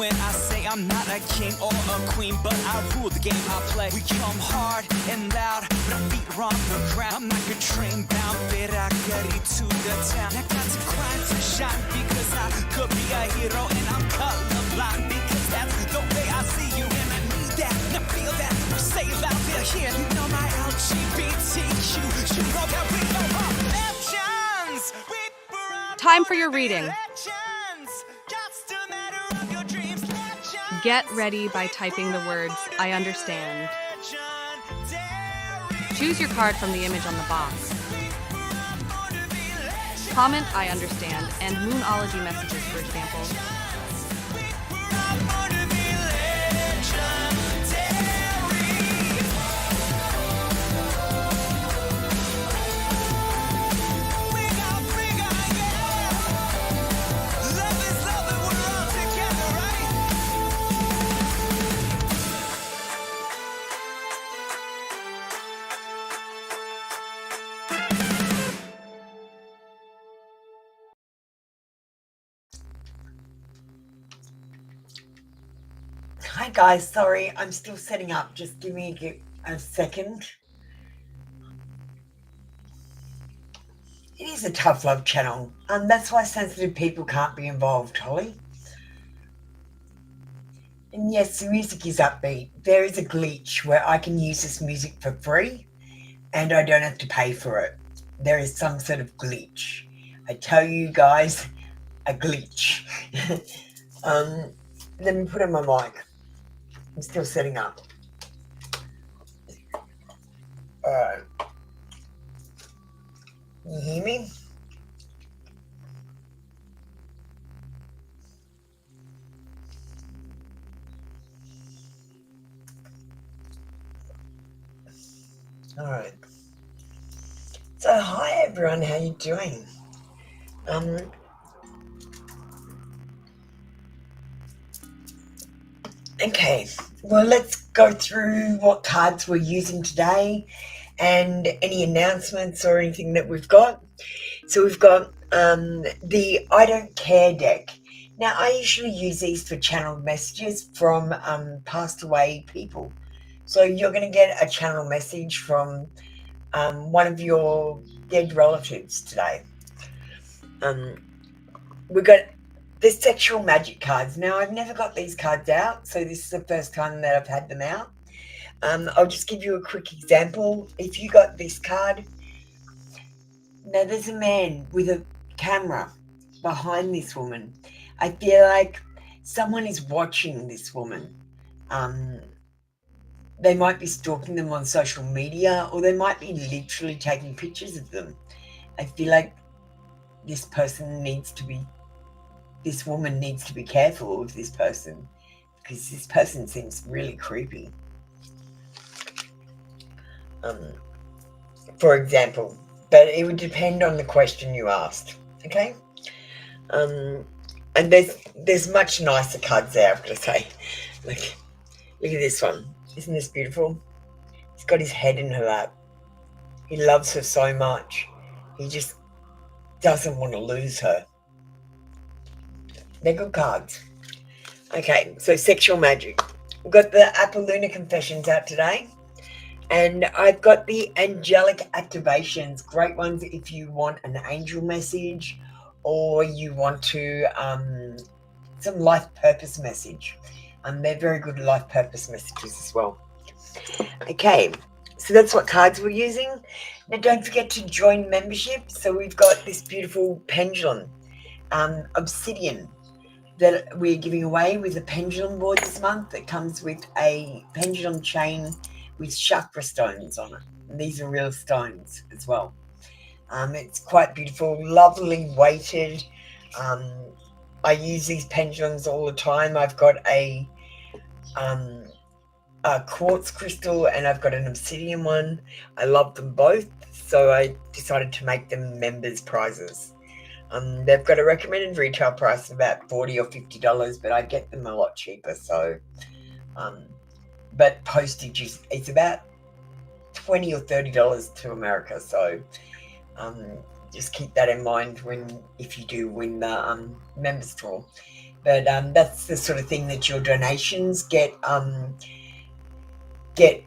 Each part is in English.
when I say I'm not a king or a queen, but I rule the game I play. We come hard and loud, but our feet are on the ground. I'm like a train bound, Berakari to the town. I got to grind to shine because I could be a hero, and I'm colorblind because that's the way I see you, and I need that, and I feel that. We say it loud, they'll hear. You know my LGBTQ, you know that we know our legends. Time for your reading. Get ready by typing the words, I understand. Choose your card from the image on the box. Comment, I understand, and Moonology messages, for example. Hi guys, sorry, I'm still setting up. Just give me a second. It is a tough love channel. That's why sensitive people can't be involved, Holly. And yes, the music is upbeat. There is a glitch where I can use this music for free and I don't have to pay for it. There is some sort of glitch. I tell you guys, a glitch. Let me put on my mic. I'm still setting up. Alright. You hear me? Alright. So hi everyone, how you doing? Okay, well, let's go through what cards we're using today and any announcements or anything that we've got. So we've got the I Don't Care deck. Now, I usually use these for channeled messages from passed away people. So you're going to get a channel message from one of your dead relatives today. We've got the sexual magic cards. Now, I've never got these cards out, so this is the first time that I've had them out. I'll just give you a quick example. If you got this card, now there's a man with a camera behind this woman. I feel like someone is watching this woman. They might be stalking them on social media, or they might be literally taking pictures of them. I feel like this woman needs to be careful of this person, because this person seems really creepy. For example, but it would depend on the question you asked. Okay. And there's much nicer cards there, I've got to say. Look at this one. Isn't this beautiful? He's got his head in her lap. He loves her so much. He just doesn't want to lose her. They're good cards. Okay, so sexual magic. We've got the Apolluna Confessions out today. And I've got the angelic activations. Great ones if you want an angel message or you want to some life purpose message. They're very good life purpose messages as well. Okay, so that's what cards we're using. Now don't forget to join membership. So we've got this beautiful pendulum, obsidian, that we're giving away with a pendulum board this month that comes with a pendulum chain with chakra stones on it. And these are real stones as well. It's quite beautiful, lovely weighted. I use these pendulums all the time. I've got a quartz crystal and I've got an obsidian one. I love them both, so I decided to make them members prizes. They've got a recommended retail price of about $40 or $50, but I get them a lot cheaper. So, but postage is about $20 or $30 to America. So, just keep that in mind if you do win the members draw. But that's the sort of thing that your donations get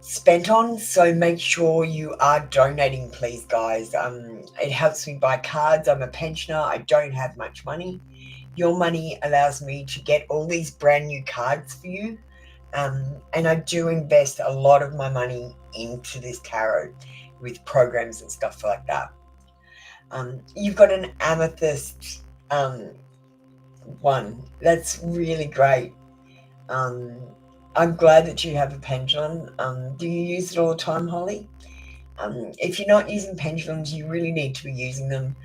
spent on. So make sure you are donating, please, guys. It helps me buy cards. I'm a pensioner. I don't have much money. Your money allows me to get all these brand new cards for you. And I do invest a lot of my money into this tarot with programs and stuff like that. You've got an amethyst one. That's really great. I'm glad that you have a pendulum. Do you use it all the time, Holly? If you're not using pendulums, you really need to be using them.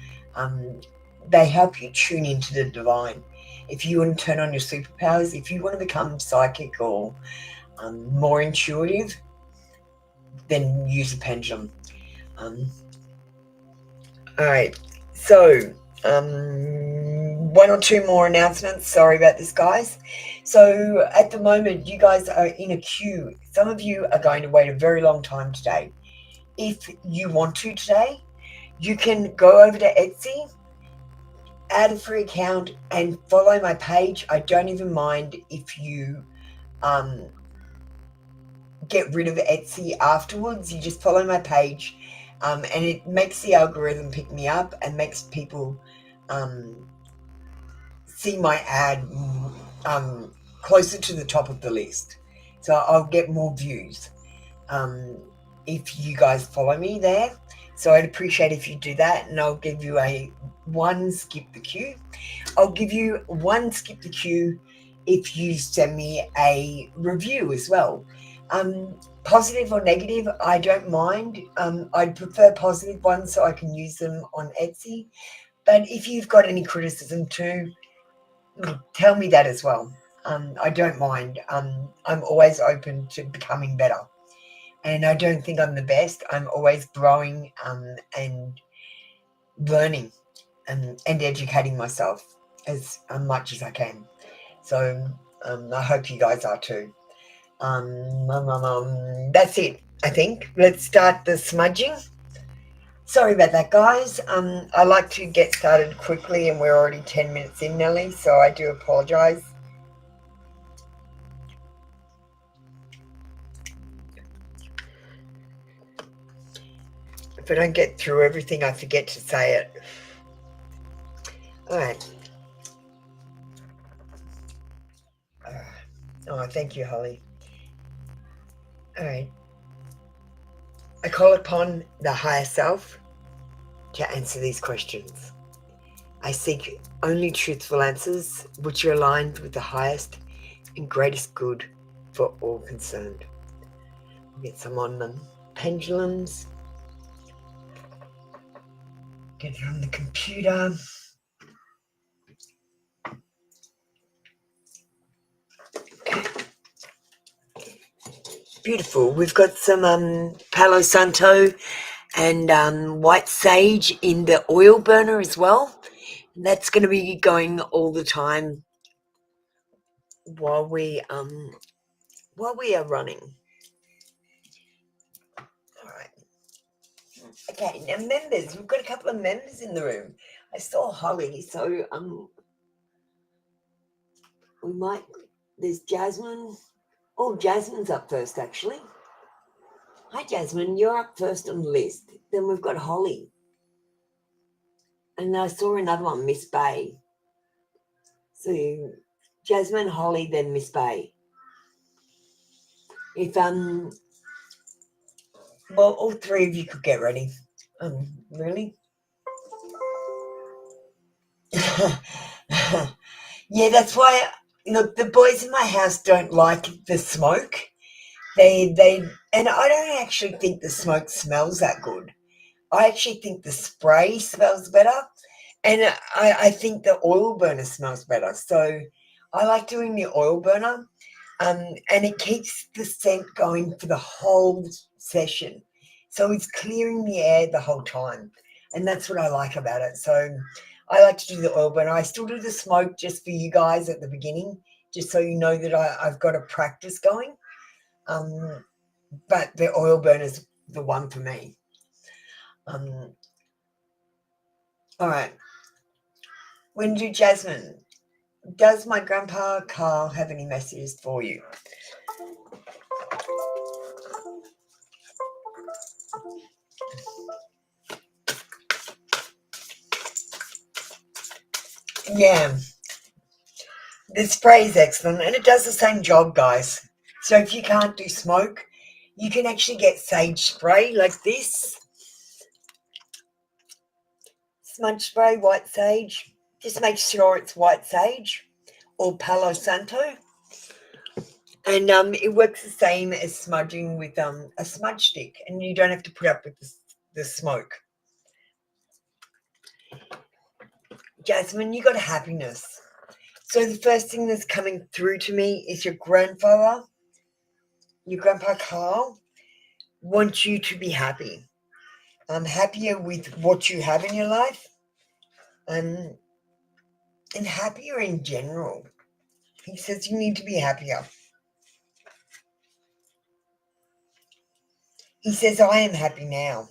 They help you tune into the divine. If you want to turn on your superpowers, if you want to become psychic or more intuitive, then use a pendulum. All right, so one or two more announcements. Sorry about this, guys. So at the moment, you guys are in a queue. Some of you are going to wait a very long time today. If you want to today, you can go over to Etsy, add a free account, and follow my page. I don't even mind if you get rid of Etsy afterwards. You just follow my page, and it makes the algorithm pick me up and makes people see my ad closer to the top of the list. So I'll get more views if you guys follow me there. So I'd appreciate if you do that, and I'll give you one skip the queue. I'll give you one skip the queue if you send me a review as well. Positive or negative, I don't mind. I'd prefer positive ones so I can use them on Etsy. But if you've got any criticism too, tell me that as well. I don't mind. I'm always open to becoming better. And I don't think I'm the best. I'm always growing and learning and educating myself as much as I can. So I hope you guys are too. That's it, I think. Let's start the smudging. Sorry about that, guys. I like to get started quickly, and we're already 10 minutes in, Nelly, so I do apologise. If I don't get through everything, I forget to say it. All right. Oh, thank you, Holly. All right. I call upon the higher self to answer these questions. I seek only truthful answers which are aligned with the highest and greatest good for all concerned. I'll get some on the pendulums. Get it on the computer. Okay. Beautiful. We've got some Palo Santo and white sage in the oil burner as well. And that's going to be going all the time while we are running. All right. Okay, now members, we've got a couple of members in the room. I saw Holly, so we might. There's Jasmine. Oh, Jasmine's up first, actually. Hi, Jasmine. You're up first on the list. Then we've got Holly, and I saw another one, Miss Bay. So Jasmine, Holly, then Miss Bay. If well, all three of you could get ready. Really? Yeah, that's why. Look, the boys in my house don't like the smoke. And I don't actually think the smoke smells that good. I actually think the spray smells better, and I think the oil burner smells better. So I like doing the oil burner, and it keeps the scent going for the whole session. So it's clearing the air the whole time, and that's what I like about it. So I like to do the oil burner. I still do the smoke just for you guys at the beginning, just so you know that I've got a practice going. But the oil burner is the one for me. All right. When do Jasmine? Does my grandpa Carl have any messages for you? Yeah, the spray is excellent and it does the same job, guys. So if you can't do smoke, you can actually get sage spray like this. Smudge spray, white sage. Just make sure it's white sage or Palo Santo. And it works the same as smudging with a smudge stick, and you don't have to put up with the smoke. Jasmine, you got happiness. So the first thing that's coming through to me is your grandfather, your grandpa Carl, wants you to be happy. Happier with what you have in your life, and happier in general. He says you need to be happier. He says, I am happy now.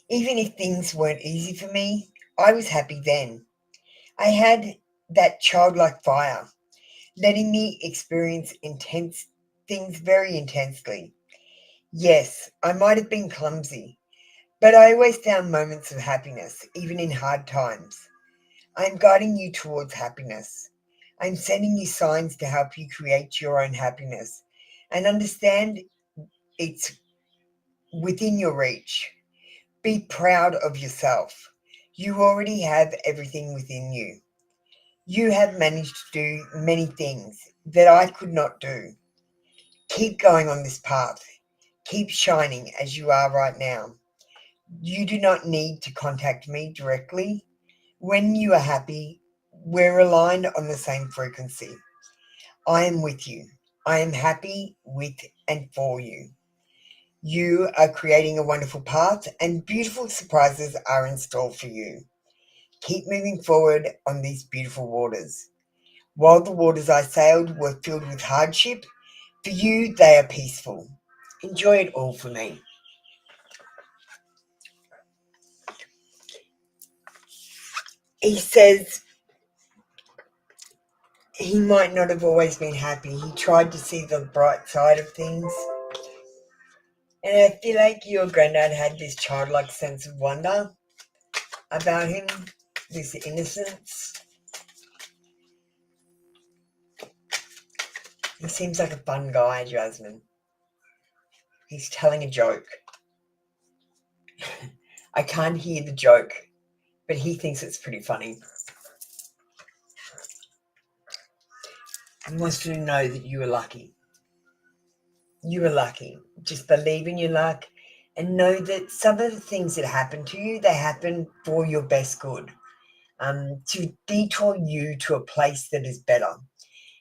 Even if things weren't easy for me, I was happy then. I had that childlike fire, letting me experience intense things very intensely. Yes, I might have been clumsy, but I always found moments of happiness, even in hard times. I am guiding you towards happiness. I am sending you signs to help you create your own happiness and understand it's within your reach. Be proud of yourself. You already have everything within you. You have managed to do many things that I could not do. Keep going on this path. Keep shining as you are right now. You do not need to contact me directly. When you are happy, we're aligned on the same frequency. I am with you. I am happy with and for you. You are creating a wonderful path and beautiful surprises are in store for you. Keep moving forward on these beautiful waters. While the waters I sailed were filled with hardship, for you they are peaceful. Enjoy it all for me. He says he might not have always been happy. He tried to see the bright side of things. And I feel like your granddad had this childlike sense of wonder about him, this innocence. He seems like a fun guy, Jasmine. He's telling a joke. I can't hear the joke, but he thinks it's pretty funny. He wants you to know that you are lucky. You are lucky. Just believe in your luck and know that some of the things that happen to you, they happen for your best good, to detour you to a place that is better.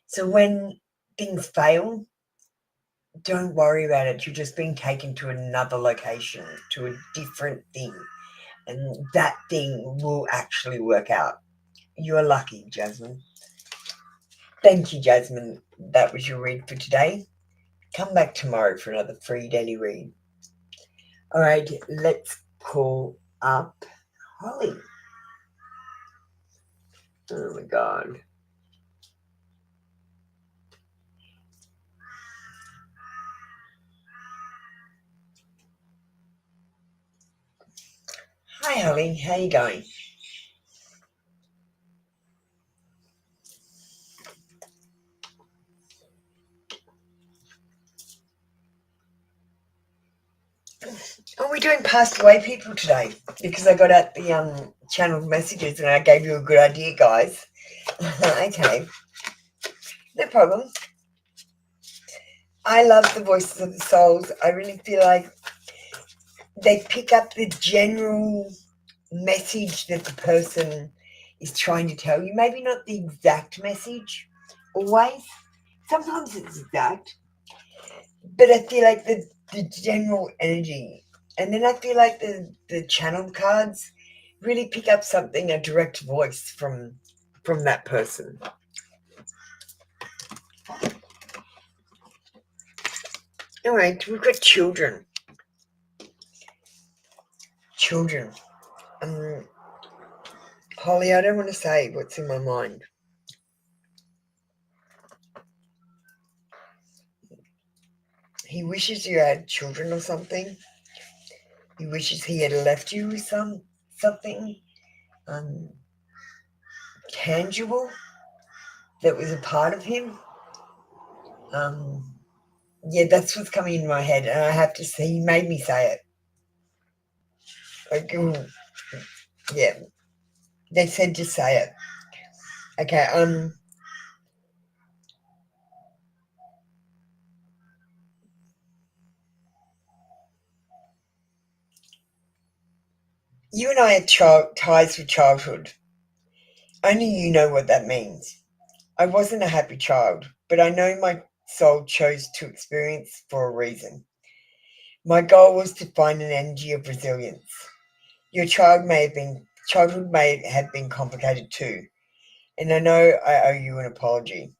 So when things fail, don't worry about it. You're just being taken to another location, to a different thing, and that thing will actually work out. You are lucky, Jasmine. Thank you, Jasmine. That was your read for today. Come back tomorrow for another free daily read. All right, let's call up Holly. Oh my God. Hi, Holly. How you going? Are we doing passed away people today? Because I got out the channeled messages and I gave you a good idea, guys. Okay, no problem. I love the voices of the souls. I really feel like they pick up the general message that the person is trying to tell you. Maybe not the exact message always. Sometimes it's exact. But I feel like the general energy. And then I feel like the channel cards really pick up something, a direct voice from that person. All right, we've got children. Children. Holly, I don't want to say what's in my mind. he wishes you had children or something. He wishes he had left you with something tangible that was a part of him. Yeah, that's what's coming in my head, and I have to say, he made me say it. Like, yeah, they said just say it. Okay, you and I are ties with childhood. Only you know what that means. I wasn't a happy child, but I know my soul chose to experience for a reason. My goal was to find an energy of resilience. Your childhood may have been complicated too, and I know I owe you an apology.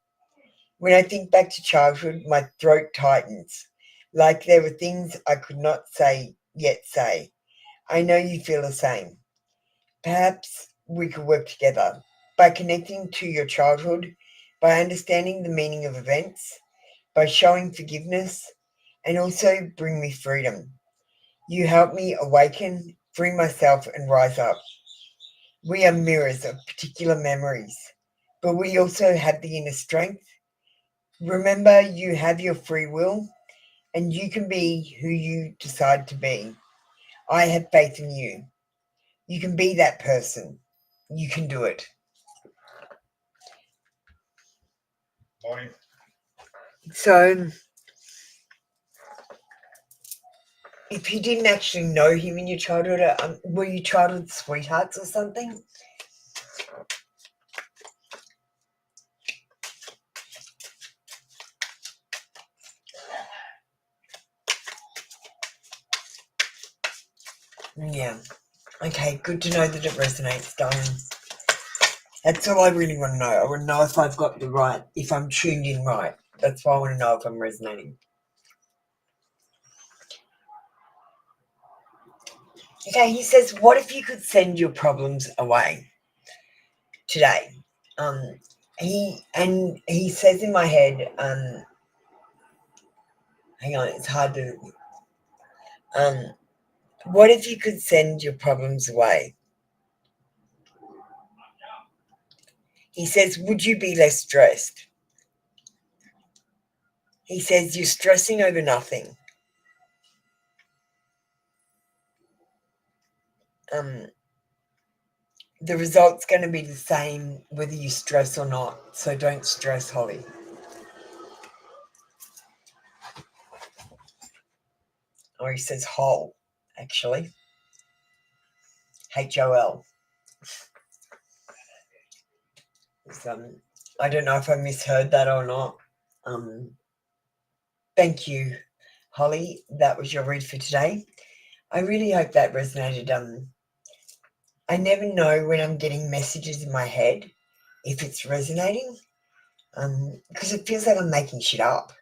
When I think back to childhood, my throat tightens, like there were things I could not say yet say. I know you feel the same. Perhaps we could work together by connecting to your childhood, by understanding the meaning of events, by showing forgiveness, and also bring me freedom. You help me awaken, free myself, and rise up. We are mirrors of particular memories, but we also have the inner strength. Remember, you have your free will, and you can be who you decide to be. I have faith in you. You can be that person. You can do it. Morning. So, if you didn't actually know him in your childhood, were you childhood sweethearts or something? Yeah. Okay, good to know that it resonates, darling. That's all I really want to know. I want to know if I've got the right, if I'm tuned in right. That's why I want to know if I'm resonating. Okay, he says, what if you could send your problems away today? He says in my head, hang on, it's hard to, what if you could send your problems away? He says, would you be less stressed? He says, you're stressing over nothing. The result's going to be the same whether you stress or not. So don't stress, Holly. Or he says whole, actually. HOL. I don't know if I misheard that or not. Thank you, Holly. That was your read for today. I really hope that resonated. I never know when I'm getting messages in my head if it's resonating, because it feels like I'm making shit up.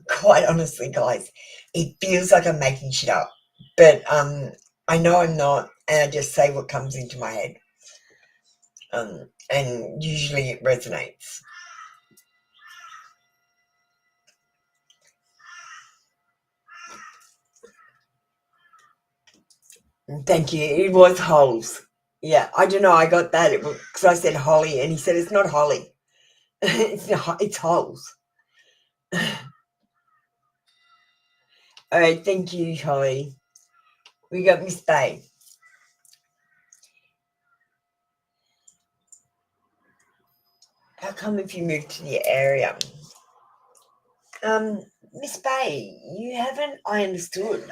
Quite honestly, guys, it feels like I'm making shit up, but I know I'm not, and I just say what comes into my head, and usually it resonates. Thank you. It was holes. Yeah, I don't know. I got that because I said Holly, and he said it's not Holly. It's holes. All right, thank you, Holly. We got Miss Bay. How come if you move to the area? Miss Bay, you haven't. I understood.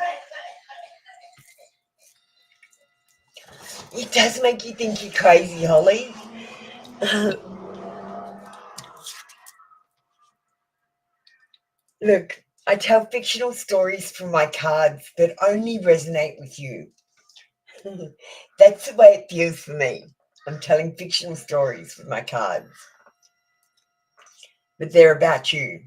It does make you think you're crazy, Holly. Look, I tell fictional stories from my cards that only resonate with you. That's the way it feels for me. I'm telling fictional stories with my cards. But they're about you.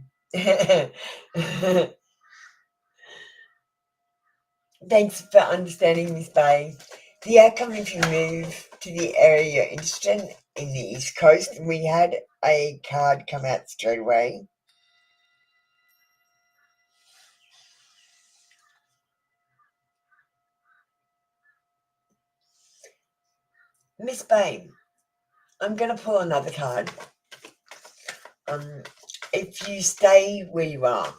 Thanks for understanding, Miss Bay. The outcome if you move to the area you're interested in the East Coast, we had a card come out straight away. Miss Babe, I'm going to pull another card. If you stay where you are,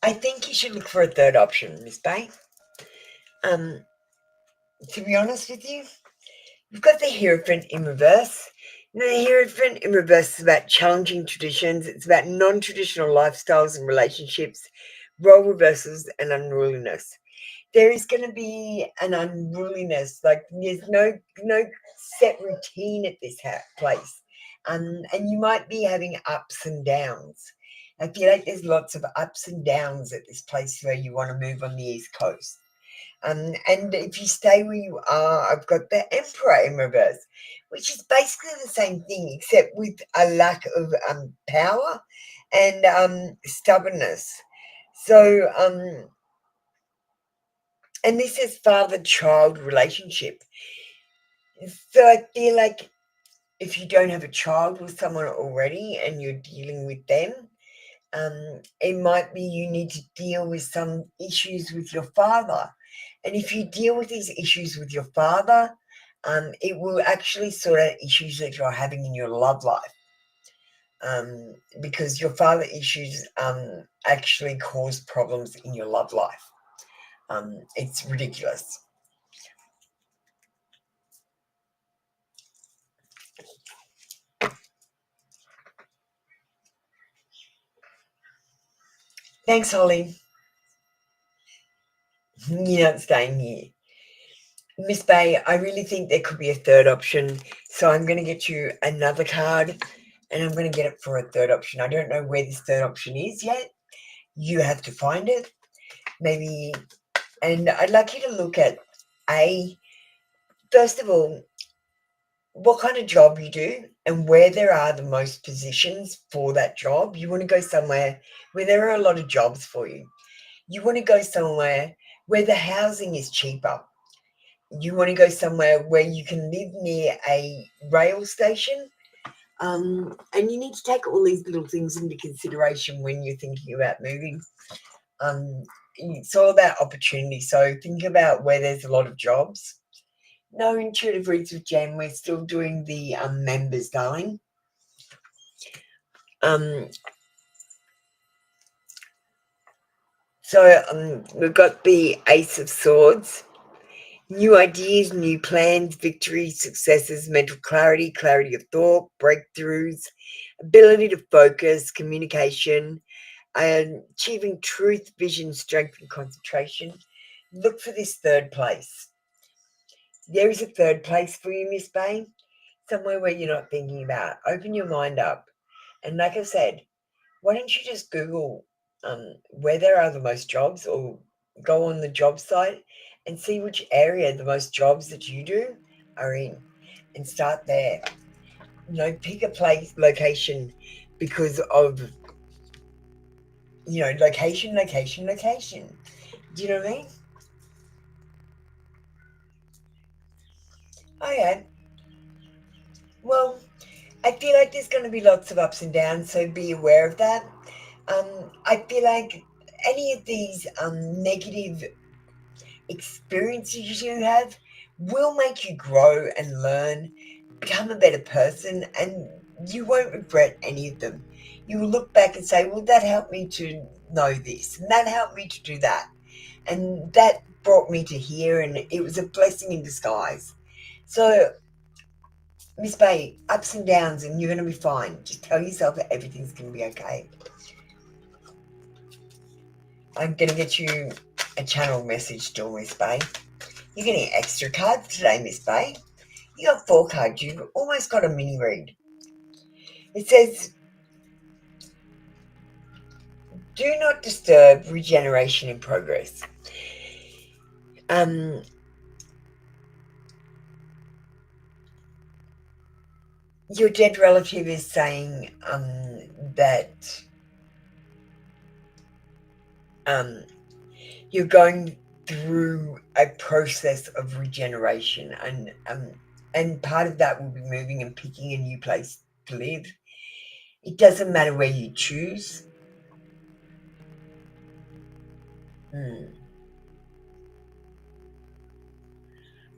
I think you should look for a third option, Miss Babe. To be honest with you, you've got the Hierophant in reverse. Now, the Hierophant in reverse is about challenging traditions. It's about non-traditional lifestyles and relationships, role reversals, and unruliness. There is going to be an unruliness, like there's no set routine at this place, and you might be having ups and downs. I feel like there's lots of ups and downs at this place where you want to move on the East Coast. And if you stay where you are, I've got the Emperor in reverse, which is basically the same thing, except with a lack of power and stubbornness. So, and this is father-child relationship. So I feel like if you don't have a child with someone already and you're dealing with them, it might be you need to deal with some issues with your father. And if you deal with these issues with your father, it will actually sort out issues that you're having in your love life. Because your father issues actually cause problems in your love life. It's ridiculous. Thanks, Holly. You're not staying here. Miss Bay, I really think there could be a third option. So I'm going to get you another card and I'm going to get it for a third option. I don't know where this third option is yet. You have to find it. Maybe, and I'd like you to look at first of all, what kind of job you do and where there are the most positions for that job. You want to go somewhere where there are a lot of jobs for you. You want to go somewhere where the housing is cheaper. You want to go somewhere where you can live near a rail station. And you need to take all these little things into consideration when you're thinking about moving. It's all about opportunity. So think about where there's a lot of jobs. No intuitive reads with Jen. We're still doing the members, darling. So we've got the Ace of Swords. New ideas, new plans, victories, successes, mental clarity, clarity of thought, breakthroughs, ability to focus, communication, achieving truth, vision, strength, and concentration. Look for this third place. There is a third place for you, Miss Bay, somewhere where you're not thinking about. Open your mind up. And like I said, why don't you just Google where there are the most jobs, or go on the job site and see which area the most jobs that you do are in and start there. Pick a location because of, location. Do you know what I mean? Okay. Well, I feel like there's going to be lots of ups and downs, so be aware of that. I feel like any of these negative experiences you have will make you grow and learn, become a better person, and you won't regret any of them. You will look back and say, well, that helped me to know this, and that helped me to do that, and that brought me to here, and it was a blessing in disguise. So, Miss Bay, ups and downs, and you're going to be fine. Just tell yourself that everything's going to be okay. I'm going to get you a channel message still, Miss Bay. You're getting extra cards today, Miss Bay. You got 4 cards. You've almost got a mini read. It says, do not disturb regeneration in progress. Your dead relative is saying that you're going through a process of regeneration, and part of that will be moving and picking a new place to live. It doesn't matter where you choose.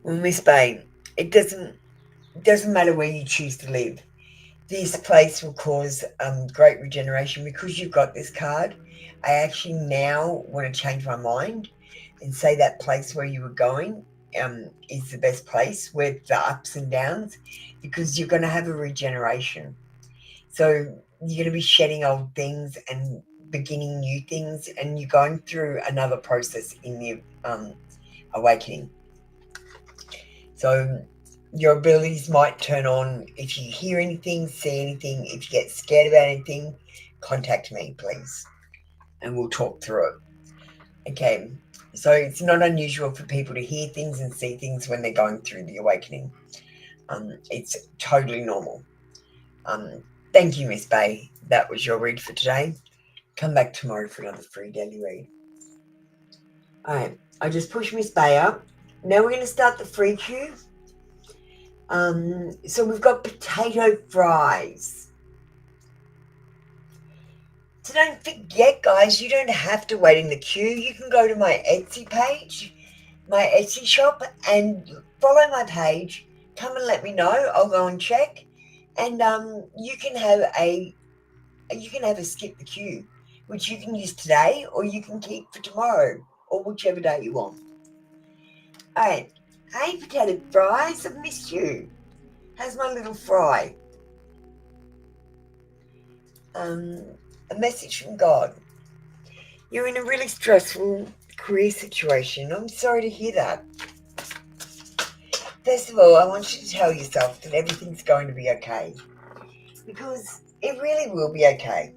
Well, Miss Bay, it doesn't matter where you choose to live. This place will cause great regeneration because you've got this card. I actually now want to change my mind and say that place where you were going is the best place with the ups and downs, because you're going to have a regeneration. So you're going to be shedding old things and beginning new things, and you're going through another process in the awakening. So your abilities might turn on if you hear anything, see anything. If you get scared about anything, contact me, please, and we'll talk through it. Okay, so it's not unusual for people to hear things and see things when they're going through the awakening. It's totally normal. Thank you, Miss Bay. That was your read for today. Come back tomorrow for another free daily read. All right, I just pushed Miss Bay up. Now we're going to start the free queue. So we've got potato fries. So don't forget, guys, you don't have to wait in the queue. You can go to my Etsy page, my Etsy shop, and follow my page. Come and let me know. I'll go and check. And you can have a skip the queue, which you can use today or you can keep for tomorrow or whichever day you want. All right. Hey, potato fries, I've missed you. How's my little fry? A message from God. You're in a really stressful career situation. I'm sorry to hear that. First of all, I want you to tell yourself that everything's going to be okay, because it really will be okay.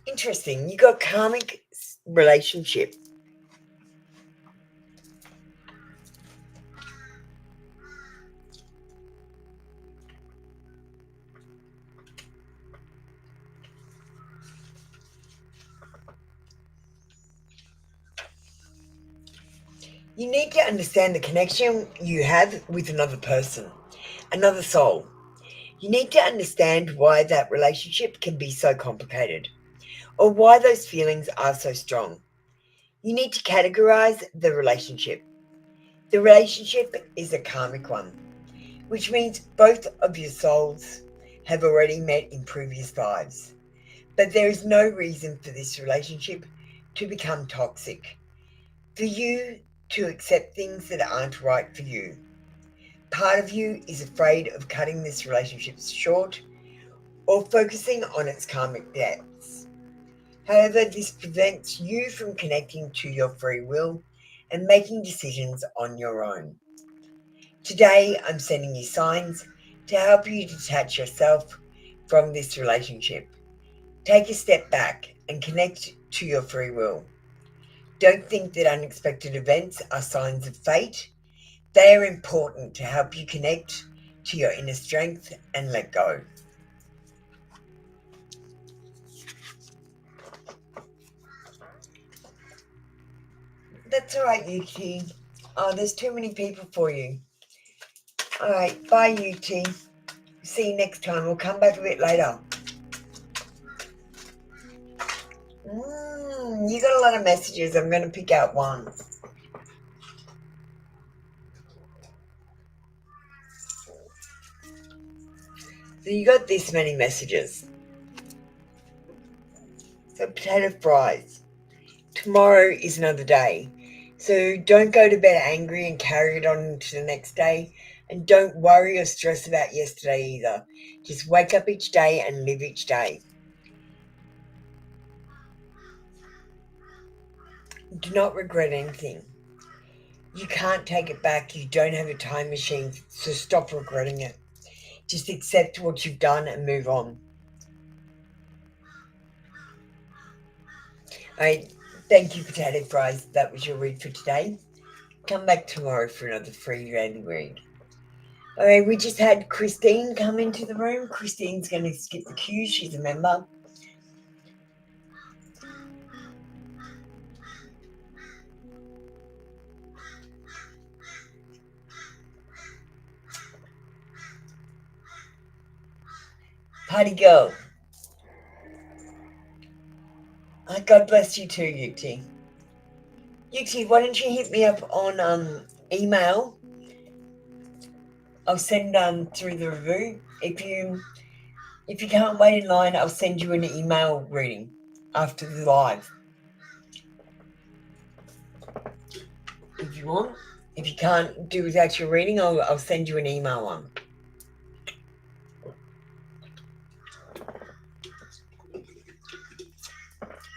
Interesting. You got karmic relationship. You need to understand the connection you have with another person, another soul. You need to understand why that relationship can be so complicated, or why those feelings are so strong. You need to categorize the relationship. The relationship is a karmic one, which means both of your souls have already met in previous lives. But there is no reason for this relationship to become toxic, for you to accept things that aren't right for you. Part of you is afraid of cutting this relationship short or focusing on its karmic depths. However, this prevents you from connecting to your free will and making decisions on your own. Today, I'm sending you signs to help you detach yourself from this relationship. Take a step back and connect to your free will. Don't think that unexpected events are signs of fate. They are important to help you connect to your inner strength and let go. That's all right, Yuki. Oh, there's too many people for you. All right, bye, Yuki. See you next time. We'll come back a bit later. You got a lot of messages. I'm going to pick out one. So you got this many messages. So potato fries. Tomorrow is another day. So don't go to bed angry and carry it on to the next day. And don't worry or stress about yesterday either. Just wake up each day and live each day. Do not regret anything. You can't take it back. You don't have a time machine, so stop regretting it. Just accept what you've done and move on. All right, thank you, potato fries. That was your read for today. Come back tomorrow for another free daily read. All right, we just had Christine come into the room. Christine's going to skip the queue. She's a member. Party girl. God bless you too, Yukti. Yukti, why don't you hit me up on email? I'll send through the review. If you can't wait in line, I'll send you an email reading after the live. If you want. If you can't do without your reading, I'll send you an email one.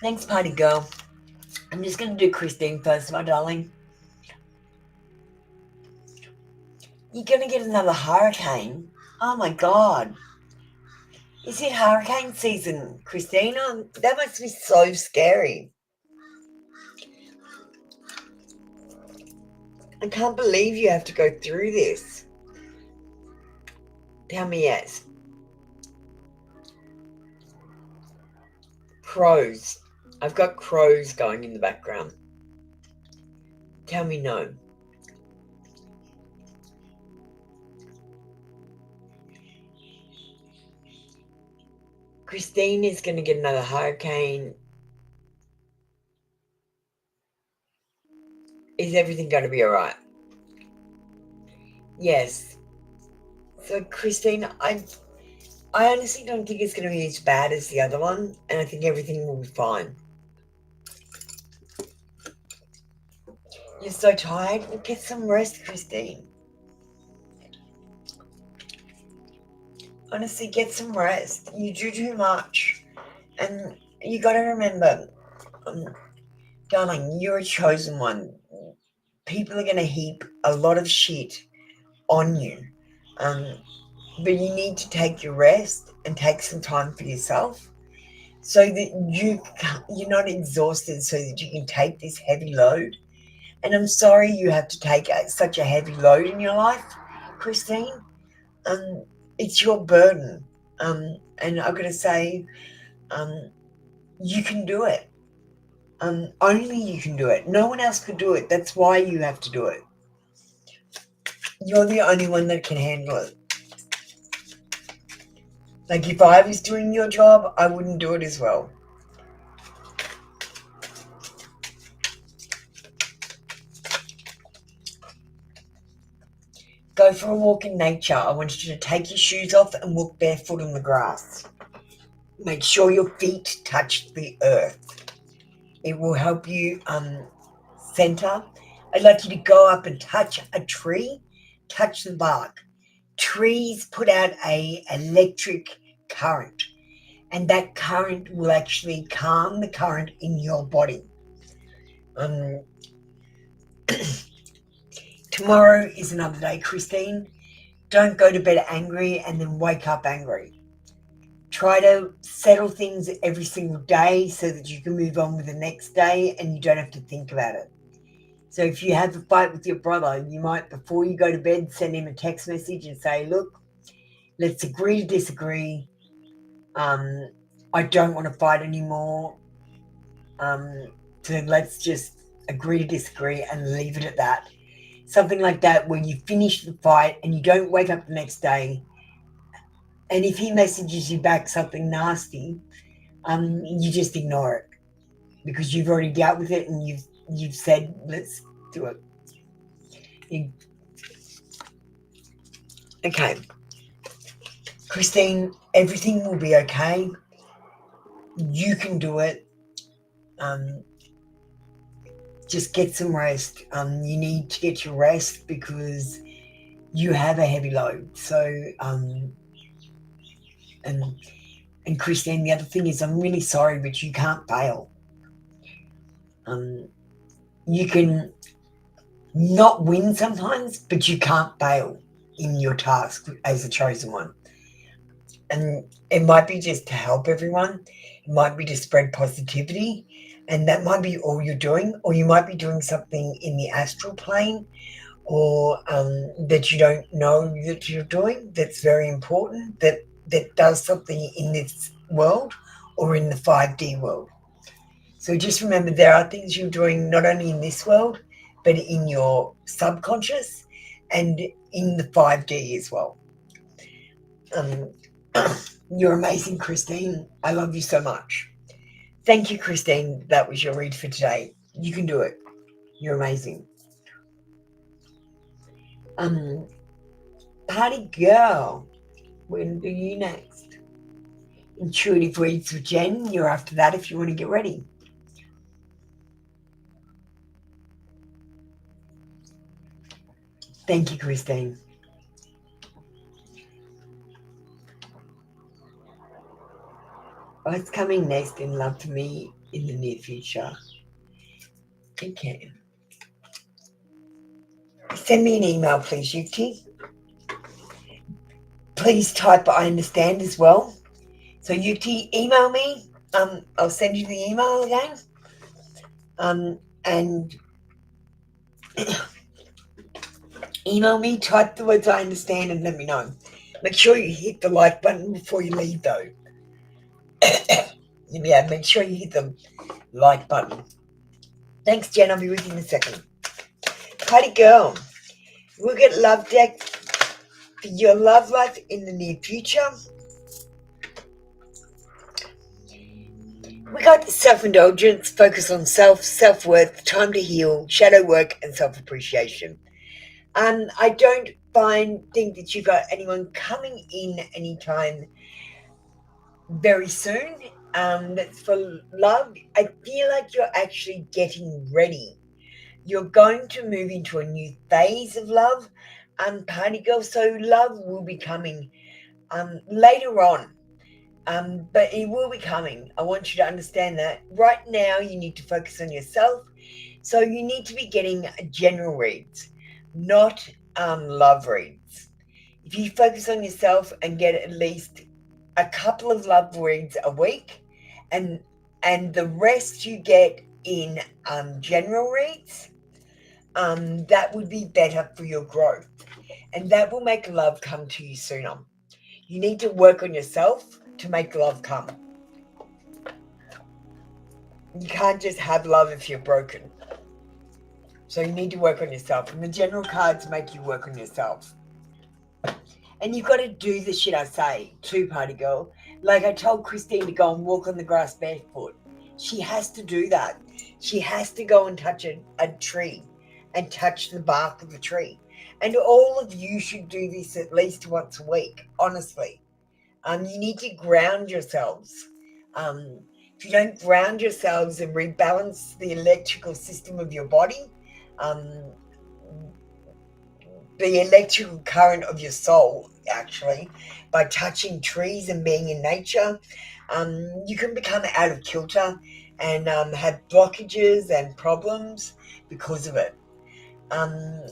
Thanks, party girl. I'm just going to do Christine first, my darling. You're going to get another hurricane? Oh, my God. Is it hurricane season, Christine? That must be so scary. I can't believe you have to go through this. Tell me yes. Crows. I've got crows going in the background. Tell me no. Christine is going to get another hurricane. Is everything going to be all right? Yes. So, Christine, I honestly don't think it's going to be as bad as the other one, and I think everything will be fine. You're so tired? Well, get some rest, Christine. Honestly, get some rest. You do too much. And you got to remember, darling, you're a chosen one. People are going to heap a lot of shit on you. But you need to take your rest and take some time for yourself so that you're not exhausted, so that you can take this heavy load. And I'm sorry you have to take such a heavy load in your life, Christine. It's your burden. And I've got to say, you can do it. Only you can do it. No one else could do it. That's why you have to do it. You're the only one that can handle it. Like, if I was doing your job, I wouldn't do it as well. Go for a walk in nature. I want you to take your shoes off and walk barefoot on the grass. Make sure your feet touch the earth. It will help you center. I'd like you to go up and touch a tree, touch the bark. Trees put out a electric current, and that current will actually calm the current in your body. Tomorrow is another day, Christine. Don't go to bed angry and then wake up angry. Try to settle things every single day so that you can move on with the next day and you don't have to think about it. So if you have a fight with your brother, you might, before you go to bed, send him a text message and say, look, let's agree to disagree. I don't want to fight anymore. So let's just agree to disagree and leave it at that. Something like that, where you finish the fight and you don't wake up the next day. And if he messages you back something nasty, you just ignore it, because you've already dealt with it and you've said, let's do it. Okay. Christine, everything will be okay. You can do it. Just get some rest. You need to get your rest because you have a heavy load. So, and Christine, the other thing is, I'm really sorry, but you can't fail. You can not win sometimes, but you can't fail in your task as a chosen one. And it might be just to help everyone. It might be to spread positivity. And that might be all you're doing. Or you might be doing something in the astral plane, or that you don't know that you're doing, that's very important, that does something in this world or in the 5D world. So just remember, there are things you're doing not only in this world, but in your subconscious and in the 5D as well. You're amazing, Christine. I love you so much. Thank you, Christine. That was your read for today. You can do it. You're amazing. Party girl, we'll do you next. Intuitive reads for Jen. You're after that if you want to get ready. Thank you, Christine. What's coming next in love for me in the near future? Okay. Send me an email, please, Yukti. Please type I understand as well. So Yukti, email me. I'll send you the email again. And email me, type the words I understand and let me know. Make sure you hit the like button before you leave though. Yeah, make sure you hit the like button. Thanks, Jen. I'll be with you in a second. Party girl, we'll get love deck for your love life in the near future. We got self-indulgence, focus on self-worth, time to heal, shadow work, and self-appreciation. I don't think that you got anyone coming in anytime very soon. That's for love. I feel like you're actually getting ready. You're going to move into a new phase of love, party girl. So love will be coming later on. But it will be coming. I want you to understand that. Right now, you need to focus on yourself. So you need to be getting general reads, not love reads. If you focus on yourself and get at least a couple of love reads a week, and the rest you get in general reads, that would be better for your growth. And that will make love come to you sooner. You need to work on yourself to make love come. You can't just have love if you're broken. So you need to work on yourself. And the general cards make you work on yourself. And you've got to do the shit I say too, party girl. Like I told Christine to go and walk on the grass barefoot. She has to do that. She has to go and touch a tree and touch the bark of the tree. And all of you should do this at least once a week, honestly. You need to ground yourselves. If you don't ground yourselves and rebalance the electrical system of your body, the electrical current of your soul, actually, by touching trees and being in nature, you can become out of kilter and have blockages and problems because of it. All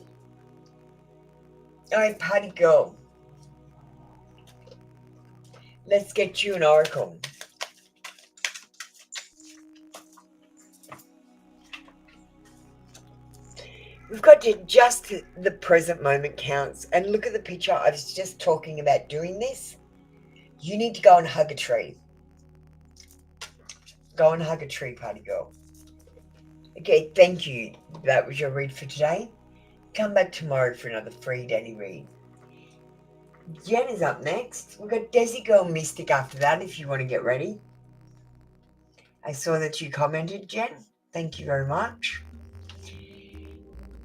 right, party girl. Let's get you an oracle. We've got to just the present moment counts. And look at the picture. I was just talking about doing this. You need to go and hug a tree. Go and hug a tree, party girl. Okay, thank you. That was your read for today. Come back tomorrow for another free daily read. Jen is up next. We've got Desi Girl Mystic after that if you want to get ready. I saw that you commented, Jen. Thank you very much.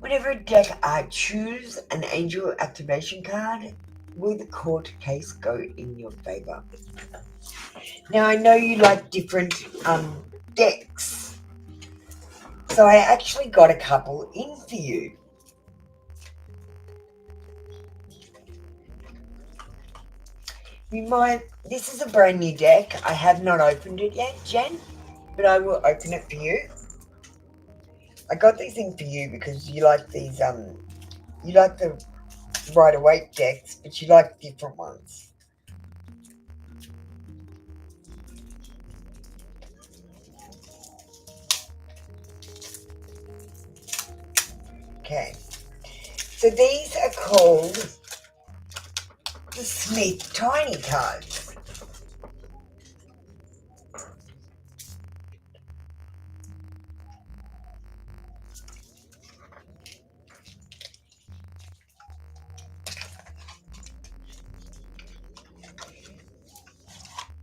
Whenever a deck I choose an angel activation card, will the court case go in your favor? Now, I know you like different decks. So I actually got a couple in for you. This is a brand new deck. I have not opened it yet, Jen, but I will open it for you. I got these in for you because you like these, you like the Rider-Waite decks, but you like different ones. Okay, so these are called the Smith Tiny cards.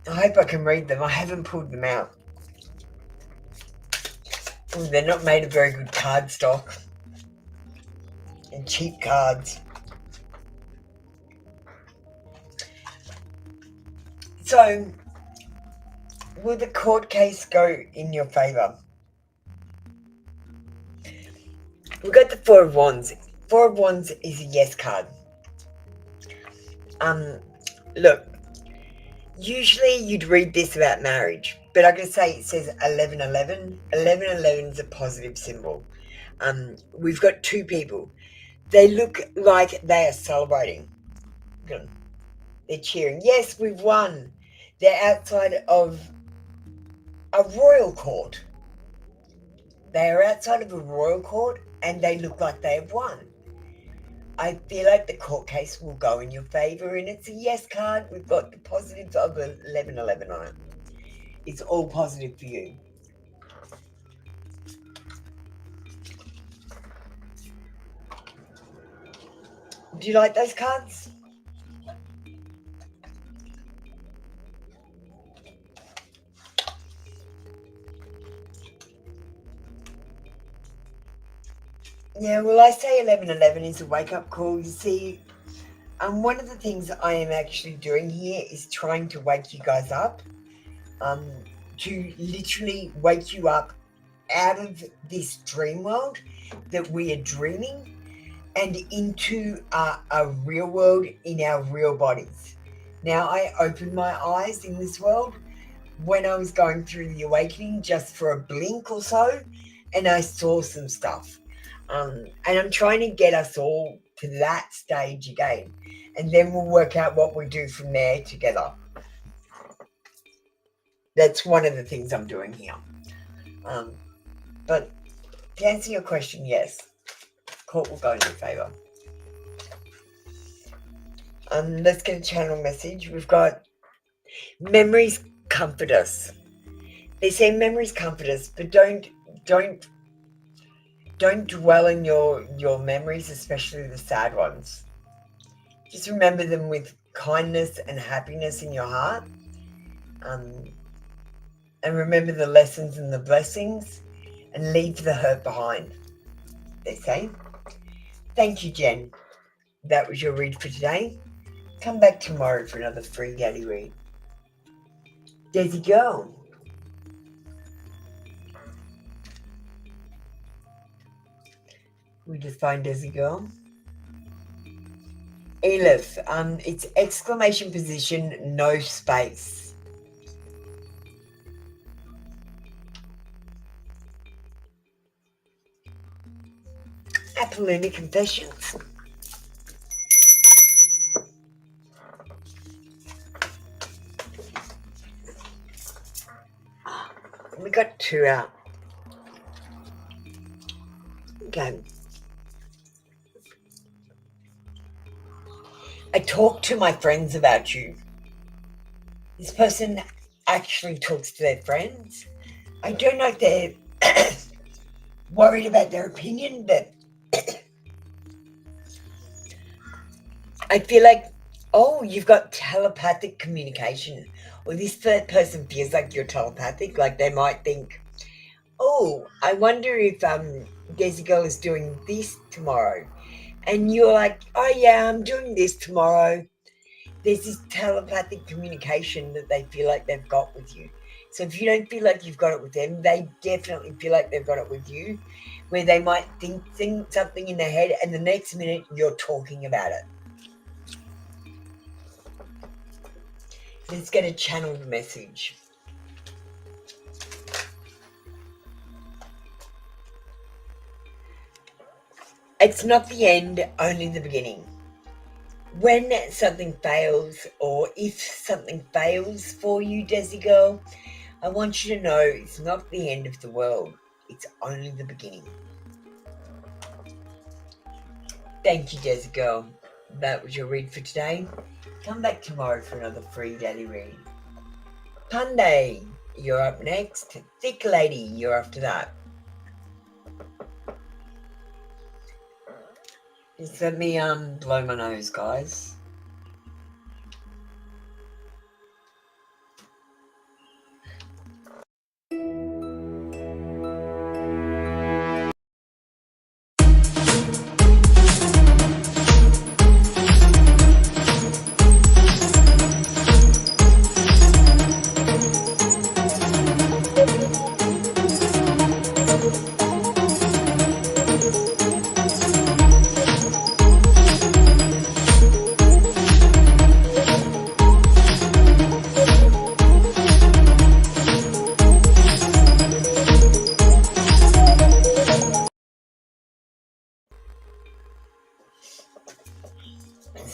I hope I can read them. I haven't pulled them out. Ooh, they're not made of very good card stock and cheap cards. So, will the court case go in your favour? We've got the Four of Wands. Four of Wands is a yes card. Look, usually you'd read this about marriage, but I gotta say it says 1111. 1111 is a positive symbol. We've got two people. They look like they are celebrating. They're cheering. Yes, we've won. They're outside of a royal court. They are outside of a royal court and they look like they have won. I feel like the court case will go in your favour, and it's a yes card. We've got the positives of 1111 on it. It's all positive for you. Do you like those cards? Yeah, well, I say 1111 is a wake-up call. You see, one of the things I am actually doing here is trying to wake you guys up, to literally wake you up out of this dream world that we are dreaming and into a real world in our real bodies. Now, I opened my eyes in this world when I was going through the awakening just for a blink or so, and I saw some stuff. And I'm trying to get us all to that stage again, and then we'll work out what we do from there together. That's one of the things I'm doing here. But to answer your question, yes, court will go in your favour. Let's get a channel message. We've got memories comfort us. They say memories comfort us, but don't dwell in your memories, especially the sad ones. Just remember them with kindness and happiness in your heart. And remember the lessons and the blessings, and leave the hurt behind, they say. Thank you, Jen. That was your read for today. Come back tomorrow for another free daily read. Desi Girl. We just find Desi Girl. Elif, it's exclamation position, no space. Apollina Confessions. We got two out. Okay. I talk to my friends about you. This person actually talks to their friends. I don't know if they're worried about their opinion, but I feel like, oh, you've got telepathic communication. Or this third person feels like you're telepathic. Like they might think, oh, I wonder if Desi Girl is doing this tomorrow. And you're like, oh yeah, I'm doing this tomorrow. There's this telepathic communication that they feel like they've got with you. So if you don't feel like you've got it with them, they definitely feel like they've got it with you, where they might think something in their head and the next minute you're talking about it. Let's get a channeled message. It's not the end, only the beginning. When something fails, or if something fails for you, Desi Girl, I want you to know it's not the end of the world. It's only the beginning. Thank you, Desi Girl. That was your read for today. Come back tomorrow for another free daily read. Punday, you're up next. Thick Lady, you're after that. Just let me blow my nose, guys.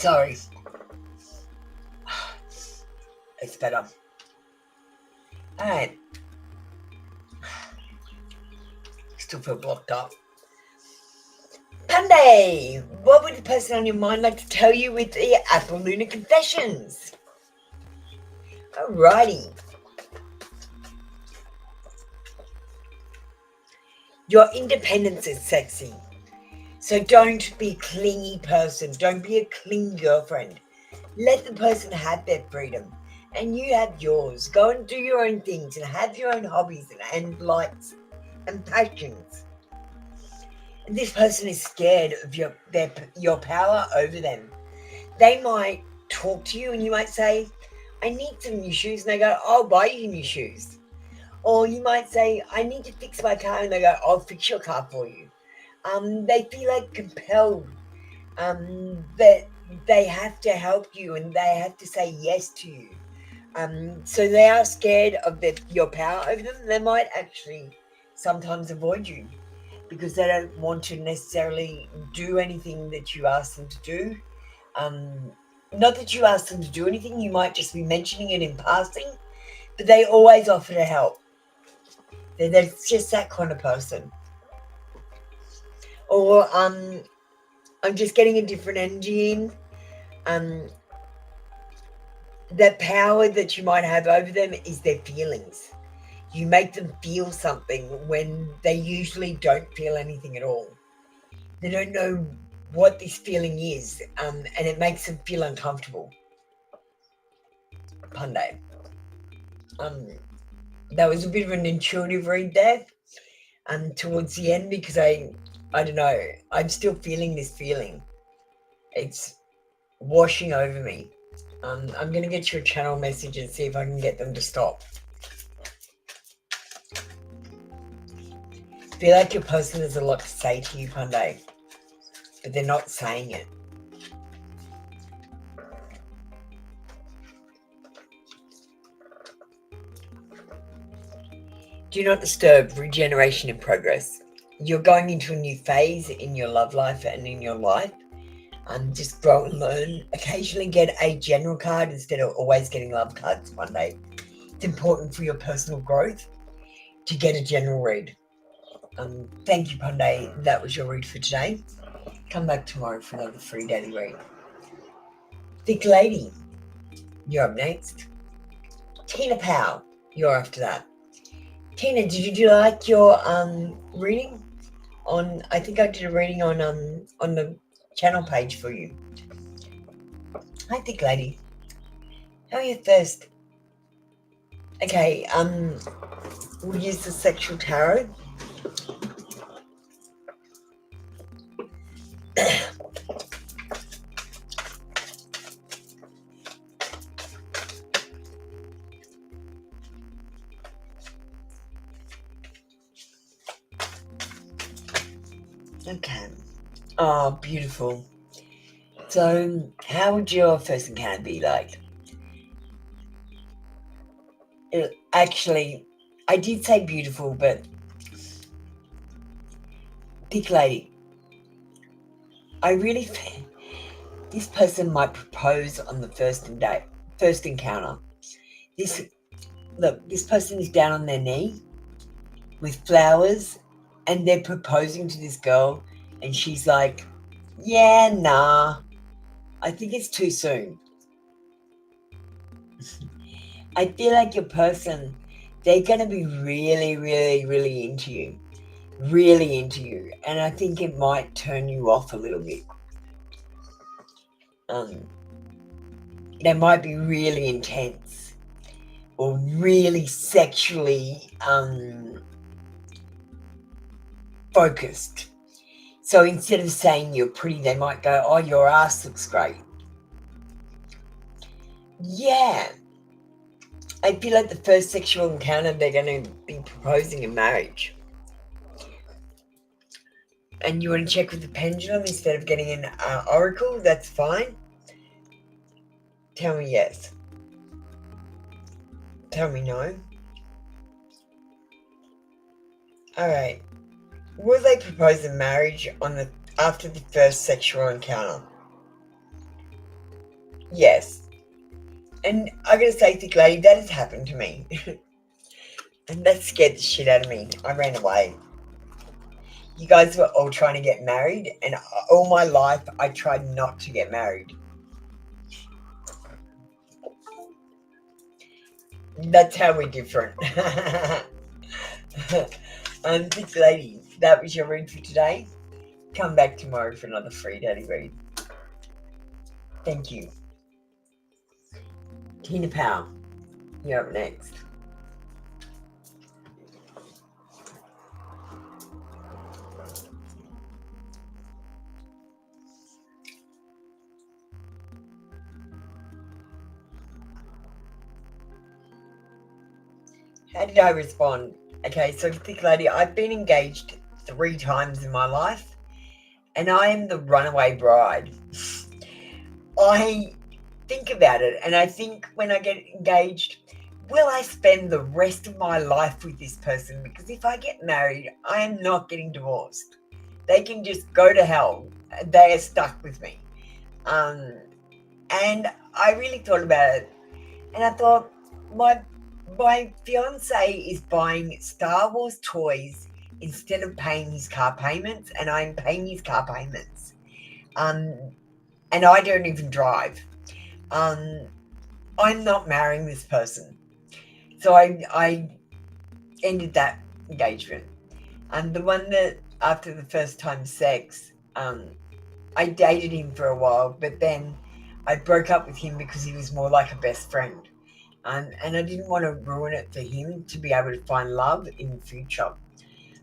Sorry. It's better. Alright. Still feel blocked up. Monday! What would the person on your mind like to tell you with the Apple Lunar Confessions? Alrighty. Your independence is sexy. So don't be a clingy person. Don't be a clingy girlfriend. Let the person have their freedom. And you have yours. Go and do your own things and have your own hobbies and likes and passions. And this person is scared of your power over them. They might talk to you and you might say, I need some new shoes. And they go, I'll buy you new shoes. Or you might say, I need to fix my car. And they go, I'll fix your car for you. They feel like compelled that they have to help you and they have to say yes to you. So they are scared of your power over them. They might actually sometimes avoid you because they don't want to necessarily do anything that you ask them to do. Not that you ask them to do anything, you might just be mentioning it in passing, but they always offer to help. They're just that kind of person. Or I'm just getting a different energy in. The power that you might have over them is their feelings. You make them feel something when they usually don't feel anything at all. They don't know what this feeling is, and it makes them feel uncomfortable. Punday. That was a bit of an intuitive read there. Towards the end, because I don't know, I'm still feeling this feeling. It's washing over me. I'm going to get you a channel message and see if I can get them to stop. I feel like your person has a lot to say to you, Punday, but they're not saying it. Do not disturb, regeneration in progress. You're going into a new phase in your love life and in your life. Just grow and learn. Occasionally get a general card instead of always getting love cards one day. It's important for your personal growth to get a general read. Thank you, Punday. That was your read for today. Come back tomorrow for another free daily read. Thick Lady, you're up next. Tina Powell, you're after that. Tina, did you like your reading? I think I did a reading on the channel page for you. Hi, Thick Lady. How are you first? Okay, we'll use the sexual tarot. Okay. Oh, beautiful. So, how would your first encounter be like? Actually, I did say beautiful, but Thick Lady, I really think this person might propose on the first encounter. This person is down on their knee with flowers, and they're proposing to this girl, and she's like, yeah, nah, I think it's too soon. I feel like your person, they're going to be really, really, really into you. Really into you. And I think it might turn you off a little bit. They might be really intense or really sexually focused. So instead of saying you're pretty, they might go, oh, your ass looks great. Yeah. I feel like the first sexual encounter, they're going to be proposing in marriage. And you want to check with the pendulum instead of getting an oracle, that's fine. Tell me yes. Tell me no. Alright. Will they propose in marriage after the first sexual encounter? Yes. And I gotta say, thick lady, that has happened to me. And that scared the shit out of me. I ran away. You guys were all trying to get married, and all my life I tried not to get married. That's how we're different. Thick lady, that was your read for today. Come back tomorrow for another free daddy read. Thank you. Tina Powell, you're up next. How did I respond? Okay, so thick lady, I've been engaged 3 times in my life, and I am the runaway bride. I think about it, and I think when I get engaged, will I spend the rest of my life with this person? Because if I get married, I am not getting divorced. They can just go to hell. They are stuck with me. And I really thought about it, and I thought, my fiance is buying Star Wars toys instead of paying his car payments, and I'm paying his car payments. And I don't even drive. I'm not marrying this person. So I ended that engagement. And the one that after the first time sex, I dated him for a while, but then I broke up with him because he was more like a best friend. And I didn't want to ruin it for him to be able to find love in the future.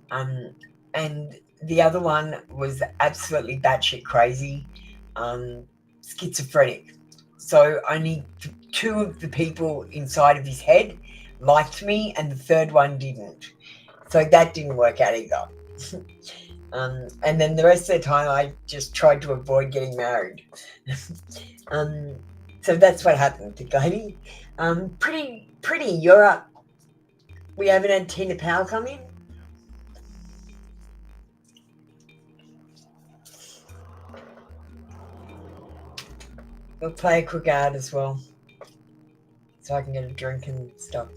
And the other one was absolutely batshit crazy, schizophrenic. So only 2 of the people inside of his head liked me, and the third one didn't. So that didn't work out either. And then the rest of the time, I just tried to avoid getting married. So that's what happened, thick lady. Pretty, you're up. We haven't had Tina Powell come in. We'll play a quick ad as well, so I can get a drink and stuff.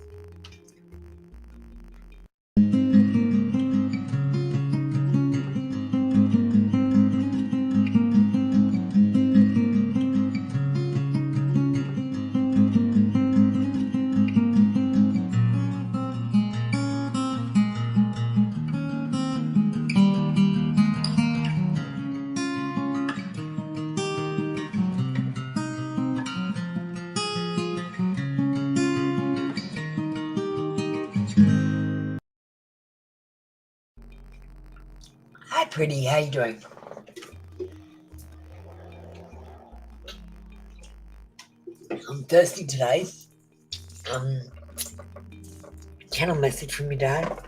Hi, pretty. How you doing? I'm thirsty today. Channel message from your dad.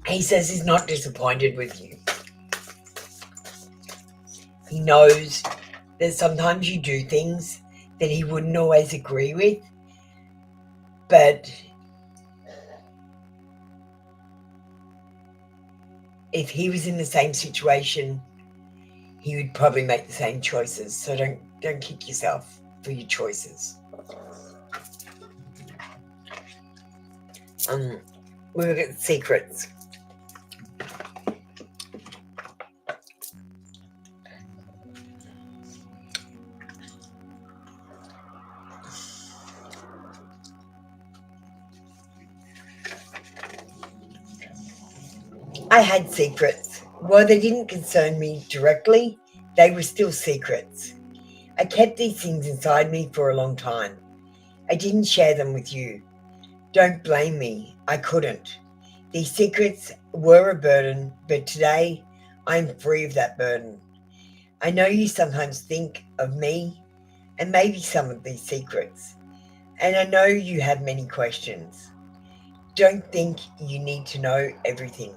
He says he's not disappointed with you. He knows that sometimes you do things that he wouldn't always agree with, but if he was in the same situation, he would probably make the same choices. So don't kick yourself for your choices. We'll get secrets. I had secrets. While they didn't concern me directly, they were still secrets. I kept these things inside me for a long time. I didn't share them with you. Don't blame me. I couldn't. These secrets were a burden, but today I'm free of that burden. I know you sometimes think of me and maybe some of these secrets, and I know you have many questions. Don't think you need to know everything.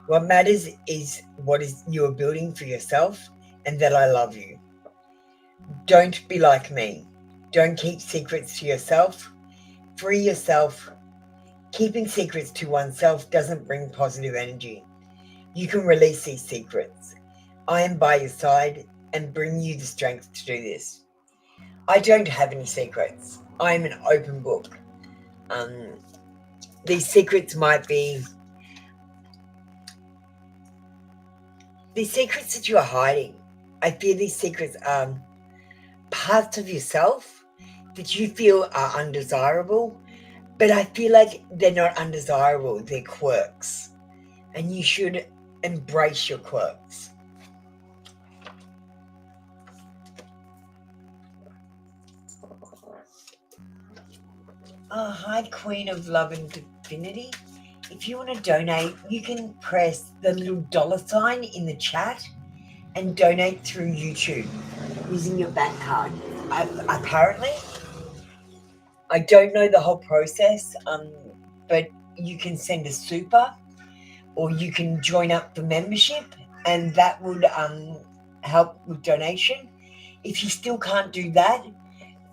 What matters is what is you're building for yourself, and that I love you. Don't be like me. Don't keep secrets to yourself. Free yourself. Keeping secrets to oneself doesn't bring positive energy. You can release these secrets. I am by your side and bring you the strength to do this. I don't have any secrets. I am an open book. These secrets might be these secrets that you are hiding. I fear these secrets are parts of yourself that you feel are undesirable, but I feel like they're not undesirable, they're quirks. And you should embrace your quirks. Oh, hi, Queen of Love and Divinity. If you want to donate, you can press the little $ in the chat and donate through YouTube using your bank card. Apparently, I don't know the whole process, but you can send a super or you can join up the membership, and that would help with donation. If you still can't do that,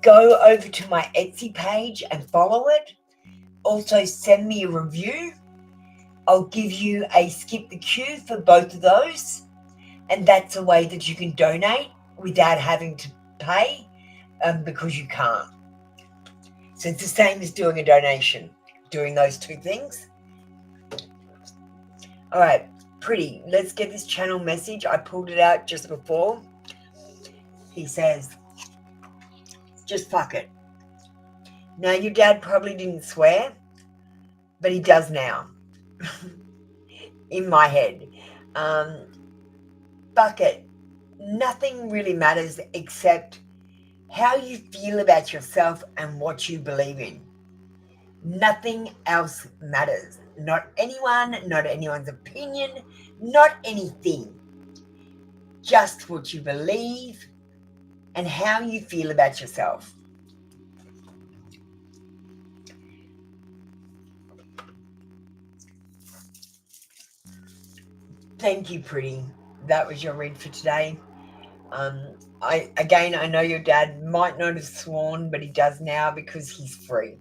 go over to my Etsy page and follow it. Also, send me a review. I'll give you a skip the queue for both of those, and that's a way that you can donate without having to pay because you can't. So it's the same as doing a donation, doing those two things. All right, Pretty, let's get this channel message. I pulled it out just before. He says, just fuck it. Now, your dad probably didn't swear, but he does now. In my head. Fuck it. Nothing really matters except how you feel about yourself and what you believe in. Nothing else matters. Not anyone, not anyone's opinion, not anything. Just what you believe and how you feel about yourself. Thank you, Pretty. That was your read for today. I know your dad might not have sworn, but he does now because he's free.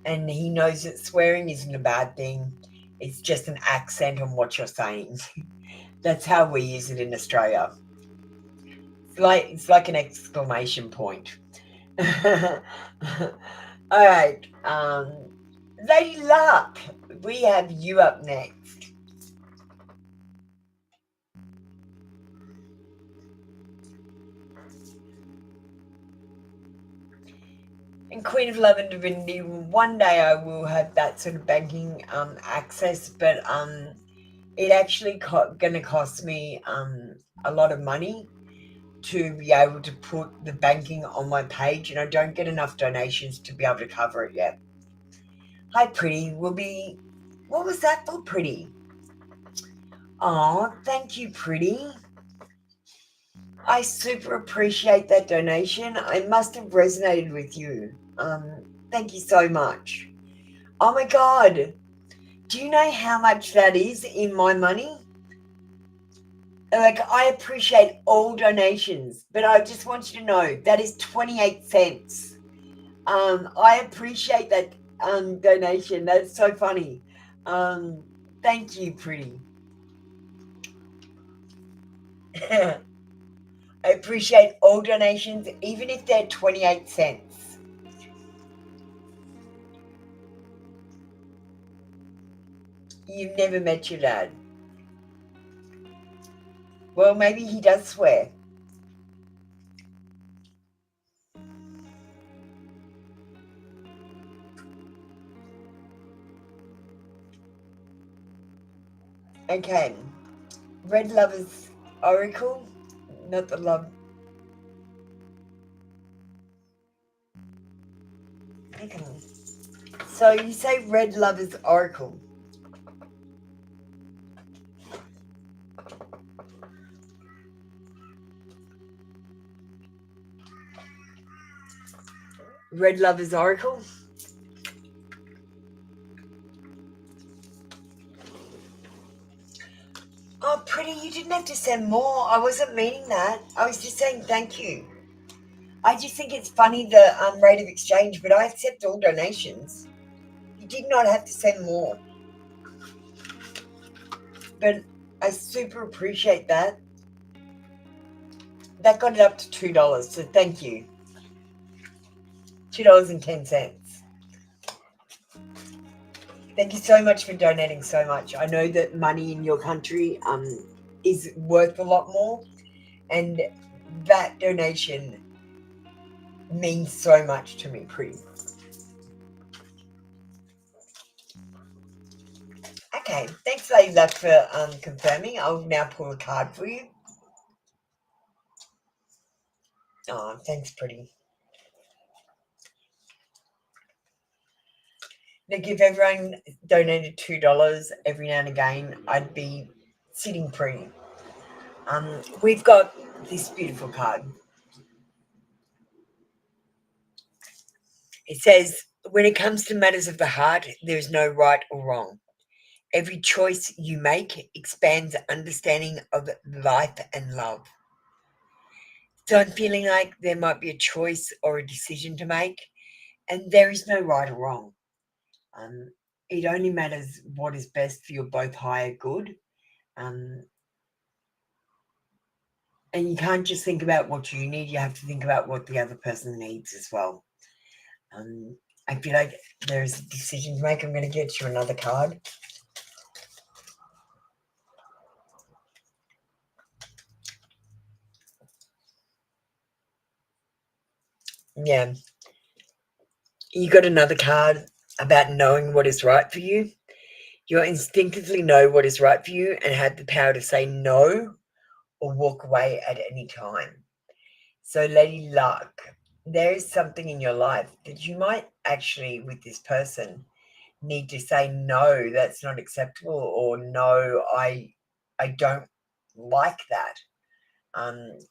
And he knows that swearing isn't a bad thing. It's just an accent on what you're saying. That's how we use it in Australia. It's like an exclamation point. All right. Lady Luck, we have you up next. And Queen of Love and Divinity, one day I will have that sort of banking access, but it actually going to cost me a lot of money to be able to put the banking on my page, and I don't get enough donations to be able to cover it yet. Hi, Pretty. What was that for, Pretty? Oh, thank you, Pretty. I super appreciate that donation. I must have resonated with you. Thank you so much. Oh my God. Do you know how much that is in my money? Like, I appreciate all donations, but I just want you to know that is 28 cents. I appreciate that donation. That's so funny. Thank you, Pretty. I appreciate all donations, even if they're 28 cents. You've never met your dad. Well, maybe he does swear. Okay. Red Lover's Oracle. Not the love. Okay. So you say Red Lover's Oracle. Red Lover's Oracle. Oh, Pretty, you didn't have to send more. I wasn't meaning that. I was just saying thank you. I just think it's funny, the rate of exchange, but I accept all donations. You did not have to send more. But I super appreciate that. That got it up to $2, so thank you. $2.10. Thank you so much for donating so much. I know that money in your country is worth a lot more, and that donation means so much to me, Pretty. Okay, thanks, Lady Luck, for confirming. I'll now pull a card for you. Oh, thanks, Pretty. Look, if everyone donated $2 every now and again, I'd be sitting pretty. We've got this beautiful card. It says, when it comes to matters of the heart, there is no right or wrong. Every choice you make expands understanding of life and love. So I'm feeling like there might be a choice or a decision to make, and there is no right or wrong. It only matters what is best for your both higher good. And you can't just think about what you need, you have to think about what the other person needs as well. I feel like there's a decision to make. I'm going to get you another card. Yeah. You got another card about knowing what is right for you. You instinctively know what is right for you and have the power to say no or walk away at any time. So, Lady Luck, there is something in your life that you might actually, with this person, need to say no, that's not acceptable, or no, I don't like that.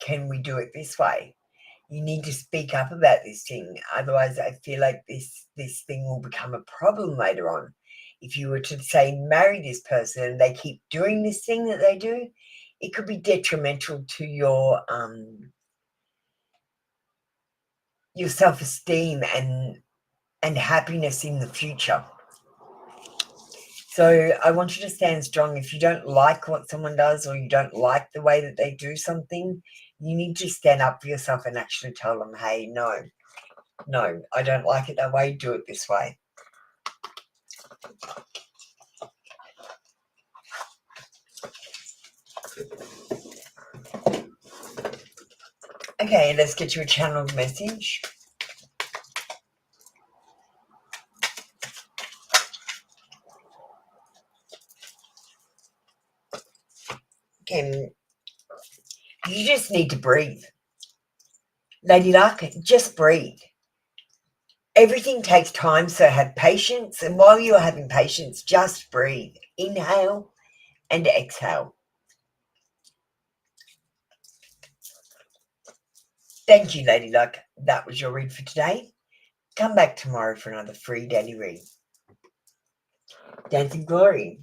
Can we do it this way? You need to speak up about this thing. Otherwise, I feel like this thing will become a problem later on. If you were to say marry this person and they keep doing this thing that they do, it could be detrimental to your self-esteem and happiness in the future. So I want you to stand strong. If you don't like what someone does or you don't like the way that they do something, you need to stand up for yourself and actually tell them, hey, no, I don't like it that way. Do it this way. Okay, let's get you a channeled message. Okay, you just need to breathe. Lady Luck, just breathe. Everything takes time, so have patience. And while you're having patience, just breathe. Inhale and exhale. Thank you, Lady Luck. That was your read for today. Come back tomorrow for another free daily read. Dancing Glory.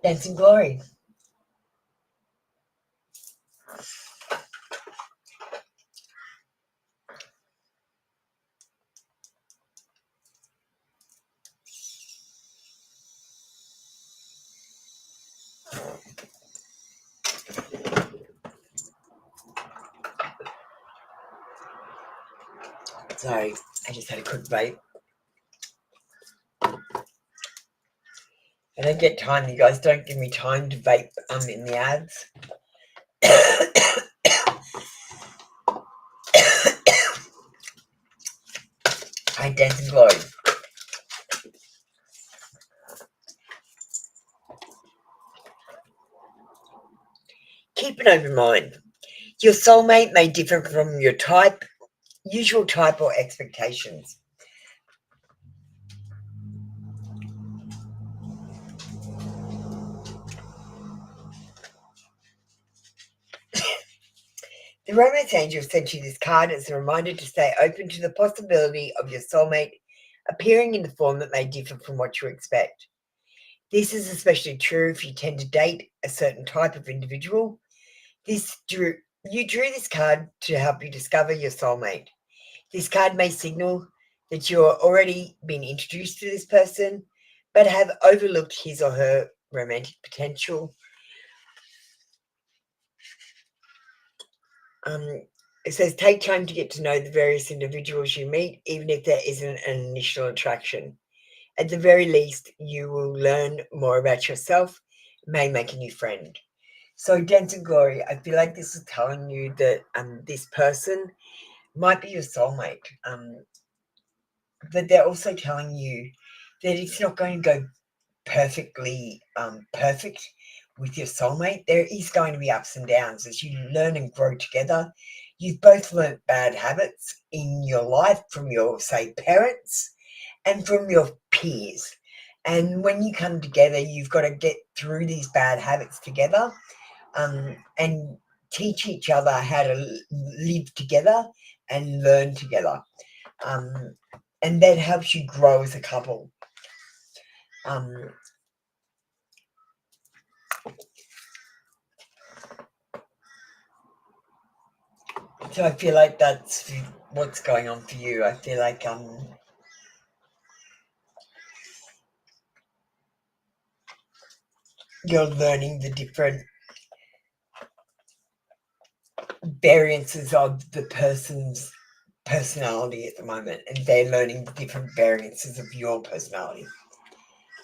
Dancing Glory. Sorry, I just had a quick vape. I don't get time. You guys don't give me time to vape in the ads. Hi, Dancing Glory. Keep an open mind. Your soulmate may differ from your type, usual type, or expectations. The romance angel sent you this card as a reminder to stay open to the possibility of your soulmate appearing in the form that may differ from what you expect. This is especially true if you tend to date a certain type of individual. You drew this card to help you discover your soulmate. This card may signal that you're already been introduced to this person, but have overlooked his or her romantic potential. It says take time to get to know the various individuals you meet, even if there isn't an initial attraction. At the very least, you will learn more about yourself, may make a new friend. So, Dance and Glory, I feel like this is telling you that this person might be your soulmate, but they're also telling you that it's not going to go perfectly perfect with your soulmate. There is going to be ups and downs as you learn and grow together. You've both learnt bad habits in your life from your, say, parents and from your peers. And when you come together, you've got to get through these bad habits together, and teach each other how to live together and learn together. And that helps you grow as a couple. So I feel like that's what's going on for you. I feel like you're learning the different variances of the person's personality at the moment, and they're learning the different variances of your personality.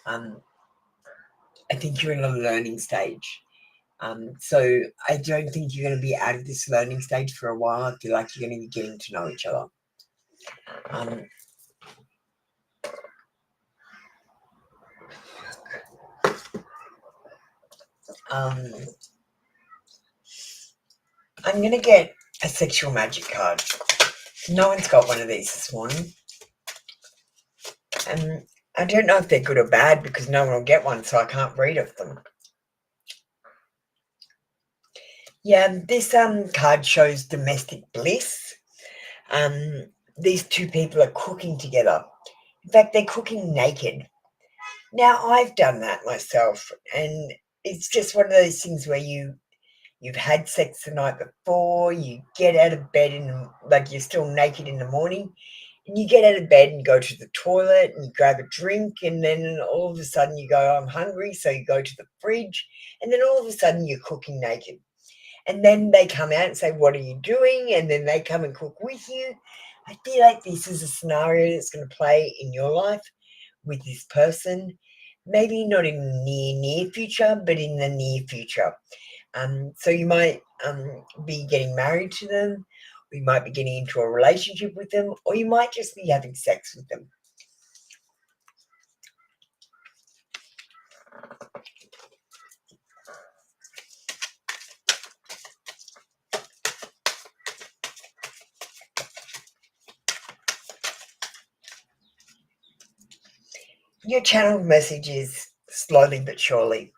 I think you're in a learning stage. So I don't think you're going to be out of this learning stage for a while. I feel like you're going to be getting to know each other. I'm going to get a sexual magic card. No one's got one of these this morning. And I don't know if they're good or bad because no one will get one, so I can't read of them. Yeah, this card shows domestic bliss. These two people are cooking together. In fact, they're cooking naked. Now, I've done that myself, and it's just one of those things where you've had sex the night before, you get out of bed like you're still naked in the morning, and you get out of bed and go to the toilet and you grab a drink, and then all of a sudden you go, I'm hungry, so you go to the fridge, and then all of a sudden you're cooking naked. And then they come out and say, what are you doing? And then they come and cook with you. I feel like this is a scenario that's going to play in your life with this person. Maybe not in the near future, but in the near future. So you might be getting married to them, or you might be getting into a relationship with them, or you might just be having sex with them. Your channeled message is slowly but surely.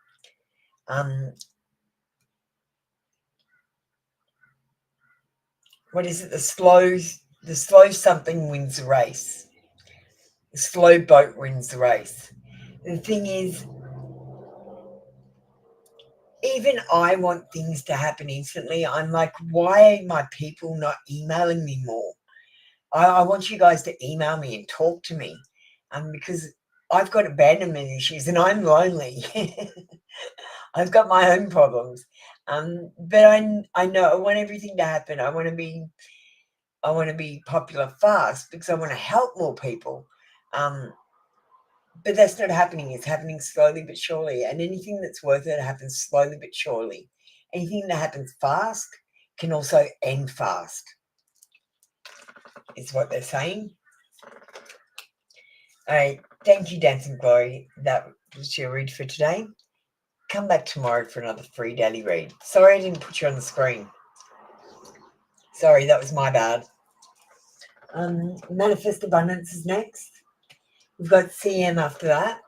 What is it? The slow something wins the race. The slow boat wins the race. The thing is, even I want things to happen instantly. I'm like, why are my people not emailing me more? I want you guys to email me and talk to me, because I've got abandonment issues and I'm lonely. I've got my own problems, but I know I want everything to happen. I want to be popular fast because I want to help more people. But that's not happening. It's happening slowly but surely. And anything that's worth it happens slowly but surely. Anything that happens fast can also end fast, is what they're saying. All right. Thank you, Dancing Glory. That was your read for today. Come back tomorrow for another free daily read. Sorry I didn't put you on the screen. Sorry, that was my bad. Manifest Abundance is next. We've got CM after that.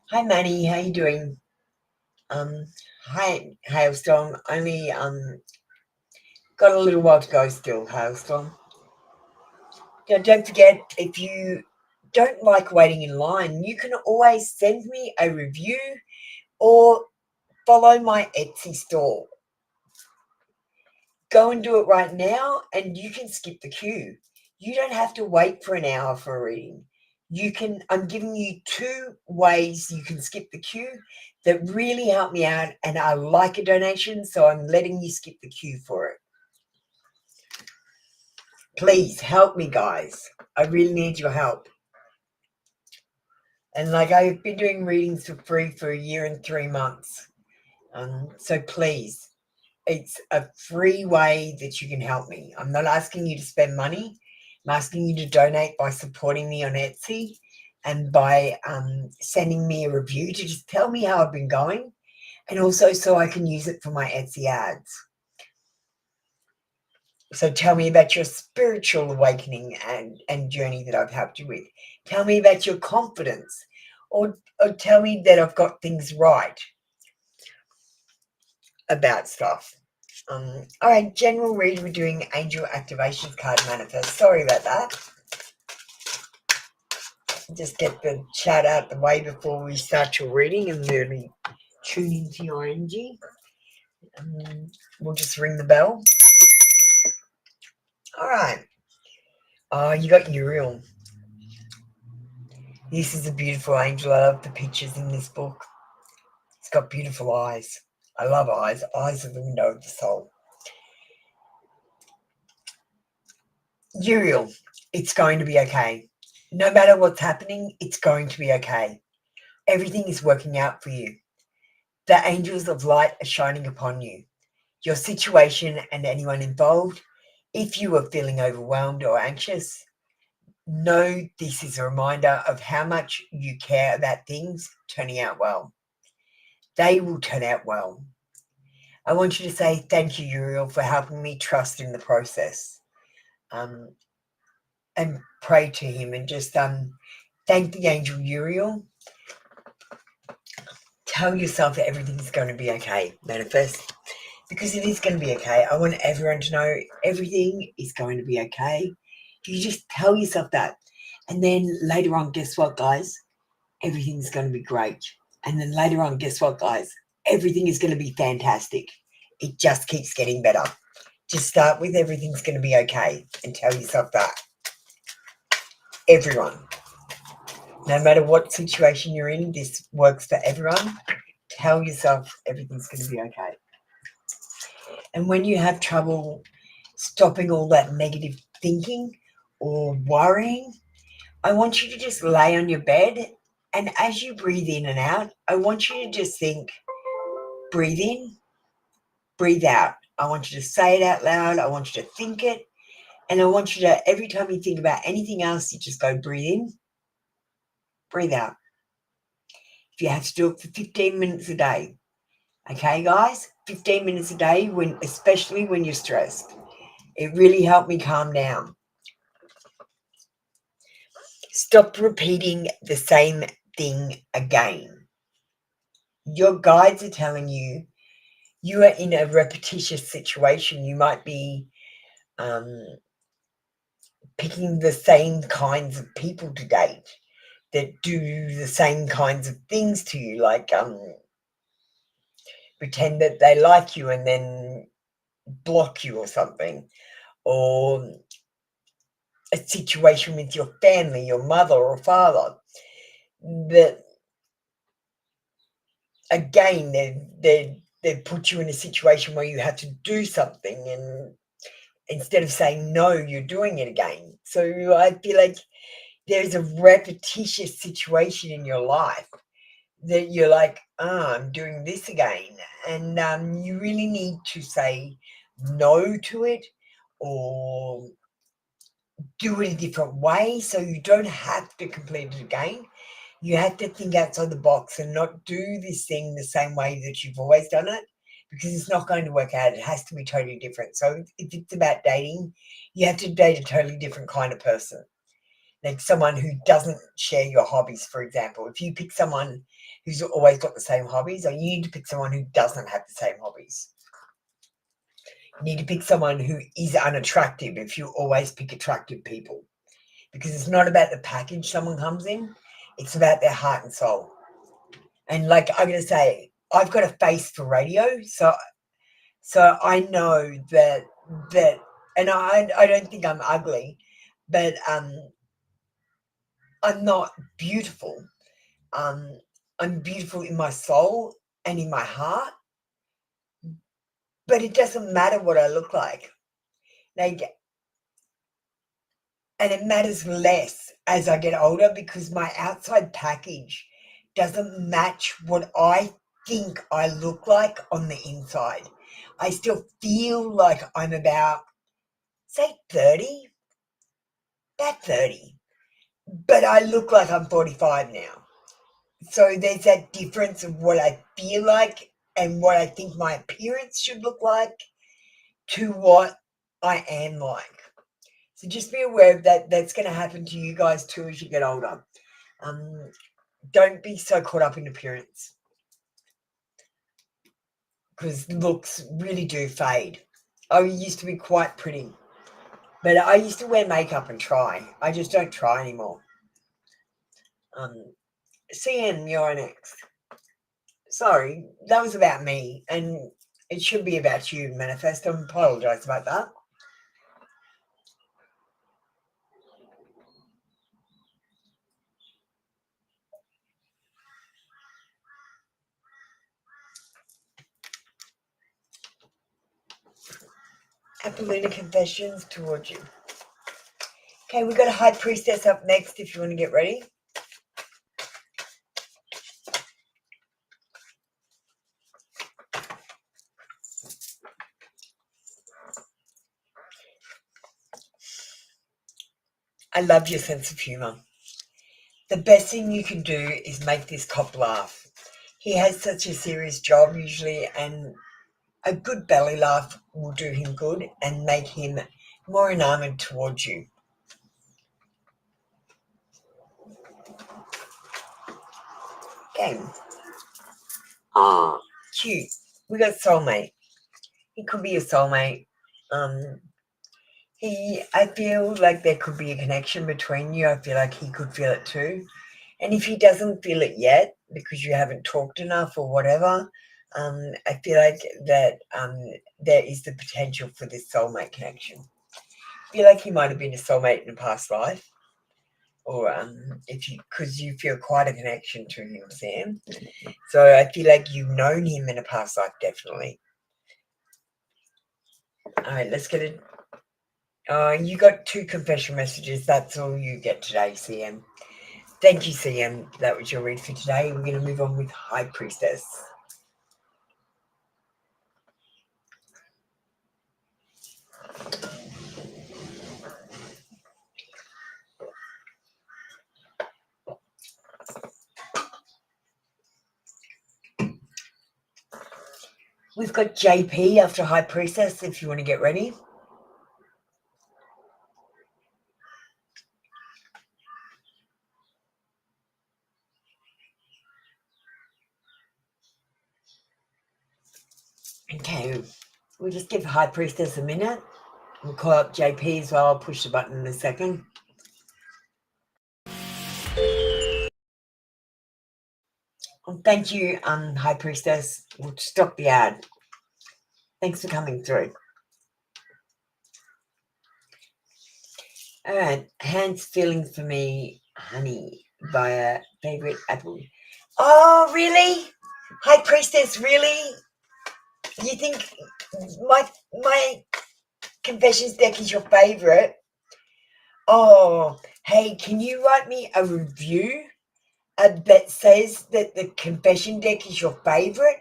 Hi, Manny. How you doing? Hi, Hailstorm. Only Got a little while to go still, Hailstorm. Now, don't forget, if you don't like waiting in line, you can always send me a review or follow my Etsy store. Go and do it right now, and you can skip the queue. You don't have to wait for an hour for a reading. I'm giving you 2 ways you can skip the queue that really help me out, and I like a donation, so I'm letting you skip the queue for it. Please help me, guys. I really need your help. And like, I've been doing readings for free for a year and 3 months. So please, it's a free way that you can help me. I'm not asking you to spend money. I'm asking you to donate by supporting me on Etsy and by sending me a review to just tell me how I've been going, and also so I can use it for my Etsy ads. So tell me about your spiritual awakening and journey that I've helped you with. Tell me about your confidence, or tell me that I've got things right about stuff. All right, general read. We're doing Angel Activations card manifest. Sorry about that. Just get the chat out the way before we start your reading and really tune into your energy. We'll just ring the bell. All right. Oh, you got Uriel. This is a beautiful angel. I love the pictures in this book. It's got beautiful eyes. I love eyes. Eyes are the window of the soul. Uriel, it's going to be okay. No matter what's happening, it's going to be okay. Everything is working out for you. The angels of light are shining upon you. Your situation and anyone involved, if you are feeling overwhelmed or anxious, know this is a reminder of how much you care about things turning out well. They will turn out well. I want you to say thank you, Uriel, for helping me trust in the process. And pray to him and just thank the angel Uriel. Tell yourself that everything's going to be okay. Manifest. Because it is going to be okay. I want everyone to know everything is going to be okay. You just tell yourself that. And then later on, guess what, guys? Everything's going to be great. And then later on, guess what, guys? Everything is going to be fantastic. It just keeps getting better. Just start with everything's going to be okay and tell yourself that. Everyone. No matter what situation you're in, this works for everyone. Tell yourself everything's going to be okay. And when you have trouble stopping all that negative thinking or worrying, I want you to just lay on your bed, and as you breathe in and out, I want you to just think, breathe in, breathe out. I want you to say it out loud. I want you to think it. And I want you to, every time you think about anything else, you just go breathe in, breathe out. If you have to do it for 15 minutes a day. Okay, guys? 15 minutes a day, especially when you're stressed. It really helped me calm down. Stop repeating the same thing again. Your guides are telling you you are in a repetitious situation. You might be picking the same kinds of people to date that do the same kinds of things to you, like pretend that they like you and then block you or something, or a situation with your family, your mother or father, that again they've put you in a situation where you have to do something, and instead of saying no, you're doing it again. So I feel like there's a repetitious situation in your life that you're like, I'm doing this again. And you really need to say no to it, or do it a different way so you don't have to complete it again. You have to think outside the box and not do this thing the same way that you've always done it, because it's not going to work out. It has to be totally different. So if it's about dating, you have to date a totally different kind of person. Like someone who doesn't share your hobbies, for example. If you pick someone who's always got the same hobbies, or you need to pick someone who doesn't have the same hobbies. You need to pick someone who is unattractive if you always pick attractive people. Because it's not about the package someone comes in. It's about their heart and soul. And like I'm going to say, I've got a face for radio. So I know that, and I don't think I'm ugly, but I'm not beautiful. I'm beautiful in my soul and in my heart, but it doesn't matter what I look like. And it matters less as I get older because my outside package doesn't match what I think I look like on the inside. I still feel like I'm about, say, 30, about 30, but I look like I'm 45 now. So there's that difference of what I feel like and what I think my appearance should look like to what I am like. So just be aware of that. That's going to happen to you guys too as you get older. Don't be so caught up in appearance because looks really do fade. I used to be quite pretty, but I used to wear makeup and try. I just don't try anymore. CM, you're next. Sorry, that was about me, and it should be about you, Manifest. I apologise about that. Apollina Confessions towards you. Okay, we've got a High Priestess up next if you want to get ready. I love your sense of humour. The best thing you can do is make this cop laugh. He has such a serious job usually, and a good belly laugh will do him good and make him more enamoured towards you. Okay. Cute. We got soulmate. He could be a soulmate. I feel like there could be a connection between you. I feel like he could feel it too. And if he doesn't feel it yet because you haven't talked enough or whatever, I feel like that there is the potential for this soulmate connection. I feel like he might have been a soulmate in a past life, or because you feel quite a connection to him, Sam. So I feel like you've known him in a past life, definitely. All right, let's get it. You got 2 confession messages. That's all you get today, CM. Thank you, CM. That was your read for today. We're going to move on with High Priestess. We've got JP after High Priestess if you want to get ready. Okay, we'll just give High Priestess a minute. We'll call up JP as well. I'll push the button in a second. Well, thank you, High Priestess. We'll stop the ad. Thanks for coming through. All right, Hans Feeling for Me, Honey, via Favorite Apple. Oh, really? High Priestess, really? You think my confessions deck is your favorite? Oh, hey, can you write me a review that says that the confession deck is your favorite?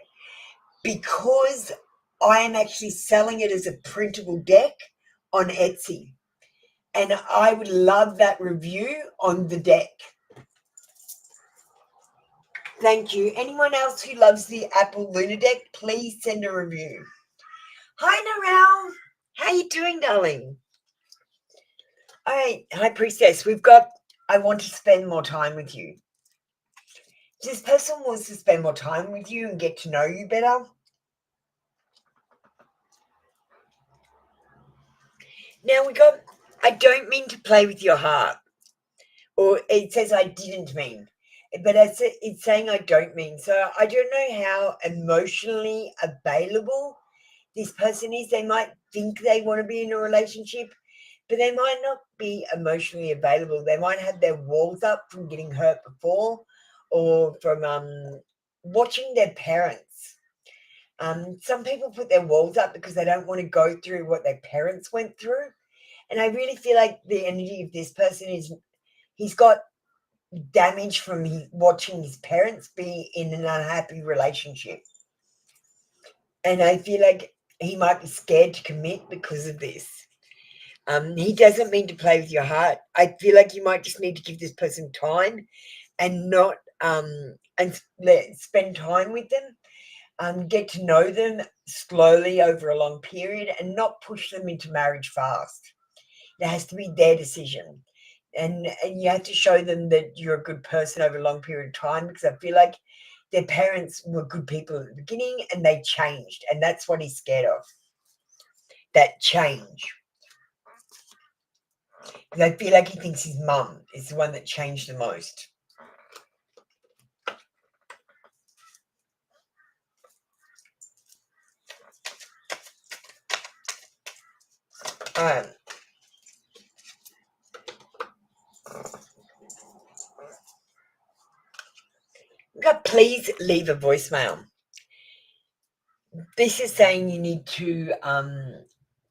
Because I am actually selling it as a printable deck on Etsy. And I would love that review on the deck. Thank you. Anyone else who loves the Apple Luna deck, please send a review. Hi, Narelle. How you doing, darling? All right, High Priestess, we've got I want to spend more time with you. This person wants to spend more time with you and get to know you better. Now we got, I don't mean to play with your heart. Or it says I didn't mean. But it's saying I don't mean. So I don't know how emotionally available this person is. They might think they want to be in a relationship, but they might not be emotionally available. They might have their walls up from getting hurt before, or from watching their parents. Some people put their walls up because they don't want to go through what their parents went through. And I really feel like the energy of this person is he's got damage from watching his parents be in an unhappy relationship. And I feel like he might be scared to commit because of this. He doesn't mean to play with your heart. I feel like you might just need to give this person time and not spend time with them, get to know them slowly over a long period and not push them into marriage fast. It has to be their decision. And you have to show them that you're a good person over a long period of time, because I feel like their parents were good people at the beginning and they changed. And that's what he's scared of, that change. Because I feel like he thinks his mum is the one that changed the most. Please leave a voicemail. This is saying you need to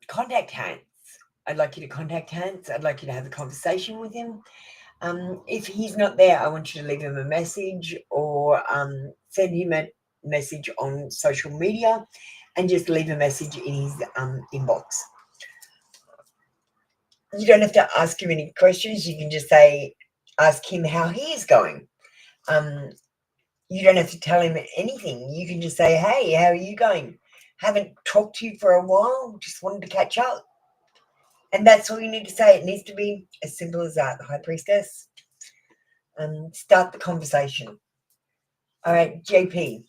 contact Hans. I'd like you to contact Hans. I'd like you to have a conversation with him. If he's not there, I want you to leave him a message, or send him a message on social media and just leave a message in his inbox. You don't have to ask him any questions. You can just ask him how he is going. You don't have to tell him anything. You can just say, hey, how are you going? Haven't talked to you for a while. Just wanted to catch up. And that's all you need to say. It needs to be as simple as that, High Priestess. Start the conversation. All right, JP,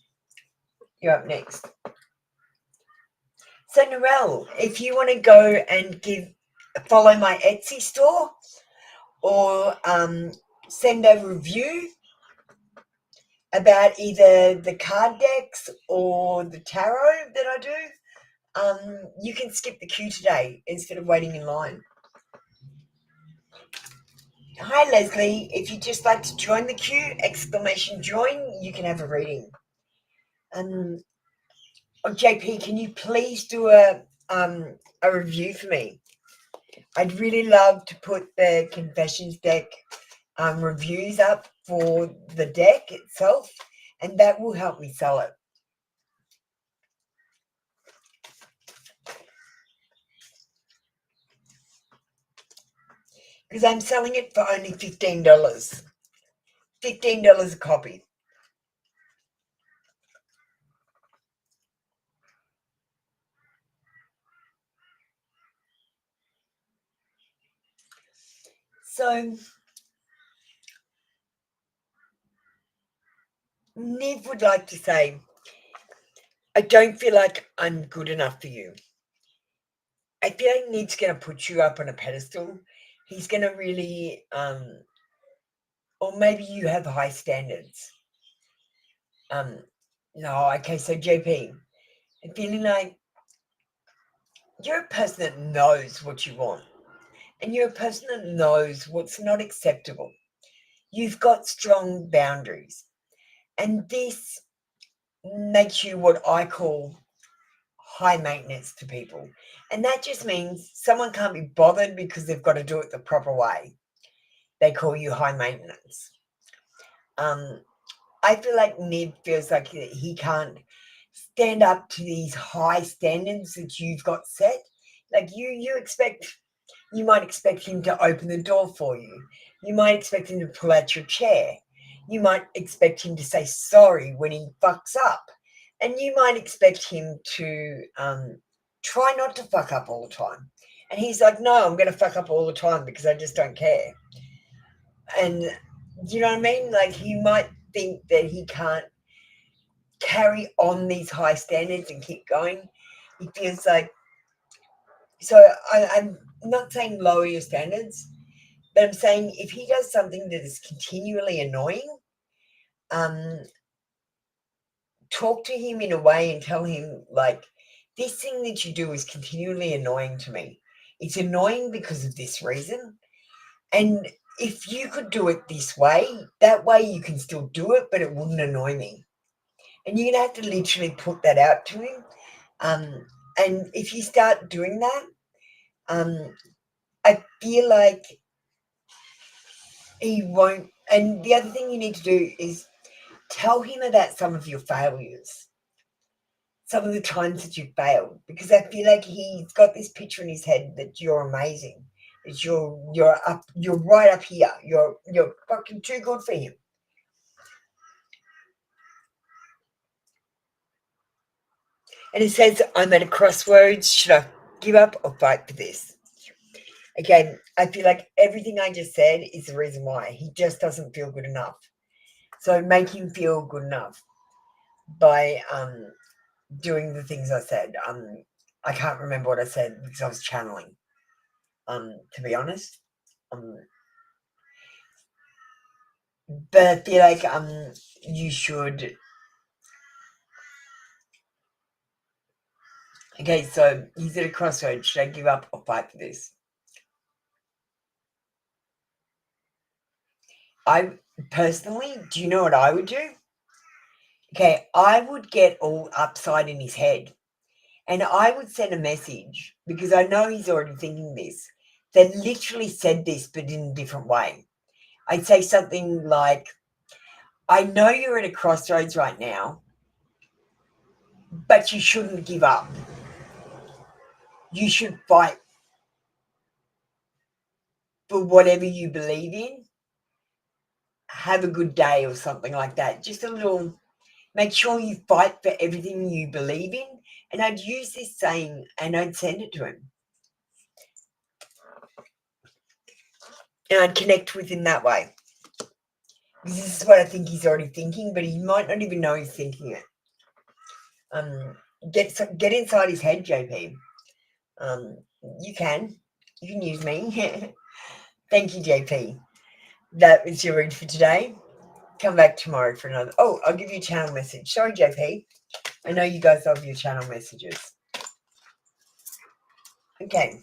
you're up next. So, Narelle, if you want to go and follow my Etsy store, or send a review about either the card decks or the tarot that I do, you can skip the queue today instead of waiting in line. Hi, Leslie. If you'd just like to join the queue, !join, you can have a reading. JP, can you please do a review for me? I'd really love to put the Confessions deck reviews up for the deck itself, and that will help me sell it. Because I'm selling it for only $15. $15 a copy. So, Niv would like to say, I don't feel like I'm good enough for you. I feel like Niv's going to put you up on a pedestal. He's going to really, or maybe you have high standards. No, okay, so JP, I'm feeling like you're a person that knows what you want, and you're a person that knows what's not acceptable. You've got strong boundaries, and this makes you what I call high maintenance to people. And that just means someone can't be bothered because they've got to do it the proper way. They call you high maintenance. I feel like Nib feels like he can't stand up to these high standards that you've got set. Like you might expect him to open the door for you. You might expect him to pull out your chair. You might expect him to say sorry when he fucks up. And you might expect him to try not to fuck up all the time. And he's like, no, I'm going to fuck up all the time because I just don't care. And you know what I mean? Like, he might think that he can't carry on these high standards and keep going. He feels like So I'm not saying lower your standards, but I'm saying if he does something that is continually annoying, talk to him in a way and tell him, like, this thing that you do is continually annoying to me. It's annoying because of this reason. And if you could do it this way, that way you can still do it, but it wouldn't annoy me. And you're going to have to literally put that out to him. And if you start doing that, I feel like he won't. And the other thing you need to do is tell him about some of your failures, some of the times that you failed, because I feel like he's got this picture in his head that you're amazing, that you're right up here, you're fucking too good for him. And it says, I'm at a crossroads. Should I give up or fight for this? Okay, I feel like everything I just said is the reason why. He just doesn't feel good enough. So make him feel good enough by doing the things I said. I can't remember what I said because I was channeling, to be honest. But I feel like you should. Okay, so he's at a crossroads. Should I give up or fight for this? I personally, do you know what I would do? Okay, I would get all upside in his head and I would send a message, because I know he's already thinking this, that literally said this but in a different way. I'd say something like, I know you're at a crossroads right now, but you shouldn't give up. You should fight for whatever you believe in. Have a good day or something like that. Just a little, make sure you fight for everything you believe in. And I'd use this saying and I'd send it to him. And I'd connect with him that way. This is what I think he's already thinking, but he might not even know he's thinking it. Get inside his head, JP. You can use me. Thank you, JP. That was your read for today. Come back tomorrow for another. Oh, I'll give you a channel message. Sorry, JP. I know you guys love your channel messages. Okay.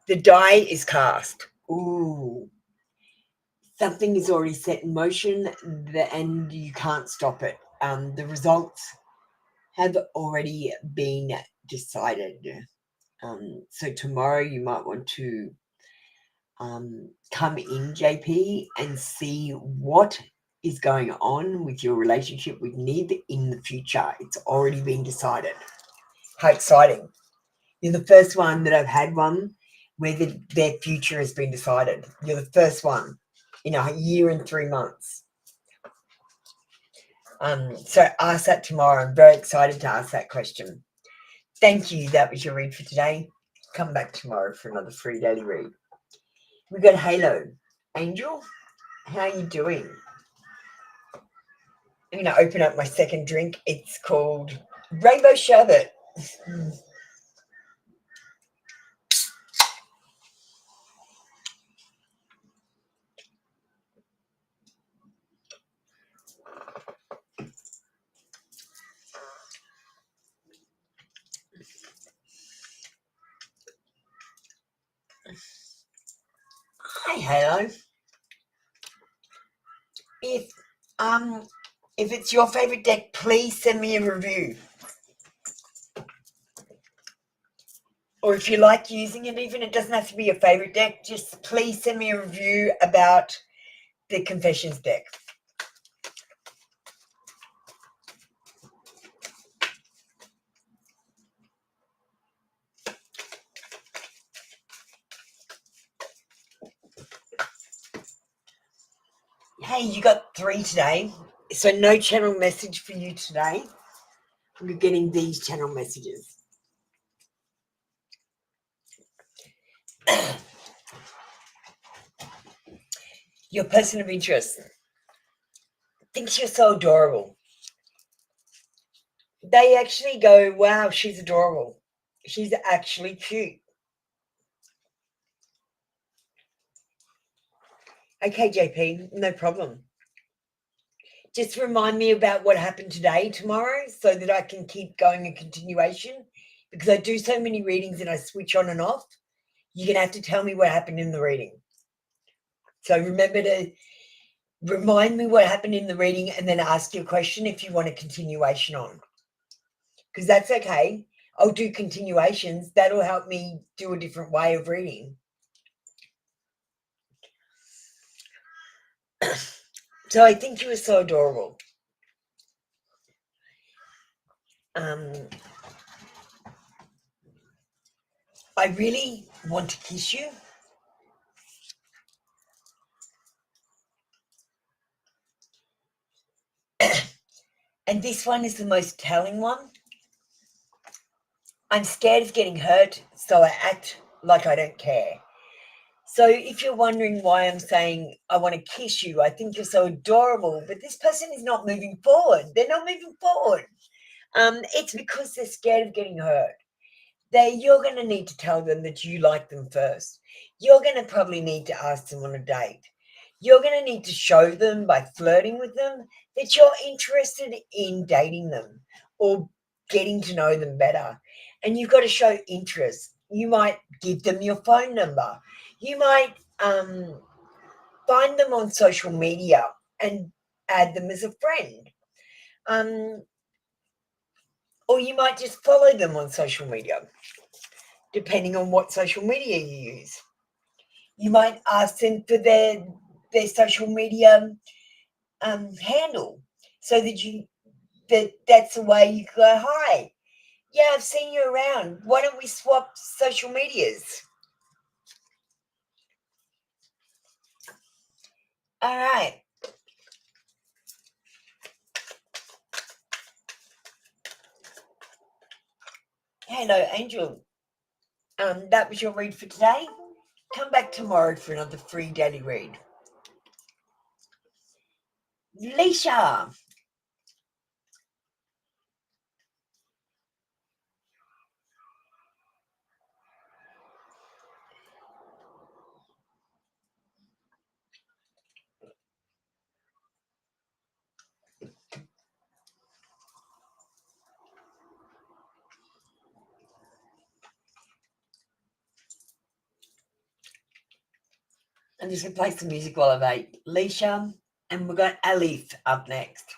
The die is cast. Ooh. Something is already set in motion and you can't stop it. The results have already been decided. So tomorrow you might want to come in, JP, and see what is going on with your relationship with Nib in the future. It's already been decided. How exciting. You're the first one that I've had one where their future has been decided. You're the first one in a year and 3 months. So ask that tomorrow. I'm very excited to ask that question. Thank you. That was your read for today. Come back tomorrow for another free daily read. We got Halo. Angel, how are you doing? I'm going to open up my second drink. It's called Rainbow Sherbet. Hi, Halo. If it's your favorite deck, please send me a review. Or if you like using it, even it doesn't have to be your favorite deck, just please send me a review about the Confessions deck. Hey, you got 3 today, so no channel message for you today. You're getting these channel messages. Your person of interest thinks you're so adorable. They actually go, wow, she's adorable. She's actually cute. Okay, JP, no problem. Just remind me about what happened today, tomorrow, so that I can keep going a continuation, because I do so many readings and I switch on and off. You're going to have to tell me what happened in the reading. So remember to remind me what happened in the reading and then ask your question if you want a continuation on. Because that's okay. I'll do continuations. That'll help me do a different way of reading. So I think you were so adorable. I really want to kiss you. And this one is the most telling one. I'm scared of getting hurt, so I act like I don't care. So if you're wondering why I'm saying I want to kiss you, I think you're so adorable, but this person is not moving forward. They're not moving forward. It's because they're scared of getting hurt. You're going to need to tell them that you like them first. You're going to probably need to ask them on a date. You're going to need to show them by flirting with them that you're interested in dating them or getting to know them better. And you've got to show interest. You might give them your phone number. You might find them on social media and add them as a friend. Or you might just follow them on social media, depending on what social media you use. You might ask them for their social media handle, so that that's the way you go, hi, yeah, I've seen you around. Why don't we swap social medias? All right. Hello, Angel. That was your read for today. Come back tomorrow for another free daily read. Leisha. I'm just going to play some music while I wait. Leisha, and we've got Alif up next.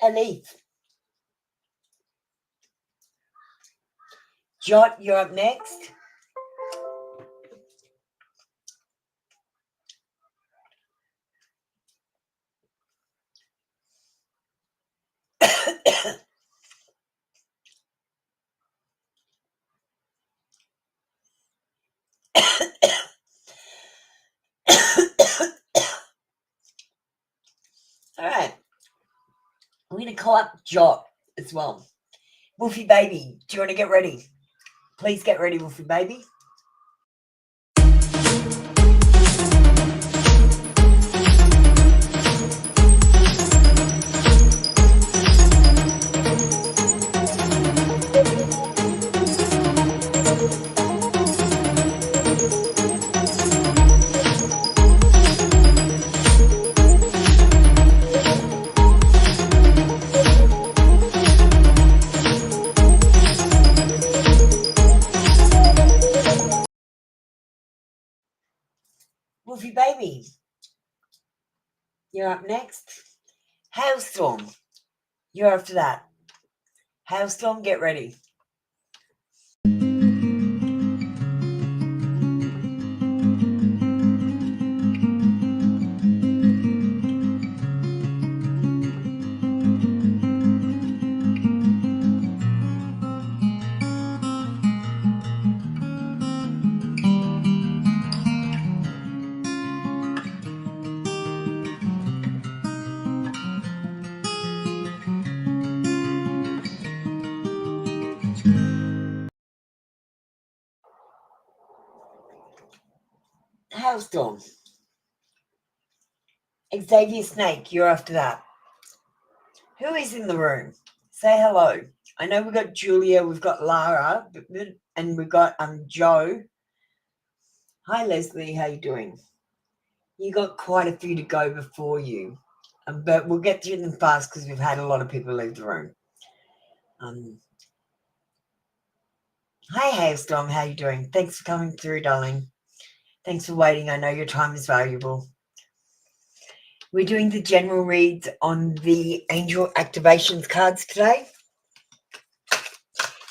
Alif. Jot, you're up next. All right. I'm going to call up Jot as well. Wolfie baby, do you want to get ready? Please get ready, Wolfie baby. Wolfie baby, you're up next. Hailstorm, you're after that. Hailstorm, get ready. Hailstorm. Xavier Snake, you're after that. Who is in the room? Say hello. I know we've got Julia, we've got Lara, and we've got Joe. Hi, Leslie. How you doing? You got quite a few to go before you, but we'll get through them fast because we've had a lot of people leave the room. Hi, Hailstorm. How you doing? Thanks for coming through, darling. Thanks for waiting. I know your time is valuable. We're doing the general reads on the angel activations cards today.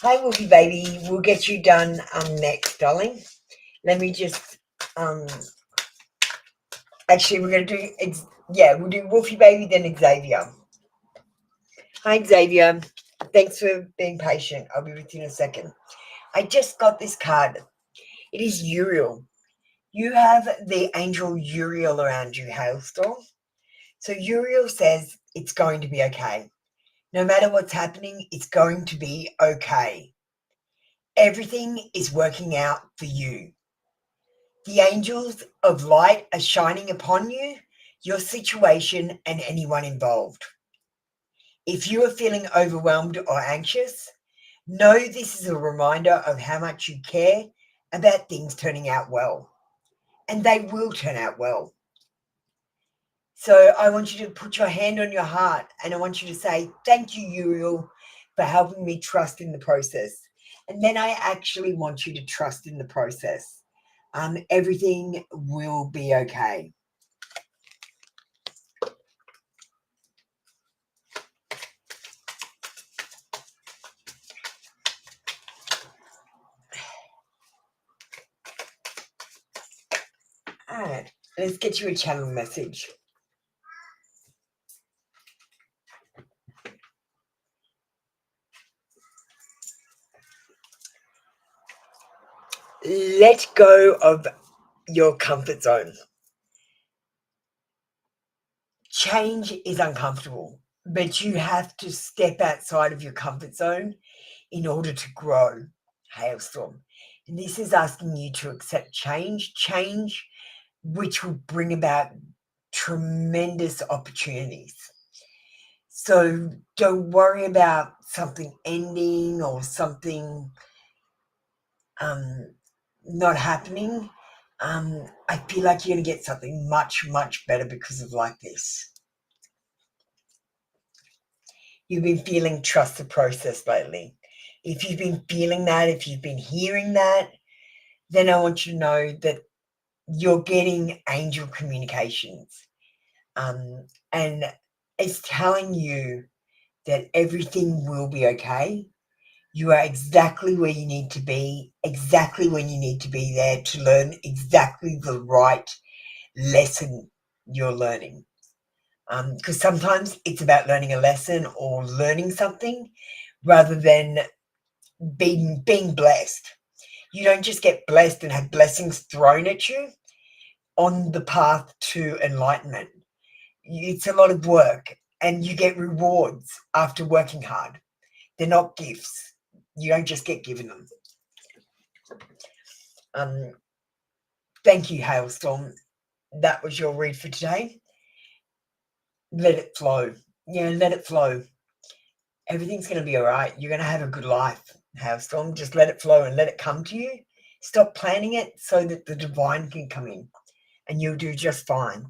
Hi, Wolfie baby. We'll get you done next, darling. Let me just actually we're going to do we'll do Wolfie baby then Xavier. Hi, Xavier. Thanks for being patient. I'll be with you in a second. I just got this card. It is Uriel. You have the angel Uriel around you, Hailstorm. So Uriel says it's going to be okay. No matter what's happening, it's going to be okay. Everything is working out for you. The angels of light are shining upon you, your situation, and anyone involved. If you are feeling overwhelmed or anxious, know this is a reminder of how much you care about things turning out well. And they will turn out well. So I want you to put your hand on your heart and I want you to say, thank you, Uriel, for helping me trust in the process. And then I actually want you to trust in the process. Everything will be okay. All right, let's get you a channel message. Let go of your comfort zone. Change is uncomfortable, but you have to step outside of your comfort zone in order to grow, Hailstorm. And this is asking you to accept change which will bring about tremendous opportunities. So don't worry about something ending or something not happening. I feel like you're going to get something much, much better because of like this. You've been feeling trust the process lately. If you've been feeling that, if you've been hearing that, then I want you to know that you're getting angel communications. And it's telling you that everything will be okay. You are exactly where you need to be, exactly when you need to be there to learn exactly the right lesson you're learning. Because sometimes it's about learning a lesson or learning something rather than being blessed. You don't just get blessed and have blessings thrown at you on the path to enlightenment. It's a lot of work and you get rewards after working hard. They're not gifts. You don't just get given them. Thank you, Hailstorm. That was your read for today. Let it flow. Yeah, let it flow. Everything's going to be all right. You're going to have a good life, Hailstorm. Just let it flow and let it come to you. Stop planning it so that the divine can come in and you'll do just fine.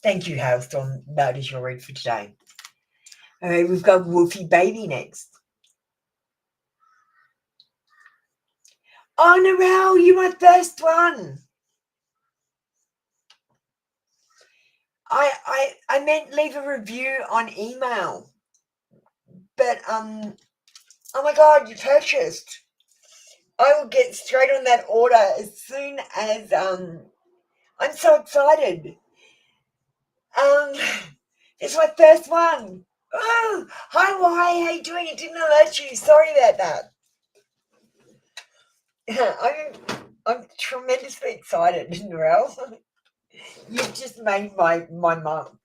Thank you, Hailstorm. That is your read for today. All right, we've got Wolfie Baby next. Oh, Narelle, you're my first one. I meant leave a review on email. But, oh my God, you purchased. I will get straight on that order as soon as, I'm so excited. It's my first one. Oh, hi, Y. How you doing? It didn't alert you. Sorry about that. I'm tremendously excited, Narelle. You've just made my month.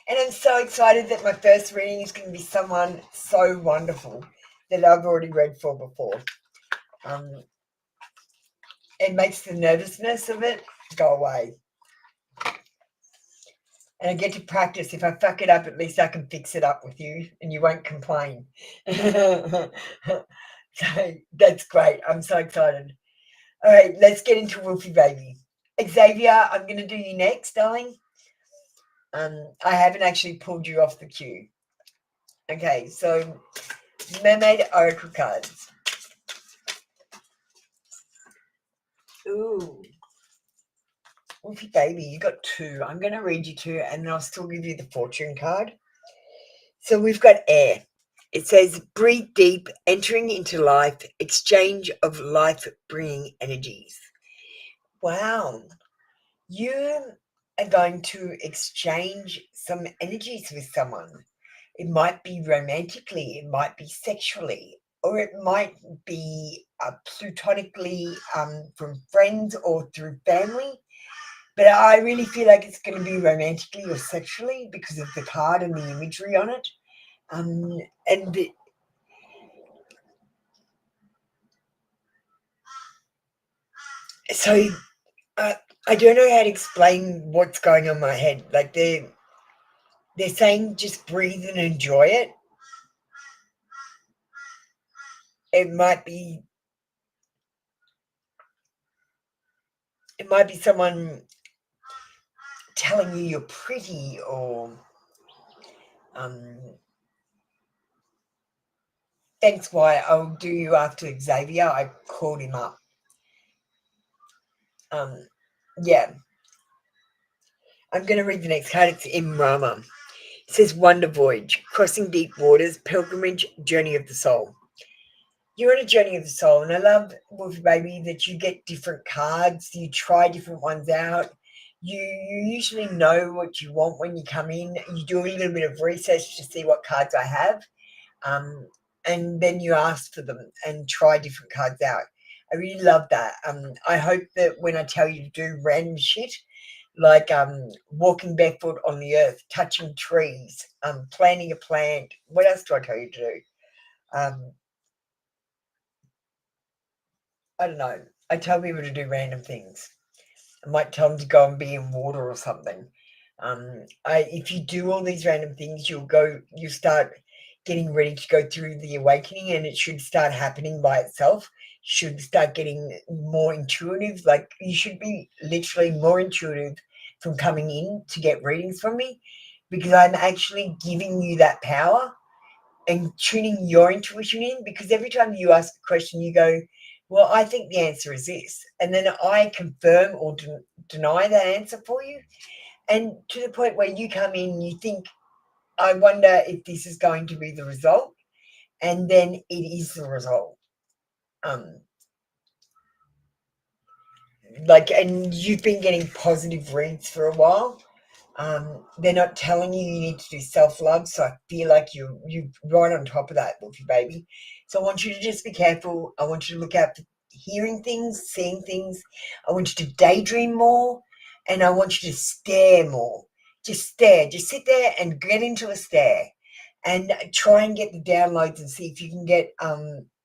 And I'm so excited that my first reading is going to be someone so wonderful that I've already read for before. It makes the nervousness of it go away. And I get to practice. If I fuck it up, at least I can fix it up with you and you won't complain. So that's great. I'm so excited. All right, let's get into Wolfie Baby. Xavier, I'm going to do you next, darling. I haven't actually pulled you off the queue. Okay, so Mermaid Oracle cards. Ooh. Wolfie Baby, you got two. I'm going to read you two and then I'll still give you the fortune card. So we've got air. It says, breathe deep, entering into life, exchange of life-bringing energies. Wow. You are going to exchange some energies with someone. It might be romantically, it might be sexually, or it might be platonically from friends or through family. But I really feel like it's going to be romantically or sexually because of the card and the imagery on it. So I don't know how to explain what's going on in my head. Like they're saying just breathe and enjoy it. It might be someone telling you you're pretty or thanks, why I'll do you after Xavier. I called him up. Yeah. I'm going to read the next card. It's Imrama. It says Wonder Voyage, crossing deep waters, pilgrimage, journey of the soul. You're on a journey of the soul, and I love, Wolfie Baby, that you get different cards. You try different ones out. You usually know what you want when you come in. You do a little bit of research to see what cards I have, and then you ask for them and try different cards out. I really love that. I hope that when I tell you to do random shit, like walking barefoot on the earth, touching trees, planting a plant. What else do I tell you to do? I don't know. I tell people to do random things. I might tell them to go and be in water or something. If you do all these random things, you start getting ready to go through the awakening, and it should start happening by itself. You should start getting more intuitive. Like you should be literally more intuitive from coming in to get readings from me, because I'm actually giving you that power and tuning your intuition in, because every time you ask a question, you go, well, I think the answer is this. And then I confirm or deny that answer for you. And to the point where you come in, you think, I wonder if this is going to be the result. And then it is the result. And you've been getting positive reads for a while. They're not telling you need to do self-love, so I feel like you're right on top of that, Wolfie Baby. So I want you to just be careful. I want you to look out for hearing things, seeing things. I want you to daydream more, and I want you to stare more. Just stare. Just sit there and get into a stare, and try and get the downloads and see if you can get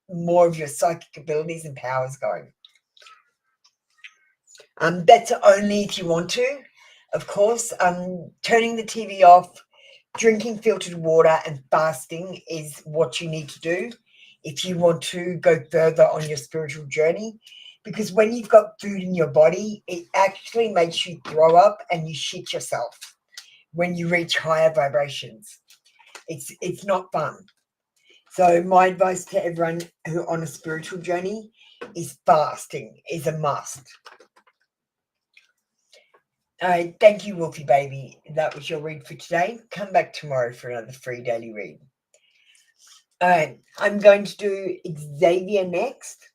more of your psychic abilities and powers going. That's only if you want to. Of course, turning the TV off, drinking filtered water and fasting is what you need to do if you want to go further on your spiritual journey. Because when you've got food in your body, it actually makes you throw up and you shit yourself when you reach higher vibrations. It's not fun. So my advice to everyone who on a spiritual journey is fasting is a must. All right, thank you, Wolfie Baby. That was your read for today. Come back tomorrow for another free daily read. All right, I'm going to do Xavier next.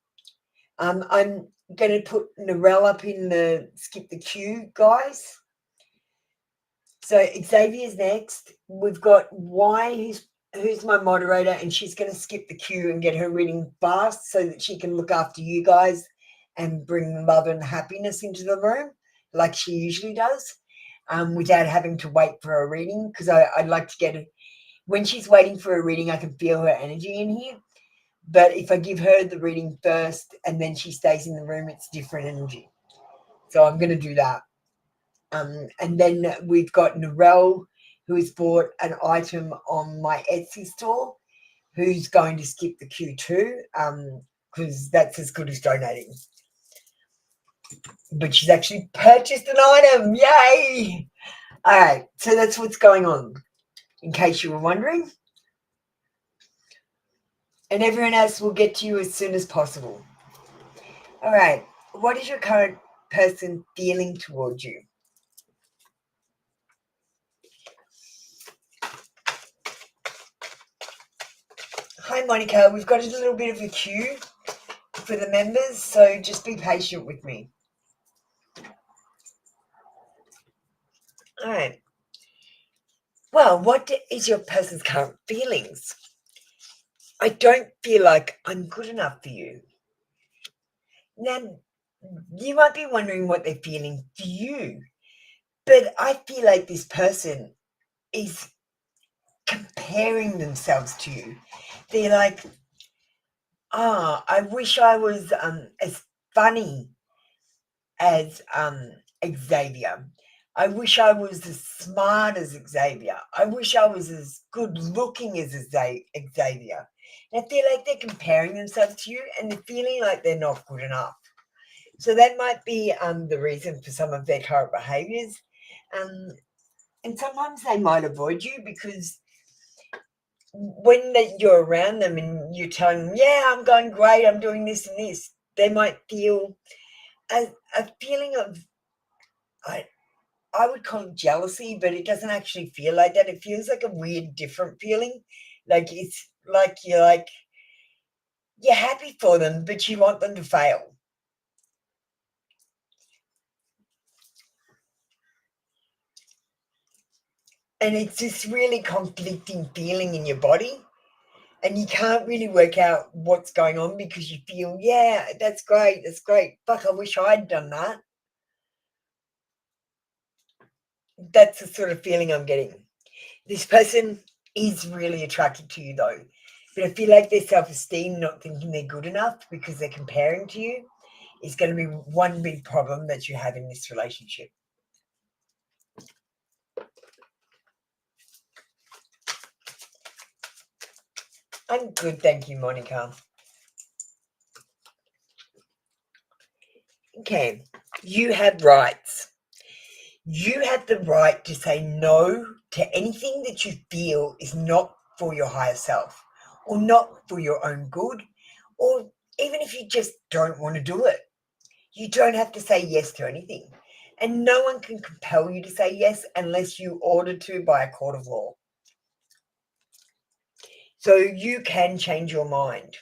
I'm going to put Narelle up in the skip the queue, guys. So Xavier's next. We've got Y, who's my moderator, and she's going to skip the queue and get her reading fast so that she can look after you guys and bring love and happiness into the room, like she usually does, without having to wait for a reading, because I'd like to get it. When she's waiting for a reading, I can feel her energy in here. But if I give her the reading first and then she stays in the room, it's different energy. So I'm going to do that. And then we've got Narelle, who has bought an item on my Etsy store, who's going to skip the queue too, because that's as good as donating. But she's actually purchased an item. Yay! All right, so that's what's going on, in case you were wondering. And everyone else will get to you as soon as possible. All right, what is your current person feeling towards you? Hi, Monica. We've got a little bit of a queue for the members, so just be patient with me. All right. Well, what is your person's current feelings? I don't feel like I'm good enough for you. Now, you might be wondering what they're feeling for you, but I feel like this person is comparing themselves to you. They're like, I wish I was as funny as Xavier. I wish I was as smart as Xavier. I wish I was as good looking as Xavier. And I feel like they're comparing themselves to you and they're feeling like they're not good enough. So that might be the reason for some of their current behaviors. And sometimes they might avoid you because when you're around them and you're telling them, yeah, I'm going great, I'm doing this and this, they might feel a feeling of, I would call it jealousy, but it doesn't actually feel like that. It feels like a weird, different feeling. Like it's like you're happy for them, but you want them to fail. And it's this really conflicting feeling in your body. And you can't really work out what's going on because you feel, yeah, that's great, that's great. Fuck, I wish I'd done that. That's the sort of feeling I'm getting. This person is really attracted to you though. But I feel like their self-esteem, not thinking they're good enough because they're comparing to you, is going to be one big problem that you have in this relationship. I'm good, thank you, Monica. Okay, you have rights. You have the right to say no to anything that you feel is not for your higher self or not for your own good, or even if you just don't want to do it. You don't have to say yes to anything. And no one can compel you to say yes unless you ordered to by a court of law. So you can change your mind.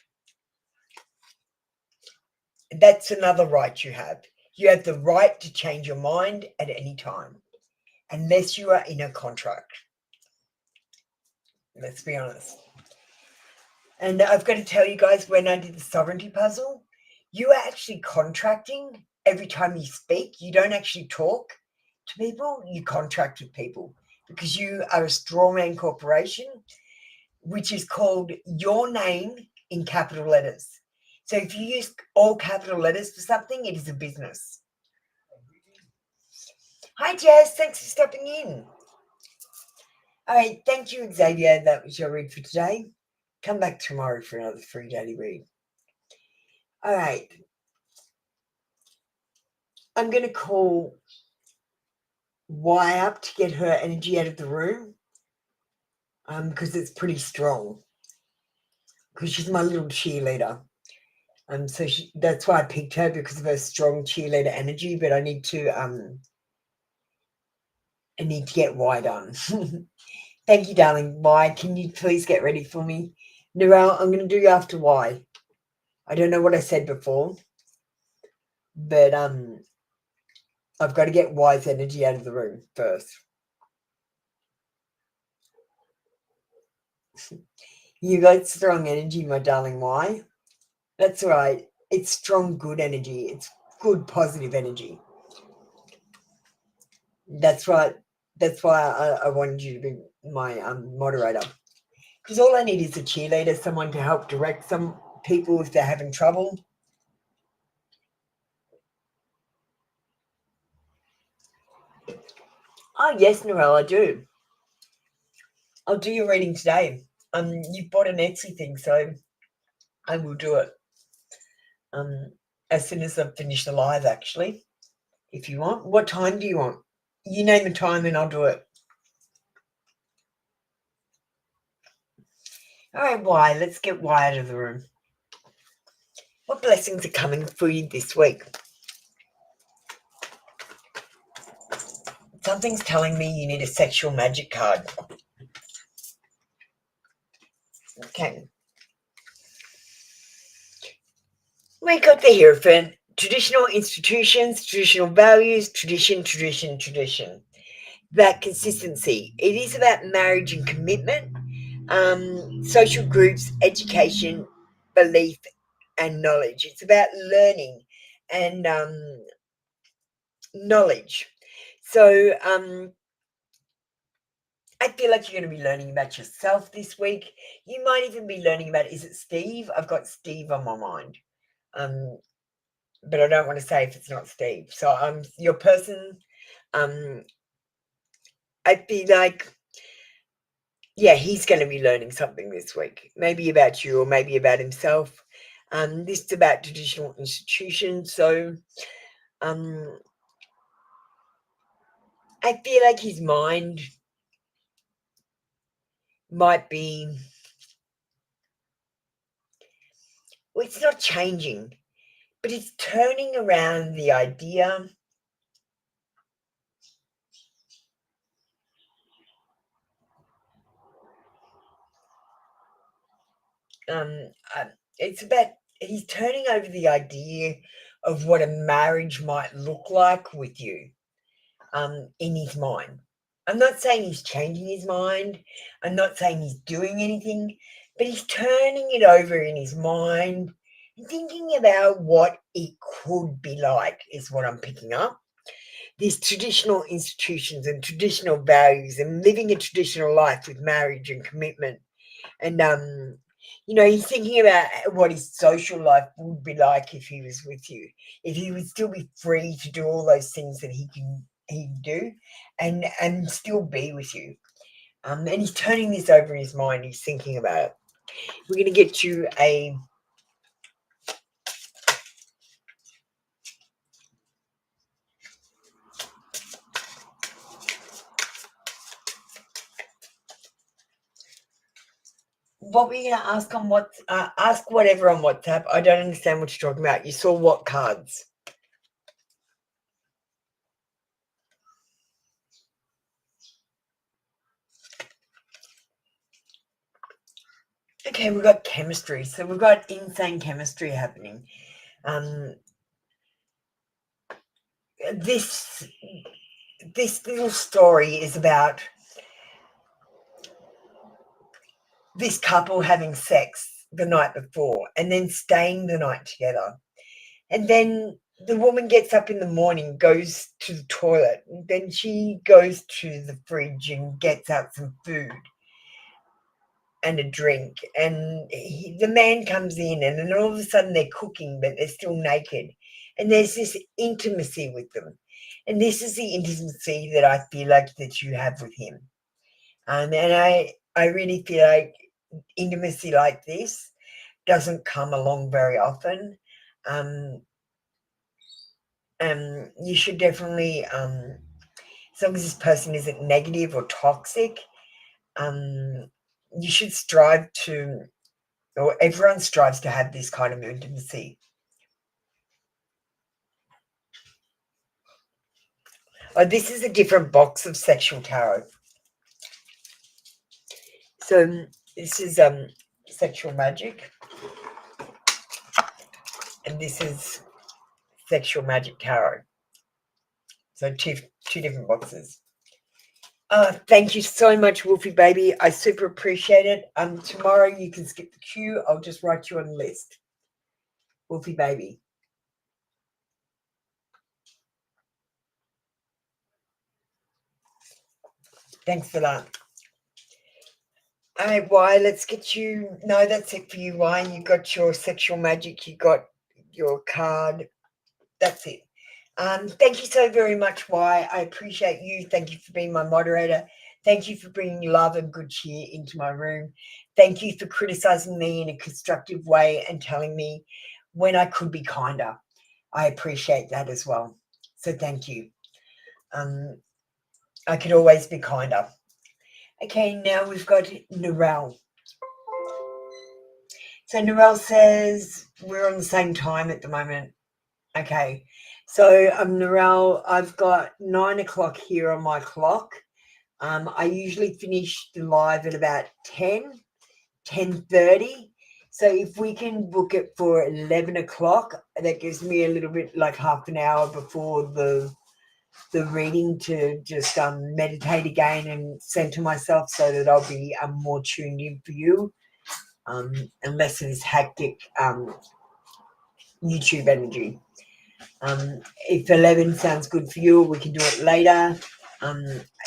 That's another right you have. You have the right to change your mind at any time, unless you are in a contract. Let's be honest. And I've got to tell you guys, when I did the sovereignty puzzle, you are actually contracting every time you speak. You don't actually talk to people, you contract with people because you are a strawman corporation, which is called your name in capital letters. So if you use all capital letters for something, it is a business. Hi, Jess. Thanks for stopping in. All right. Thank you, Xavier. That was your read for today. Come back tomorrow for another free daily read. All right. I'm going to call Y up to get her energy out of the room because it's pretty strong. Because she's my little cheerleader. So that's why I picked her, because of her strong cheerleader energy. But I need to get Y done. Thank you, darling. Y, can you please get ready for me? Narelle, I'm going to do you after Y. I don't know what I said before, but I've got to get Y's energy out of the room first. You got strong energy, my darling Y. That's right. It's strong, good energy. It's good, positive energy. That's right. That's why I wanted you to be my moderator. Because all I need is a cheerleader, someone to help direct people if they're having trouble. Oh, yes, Narelle, I do. I'll do your reading today. You bought an Etsy thing, so I will do it. As soon as I finish the live, actually, if you want. What time do you want? You name a time and I'll do it. All right, Y, let's get Y out of the room. What blessings are coming for you this week? Something's telling me you need a sexual magic card. Okay. We got the Hierophant. Traditional institutions, traditional values, tradition. That consistency. It is about marriage and commitment, social groups, education, belief, and knowledge. It's about learning and knowledge. So I feel like you're going to be learning about yourself this week. You might even be learning about, is it Steve? I've got Steve on my mind. But I don't want to say if it's not Steve. So your person, I feel like, yeah, he's going to be learning something this week. Maybe about you or maybe about himself. This is about traditional institutions. So I feel like his mind might be, well, it's not changing, but it's turning around the idea it's about, he's turning over the idea of what a marriage might look like with you in his mind. I'm not saying he's changing his mind. I'm not saying he's doing anything, but he's turning it over in his mind and thinking about what it could be like is what I'm picking up. These traditional institutions and traditional values and living a traditional life with marriage and commitment. And, he's thinking about what his social life would be like if he was with you, if he would still be free to do all those things that he can do and still be with you. And he's turning this over in his mind. He's thinking about it. We're going to get you a what we're going to ask on what ask whatever on WhatsApp. I don't understand what you're talking about. You saw what cards? Okay, we've got chemistry. So we've got insane chemistry happening. This little story is about this couple having sex the night before and then staying the night together. And then the woman gets up in the morning, goes to the toilet, and then she goes to the fridge and gets out some food and a drink. And the man comes in, and then all of a sudden they're cooking, but they're still naked. And there's this intimacy with them. And this is the intimacy that I feel like that you have with him. And I really feel like intimacy like this doesn't come along very often. You should definitely, as long as this person isn't negative or toxic, you should strive to, or everyone strives to have this kind of intimacy. Oh, this is a different box of sexual tarot. So this is sexual magic, and this is sexual magic tarot. So two different boxes. Thank you so much, Wolfie baby. I super appreciate it. Tomorrow you can skip the queue. I'll just write you on the list. Wolfie baby. Thanks for that. All right, why? Let's get you. No, that's it for you. Why? You got your sexual magic. You got your card. That's it. Thank you so very much, Why. I appreciate you. Thank you for being my moderator. Thank you for bringing love and good cheer into my room. Thank you for criticizing me in a constructive way and telling me when I could be kinder. I appreciate that as well. So thank you. I could always be kinder. Okay, now we've got Narelle. So Narelle says we're on the same time at the moment. Okay, so Narelle, I've got 9 o'clock here on my clock. I usually finish the live at about 10:30. So if we can book it for 11 o'clock, that gives me a little bit like half an hour before the reading to just meditate again and center myself so that I'll be more tuned in for you, unless it is hectic YouTube energy. If 11 sounds good for you, we can do it later.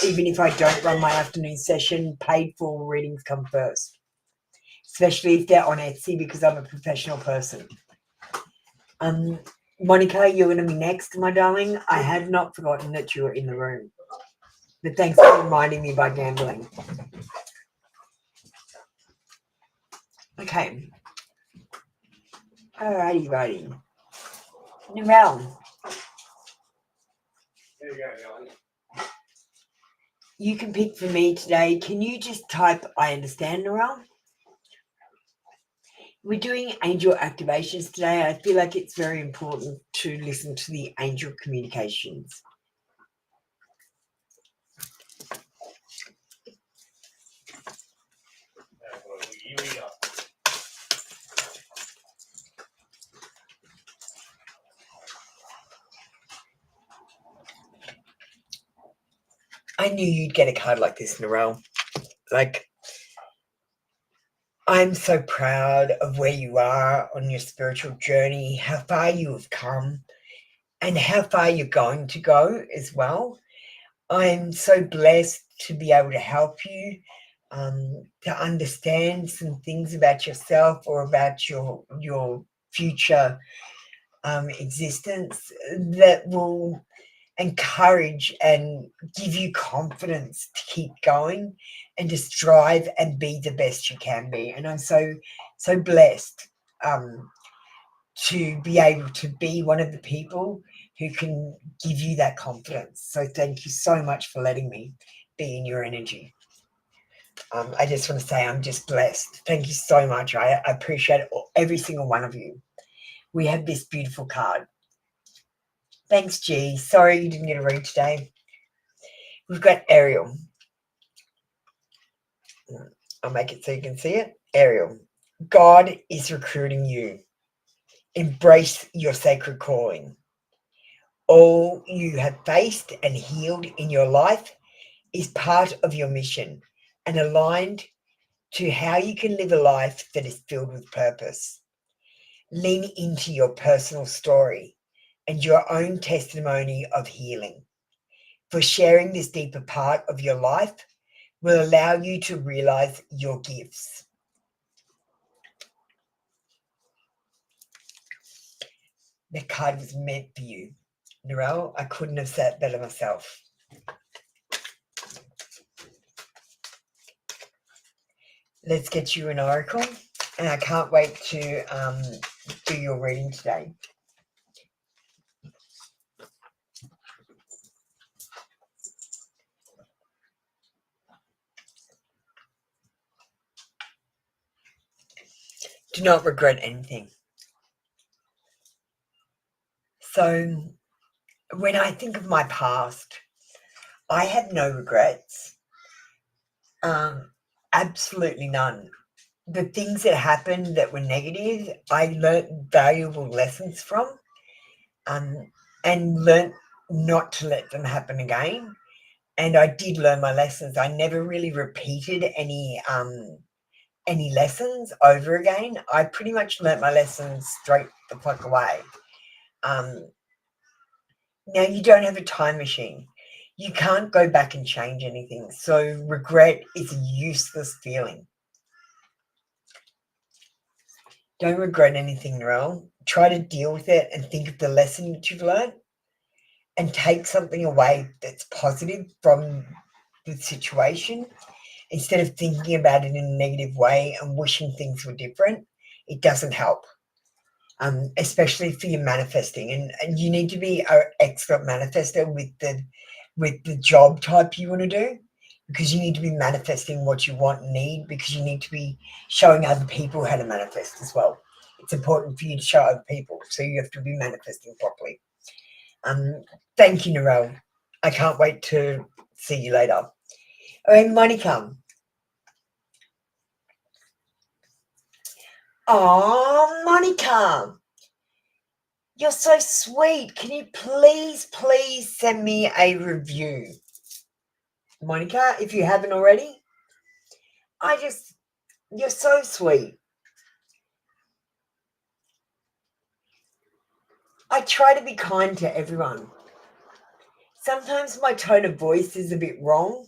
Even if I don't run my afternoon session, paid for readings come first, especially if they're on Etsy because I'm a professional person. Monica, you're going to be next, my darling. I had not forgotten that you were in the room, but thanks for reminding me by gambling. Okay. Alrighty, righty. Narelle. There you go, You can pick for me today. Can you just type I understand, Narelle? We're doing angel activations today. I feel like it's very important to listen to the angel communications. I knew you'd get a card like this, Narelle. Like, I'm so proud of where you are on your spiritual journey, how far you have come, and how far you're going to go as well. I'm so blessed to be able to help you to understand some things about yourself or about your future existence that will encourage and give you confidence to keep going and to strive and be the best you can be. And I'm so blessed to be able to be one of the people who can give you that confidence. So thank you so much for letting me be in your energy. I just want to say I'm just blessed. Thank you so much. I appreciate every single one of you. We have this beautiful card. Thanks, G. Sorry you didn't get a read today. We've got Ariel. I'll make it so you can see it. Ariel, God is recruiting you. Embrace your sacred calling. All you have faced and healed in your life is part of your mission and aligned to how you can live a life that is filled with purpose. Lean into your personal story and your own testimony of healing. For sharing this deeper part of your life will allow you to realize your gifts. That card was meant for you, Narelle. I couldn't have said it better myself. Let's get you an oracle, and I can't wait to do your reading today. Do not regret anything. So when I think of my past, I have no regrets. Absolutely none. The things that happened that were negative, I learnt valuable lessons from, and learnt not to let them happen again. And I did learn my lessons. I never really repeated any lessons over again. I pretty much learnt my lessons straight the fuck away. Now, you don't have a time machine. You can't go back and change anything. So regret is a useless feeling. Don't regret anything, Narelle. Try to deal with it and think of the lesson that you've learned and take something away that's positive from the situation instead of thinking about it in a negative way and wishing things were different. It doesn't help, especially for your manifesting. And you need to be an excellent manifester with the job type you want to do, because you need to be manifesting what you want and need, because you need to be showing other people how to manifest as well. It's important for you to show other people, so you have to be manifesting properly. Thank you, Narelle. I can't wait to see you later. All right, Monica. Oh, Monica. You're so sweet. Can you please send me a review? Monica, if you haven't already. You're so sweet. I try to be kind to everyone. Sometimes my tone of voice is a bit wrong,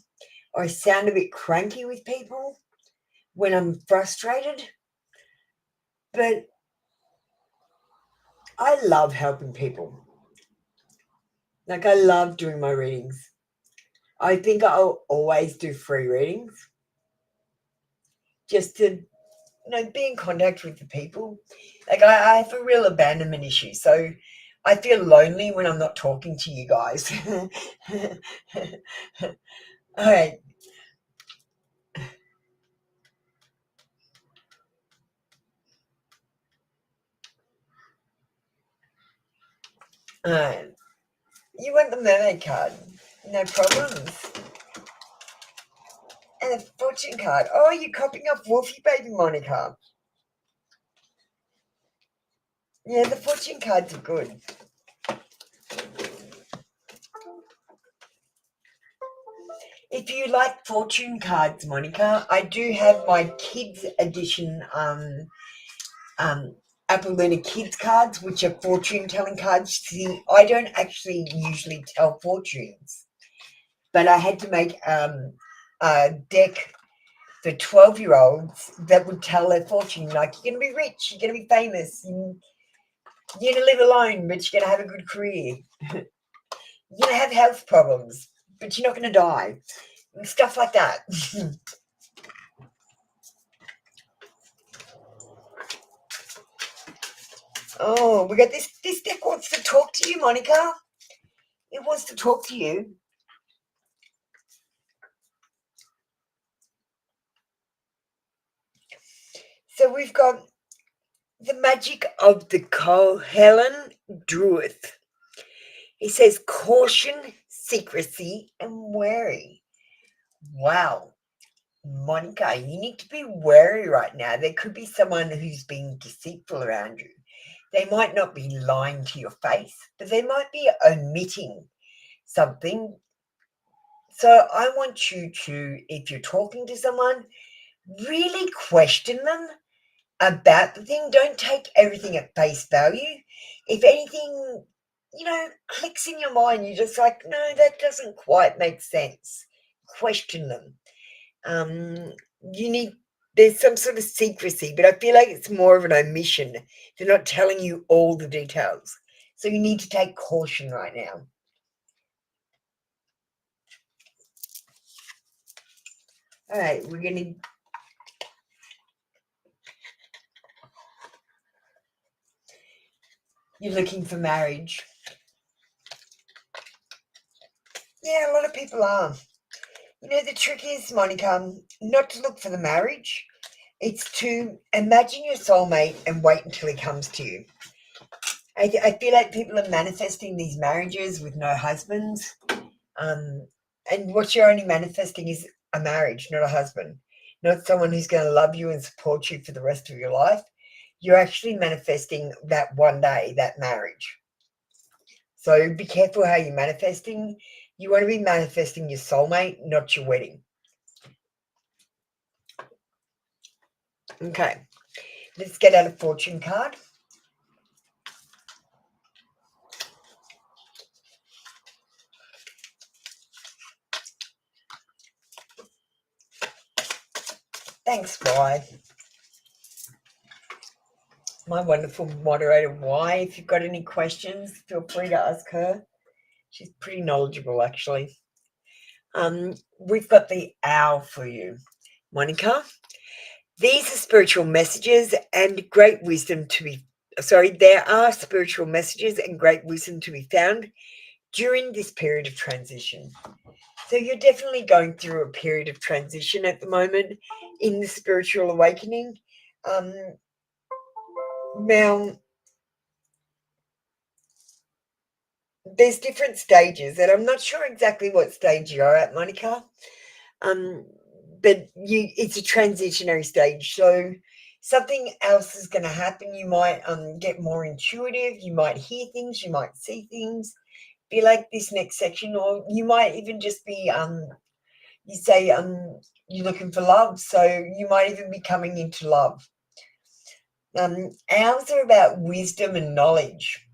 or I sound a bit cranky with people when I'm frustrated. But I love helping people. Like, I love doing my readings. I think I'll always do free readings just to, be in contact with the people. Like, I have a real abandonment issue, so I feel lonely when I'm not talking to you guys. All right. All right. You want the mermaid card? No problems. And a fortune card. Oh, you're copying off Wolfie Baby Monica. Yeah, the fortune cards are good. If you like fortune cards, Monica, I do have my kids edition Apoluna Kids cards, which are fortune telling cards. See, I don't actually usually tell fortunes, but I had to make a deck for 12-year-olds that would tell their fortune. Like, you're going to be rich, you're going to be famous, you're going to live alone, but you're going to have a good career. You're going to have health problems, but you're not going to die. Stuff like that. Oh, we got this. This deck wants to talk to you, Monica. It wants to talk to you. So we've got the magic of the Kohelan Druid. He says caution, secrecy, and wary. Wow. Monica, you need to be wary right now. There could be someone who's being deceitful around you. They might not be lying to your face, but they might be omitting something. So I want you to, if you're talking to someone, really question them about the thing. Don't take everything at face value. If anything, clicks in your mind, you're just like, no, that doesn't quite make sense. Question them. There's some sort of secrecy, but I feel like it's more of an omission. They're not telling you all the details. So you need to take caution right now. All right, we're going to... You're looking for marriage. Yeah, a lot of people are. The trick is, Monica, not to look for the marriage. It's to imagine your soulmate and wait until he comes to you. I feel like people are manifesting these marriages with no husbands. And what you're only manifesting is a marriage, not a husband. Not someone who's going to love you and support you for the rest of your life. You're actually manifesting that one day, that marriage. So be careful how you're manifesting. You want to be manifesting your soulmate, not your wedding. Okay, let's get out a fortune card. Thanks, Bri. my wonderful moderator, Y. If you've got any questions, feel free to ask her. She's pretty knowledgeable, actually. We've got the owl for you, Monica. These are spiritual messages and great wisdom to be. There are spiritual messages and great wisdom to be found during this period of transition. So you're definitely going through a period of transition at the moment in the spiritual awakening. Now, there's different stages, and I'm not sure exactly what stage you're at, Monica. But it's a transitionary stage, so something else is going to happen. You might get more intuitive. You might hear things. You might see things. Be like this next section, or you might even just be you say you're looking for love, so you might even be coming into love. Owls are about wisdom and knowledge.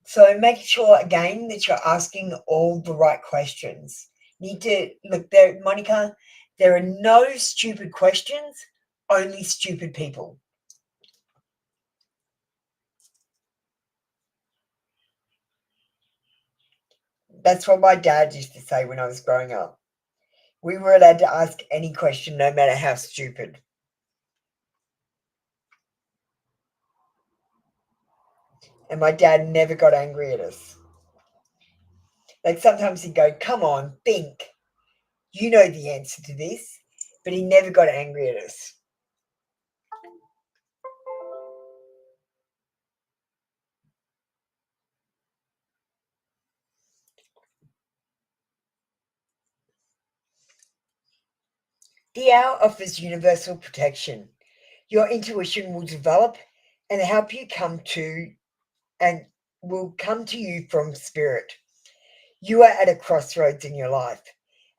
So make sure, again, that you're asking all the right questions. Need to look there, Monica, there are no stupid questions, only stupid people. That's what my dad used to say when I was growing up. We were allowed to ask any question, no matter how stupid. And my dad never got angry at us. Like sometimes he'd go, come on, think. You know the answer to this. But he never got angry at us. The owl offers universal protection. Your intuition will develop and help you will come to you from spirit. You are at a crossroads in your life.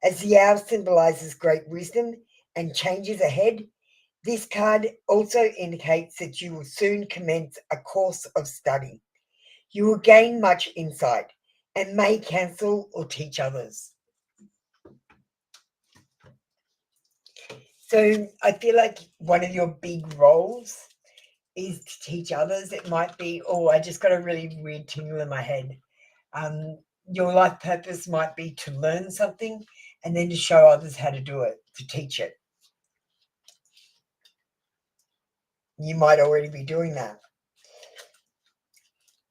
As the owl symbolizes great wisdom and changes ahead, this card also indicates that you will soon commence a course of study. You will gain much insight and may counsel or teach others. So I feel like one of your big roles is to teach others. It might be, I just got a really weird tingle in my head. Your life purpose might be to learn something and then to show others how to do it, to teach it. You might already be doing that.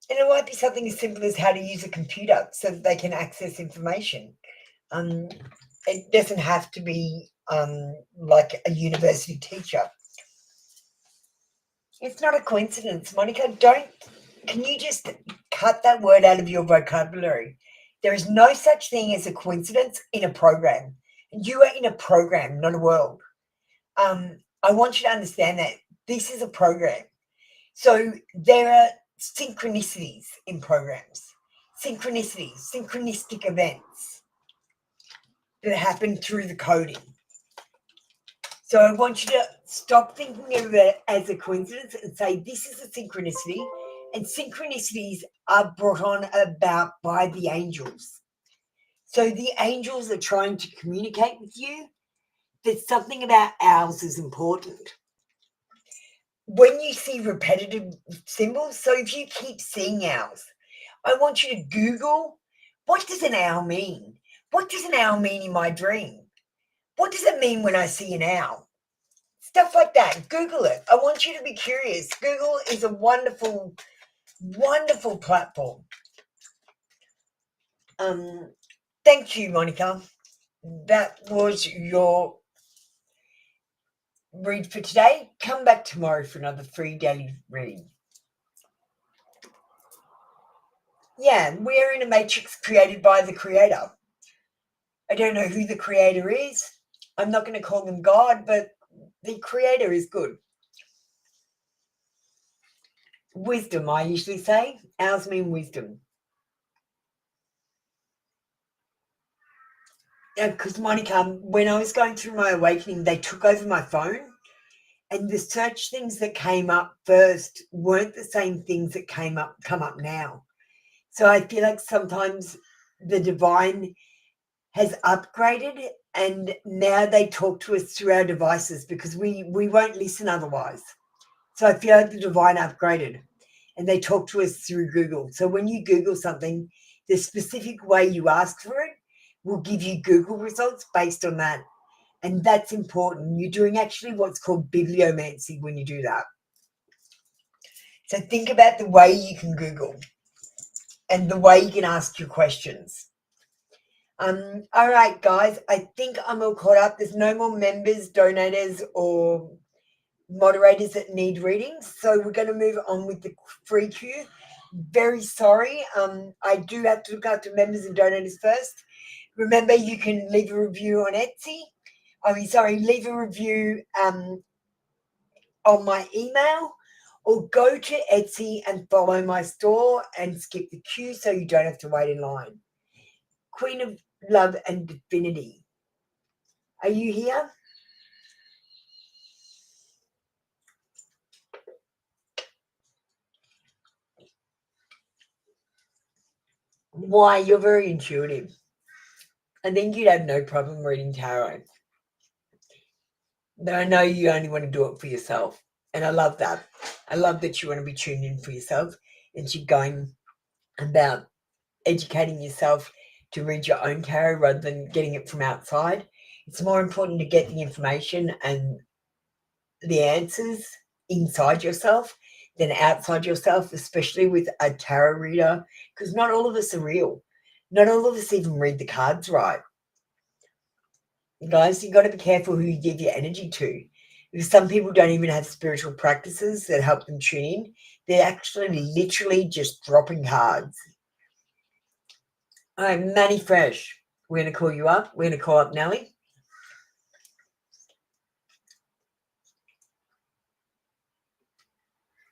And it might be something as simple as how to use a computer so that they can access information. It doesn't have to be like a university teacher. It's not a coincidence, Monica. Can you just cut that word out of your vocabulary? There is no such thing as a coincidence in a program. You are in a program, not a world. I want you to understand that this is a program. So there are synchronicities in programs. Synchronistic events that happen through the coding. So I want you to stop thinking of it as a coincidence and say this is a synchronicity, and synchronicities are brought on about by the angels. So the angels are trying to communicate with you that something about owls is important. When you see repetitive symbols, so if you keep seeing owls, I want you to Google, what does an owl mean? What does an owl mean in my dream? What does it mean when I see an owl? Stuff like that. Google it. I want you to be curious. Google is a wonderful, wonderful platform. Thank you, Monica. That was your read for today. Come back tomorrow for another free daily read. Yeah, we're in a matrix created by the creator. I don't know who the creator is. I'm not going to call them God, but the creator is good. Wisdom, I usually say. Owls mean wisdom. Because Monica, when I was going through my awakening, they took over my phone, and the search things that came up first weren't the same things that come up now. So I feel like sometimes the divine has upgraded, and now they talk to us through our devices because we won't listen otherwise. So I feel like the divine upgraded, and they talk to us through Google. So when you Google something, the specific way you ask for it will give you Google results based on that. And that's important. You're doing actually what's called bibliomancy when you do that. So think about the way you can Google and the way you can ask your questions. All right, guys, I think I'm all caught up. There's no more members, donators, or moderators that need readings. So we're going to move on with the free queue. Very sorry. I do have to look after members and donators first. Remember, you can leave a review on Etsy. Leave a review on my email, or go to Etsy and follow my store and skip the queue so you don't have to wait in line. Queen of Love and Divinity. Are you here? Why? You're very intuitive. I think you'd have no problem reading tarot. But I know you only want to do it for yourself. And I love that. I love that you want to be tuned in for yourself and you're going about educating yourself to read your own tarot rather than getting it from outside. It's more important to get the information and the answers inside yourself than outside yourself, especially with a tarot reader, because not all of us are real. Not all of us even read the cards right. Guys, you've got to be careful who you give your energy to, because some people don't even have spiritual practices that help them tune in. They're actually literally just dropping cards. All right, Manny Fresh, we're going to call you up. We're going to call up Nellie.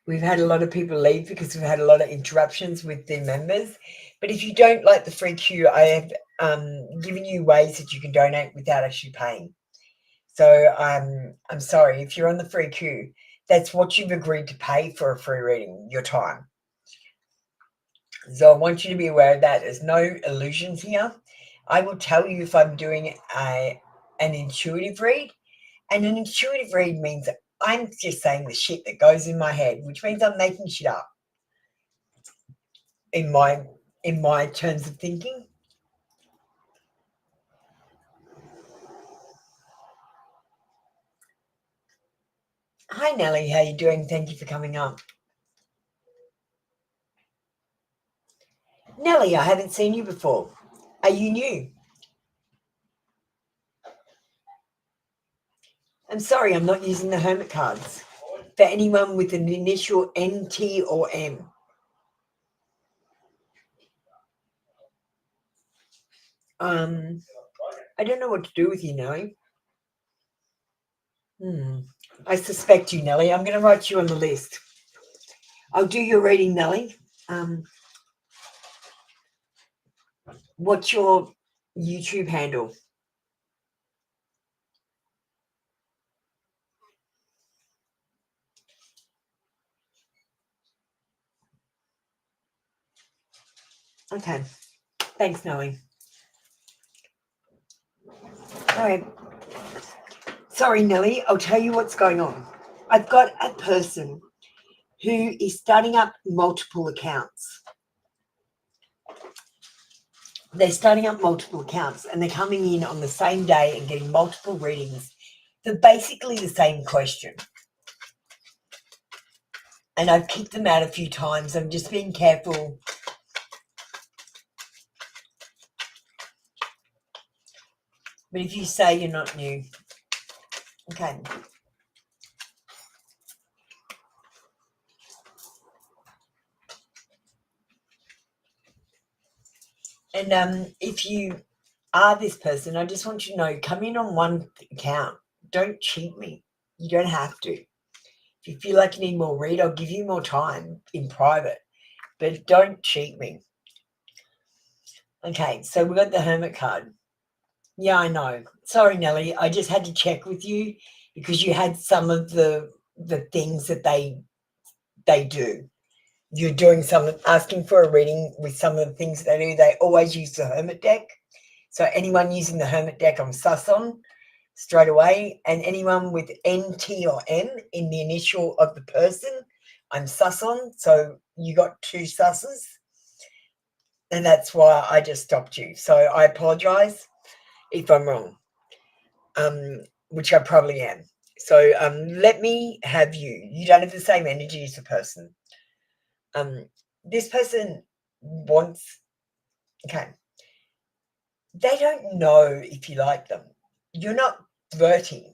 We've had a lot of people leave because we've had a lot of interruptions with the members. But if you don't like the free queue, I have given you ways that you can donate without actually paying. So I'm sorry, if you're on the free queue, that's what you've agreed to pay for a free reading, your time. So I want you to be aware of that. There's no illusions here. I will tell you if I'm doing an intuitive read. And an intuitive read means I'm just saying the shit that goes in my head, which means I'm making shit up in my terms of thinking. Hi, Nellie. How you doing? Thank you for coming up. Nellie, I haven't seen you before. Are you new? I'm sorry, I'm not using the hermit cards. For anyone with an initial NT or M. I don't know what to do with you, Nellie. I suspect you, Nellie. I'm going to write you on the list. I'll do your reading, Nellie. What's your YouTube handle? Okay. Thanks, Nellie. All right. Sorry, Nellie. I'll tell you what's going on. I've got a person who is starting up multiple accounts. They're starting up multiple accounts and they're coming in on the same day and getting multiple readings for basically the same question. And I've kicked them out a few times. I'm just being careful. But if you say you're not new, okay. And if you are this person, I just want you to know, come in on one account. Don't cheat me. You don't have to. If you feel like you need more read, I'll give you more time in private. But don't cheat me. Okay, so we got the Hermit card. Yeah, I know. Sorry, Nellie. I just had to check with you because you had some of the things that they do. You're doing asking for a reading with some of the things they do. They always use the Hermit deck. So anyone using the Hermit deck, I'm sus on. straight away. And anyone with NT or M in the initial of the person, I'm sus on. So you got 2 susses. And that's why I just stopped you. So I apologize if I'm wrong, which I probably am. So let me have you. You don't have the same energy as the person. This person wants, okay, they don't know if you like them. You're not flirting.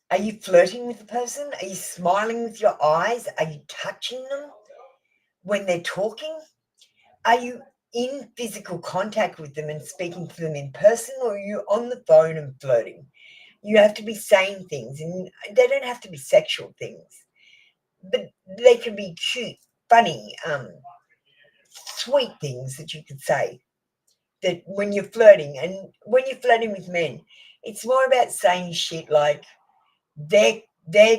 Are you flirting with the person? Are you smiling with your eyes? Are you touching them when they're talking? Are you in physical contact with them and speaking to them in person, or are you on the phone and flirting? You have to be saying things, and they don't have to be sexual things, but they can be cute, funny, sweet things that you could say that when you're flirting. And when you're flirting with men, it's more about saying shit like they're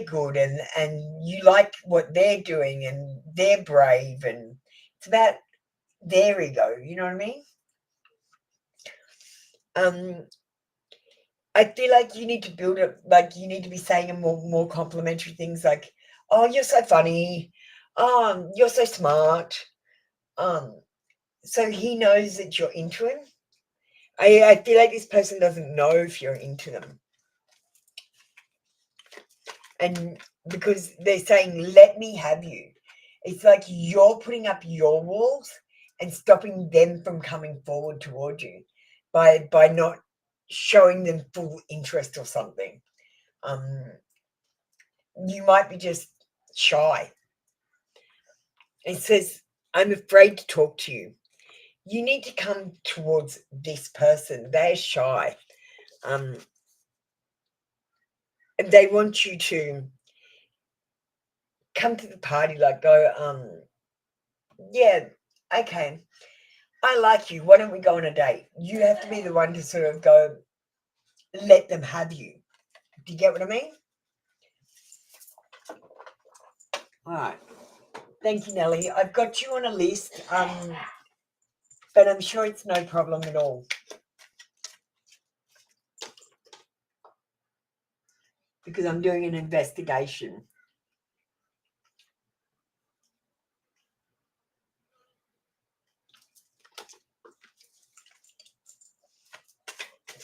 good and you like what they're doing and they're brave, and it's about their ego, you know what I mean? I feel like you need to build it, like you need to be saying more complimentary things like, oh, you're so funny, you're so smart, so he knows that you're into him. I feel like this person doesn't know if you're into them. And because they're saying, let me have you. It's like you're putting up your walls and stopping them from coming forward toward you by not showing them full interest or something. You might be just shy. It says, I'm afraid to talk to you. You need to come towards this person. They're shy. And they want you to come to the party, like go, yeah, okay, I like you. Why don't we go on a date? You have to be the one to sort of go, let them have you. Do you get what I mean? All right. Thank you, Nellie. I've got you on a list, but I'm sure it's no problem at all. Because I'm doing an investigation.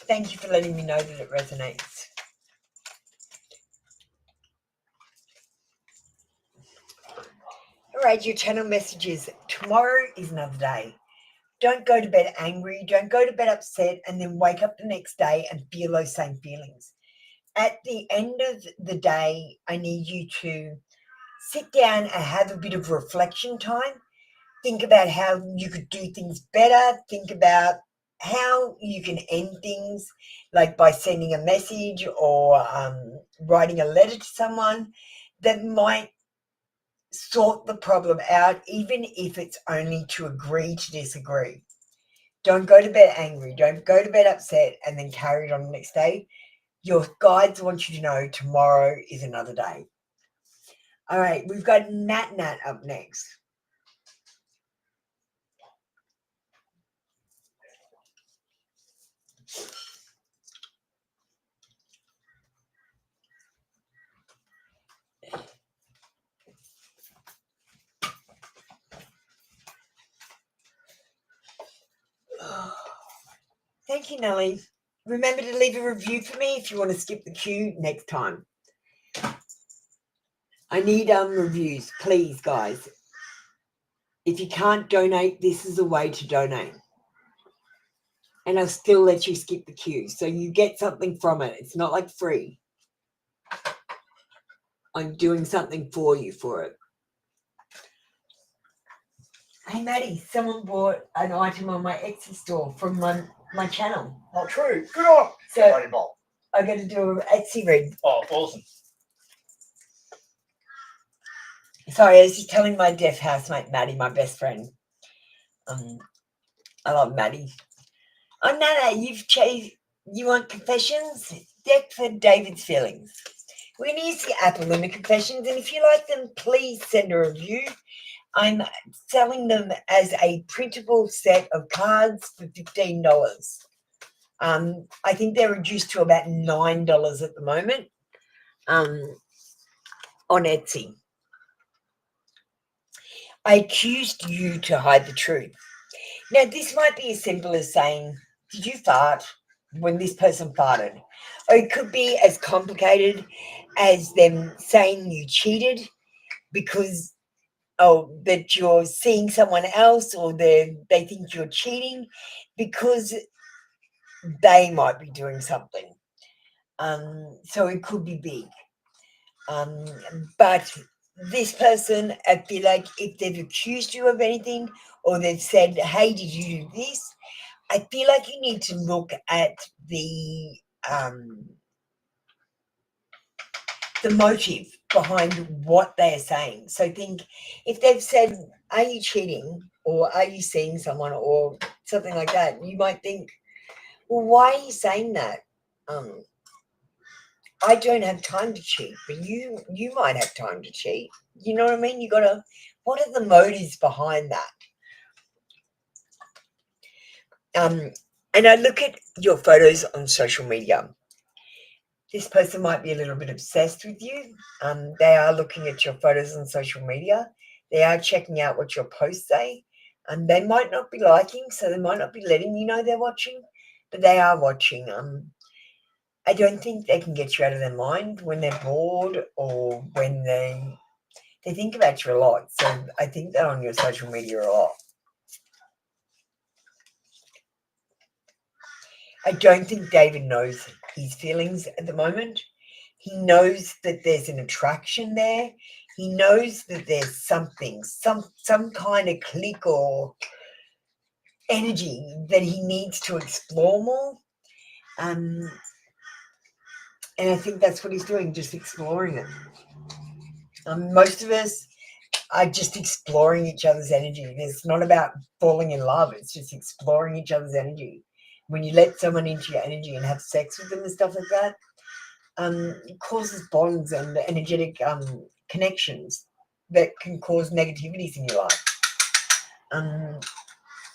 Thank you for letting me know that it resonates. All right, your channel messages. Tomorrow is another day. Don't go to bed angry. Don't go to bed upset and then wake up the next day and feel those same feelings. At the end of the day, I need you to sit down and have a bit of reflection time. Think about how you could do things better. Think about how you can end things, like by sending a message or writing a letter to someone that might sort the problem out, even if it's only to agree to disagree. Don't go to bed angry. Don't go to bed upset and then carry it on the next day. Your guides want you to know tomorrow is another day. All right, we've got Nat up next. Thank you, Nellie. Remember to leave a review for me if you want to skip the queue next time. I need reviews, please, guys. If you can't donate, this is a way to donate. And I'll still let you skip the queue, so you get something from it. It's not like free. I'm doing something for you for it. Hey, Maddie, someone bought an item on my Etsy store from my channel. Not true. Good on. So I got to do an Etsy read. Oh, awesome. Sorry, I was just telling my deaf housemate, Maddie, my best friend. I love Maddie. Oh, Nana, you want confessions? Deck for David's feelings. We're going to use the Apple Luna confessions, and if you like them, please send a review. I'm selling them as a printable set of cards for $15. I think they're reduced to about $9 at the moment on Etsy. I accused you to hide the truth. Now, this might be as simple as saying, did you fart when this person farted? Or it could be as complicated as them saying you cheated because that you're seeing someone else, or they think you're cheating because they might be doing something. So it could be big. But this person, I feel like if they've accused you of anything, or they've said, hey, did you do this? I feel like you need to look at the motive behind what they're saying. So think, if they've said, are you cheating, or are you seeing someone, or something like that, you might think, well, why are you saying that? I don't have time to cheat, but you might have time to cheat. You know what I mean? You gotta, what are the motives behind that? And I look at your photos on social media. This person might be a little bit obsessed with you. They are looking at your photos on social media. They are checking out what your posts say. And they might not be liking, so they might not be letting you know they're watching, but they are watching. I don't think they can get you out of their mind when they're bored, or when they think about you a lot. So I think they're on your social media a lot. I don't think David knows his feelings at the moment. He knows that there's an attraction there. He knows that there's something, some kind of click or energy that he needs to explore more. And I think that's what he's doing, just exploring it. Most of us are just exploring each other's energy. It's not about falling in love. It's just exploring each other's energy. When you let someone into your energy and have sex with them and stuff like that, it causes bonds and energetic connections that can cause negativities in your life.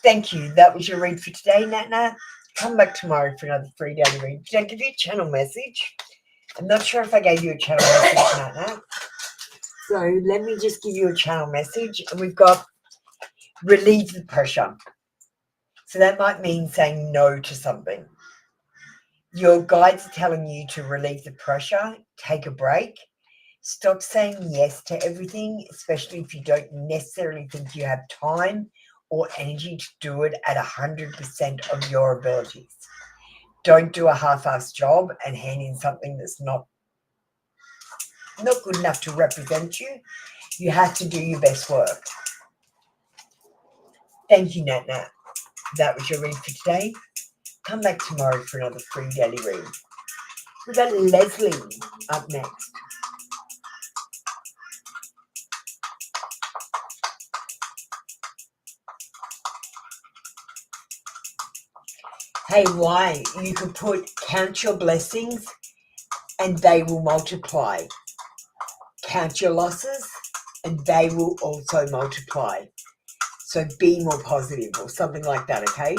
Thank you. That was your read for today, Nat Nat. Come back tomorrow for another free daily read. Did I give you a channel message? I'm not sure if I gave you a channel message, Nat Nat. So let me just give you a channel message. And we've got relieve the pressure. So that might mean saying no to something. Your guides are telling you to relieve the pressure, take a break, stop saying yes to everything, especially if you don't necessarily think you have time or energy to do it at 100% of your abilities. Don't do a half-assed job and hand in something that's not good enough to represent you. You have to do your best work. Thank you, Nat Nat. That was your read for today. Come back tomorrow for another free daily read. We've got Leslie up next. Hey, why? You could put count your blessings and they will multiply. Count your losses and they will also multiply. So be more positive, or something like that, okay?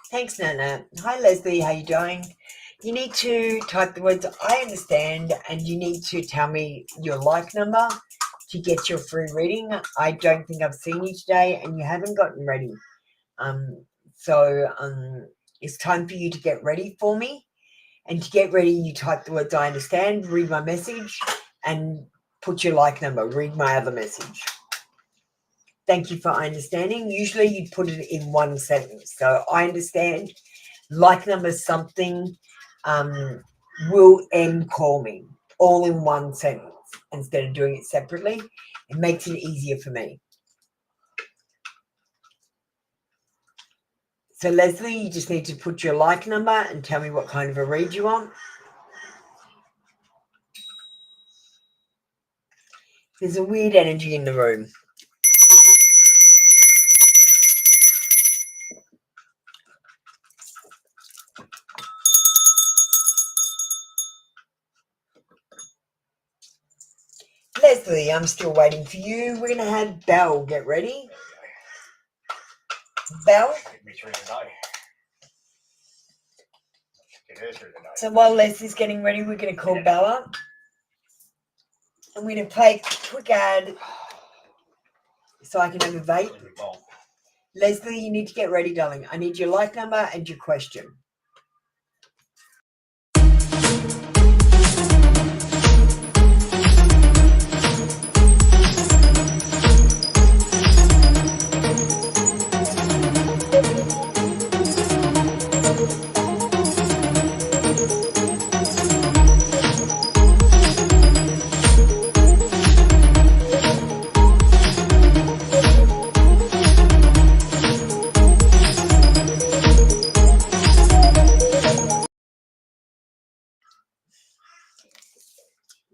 Thanks, Nana. Hi, Leslie. How you doing? You need to type the words I understand, and you need to tell me your like number to get your free reading. I don't think I've seen you today, and you haven't gotten ready. So it's time for you to get ready for me. And to get ready, you type the words I understand, read my message, and put your like number. Read my other message. Thank you for understanding. Usually you'd put it in one sentence. So I understand, like number something, will end, call me, all in one sentence instead of doing it separately. It makes it easier for me. So Leslie, you just need to put your like number and tell me what kind of a read you want. There's a weird energy in the room. Leslie, I'm still waiting for you. We're going to have Belle get ready. Belle? Get me through the day. Get her through the day. So while Leslie's getting ready, we're going to call Bella. I'm going to play a quick ad so I can have a vape. Leslie, you need to get ready, darling. I need your like number and your question.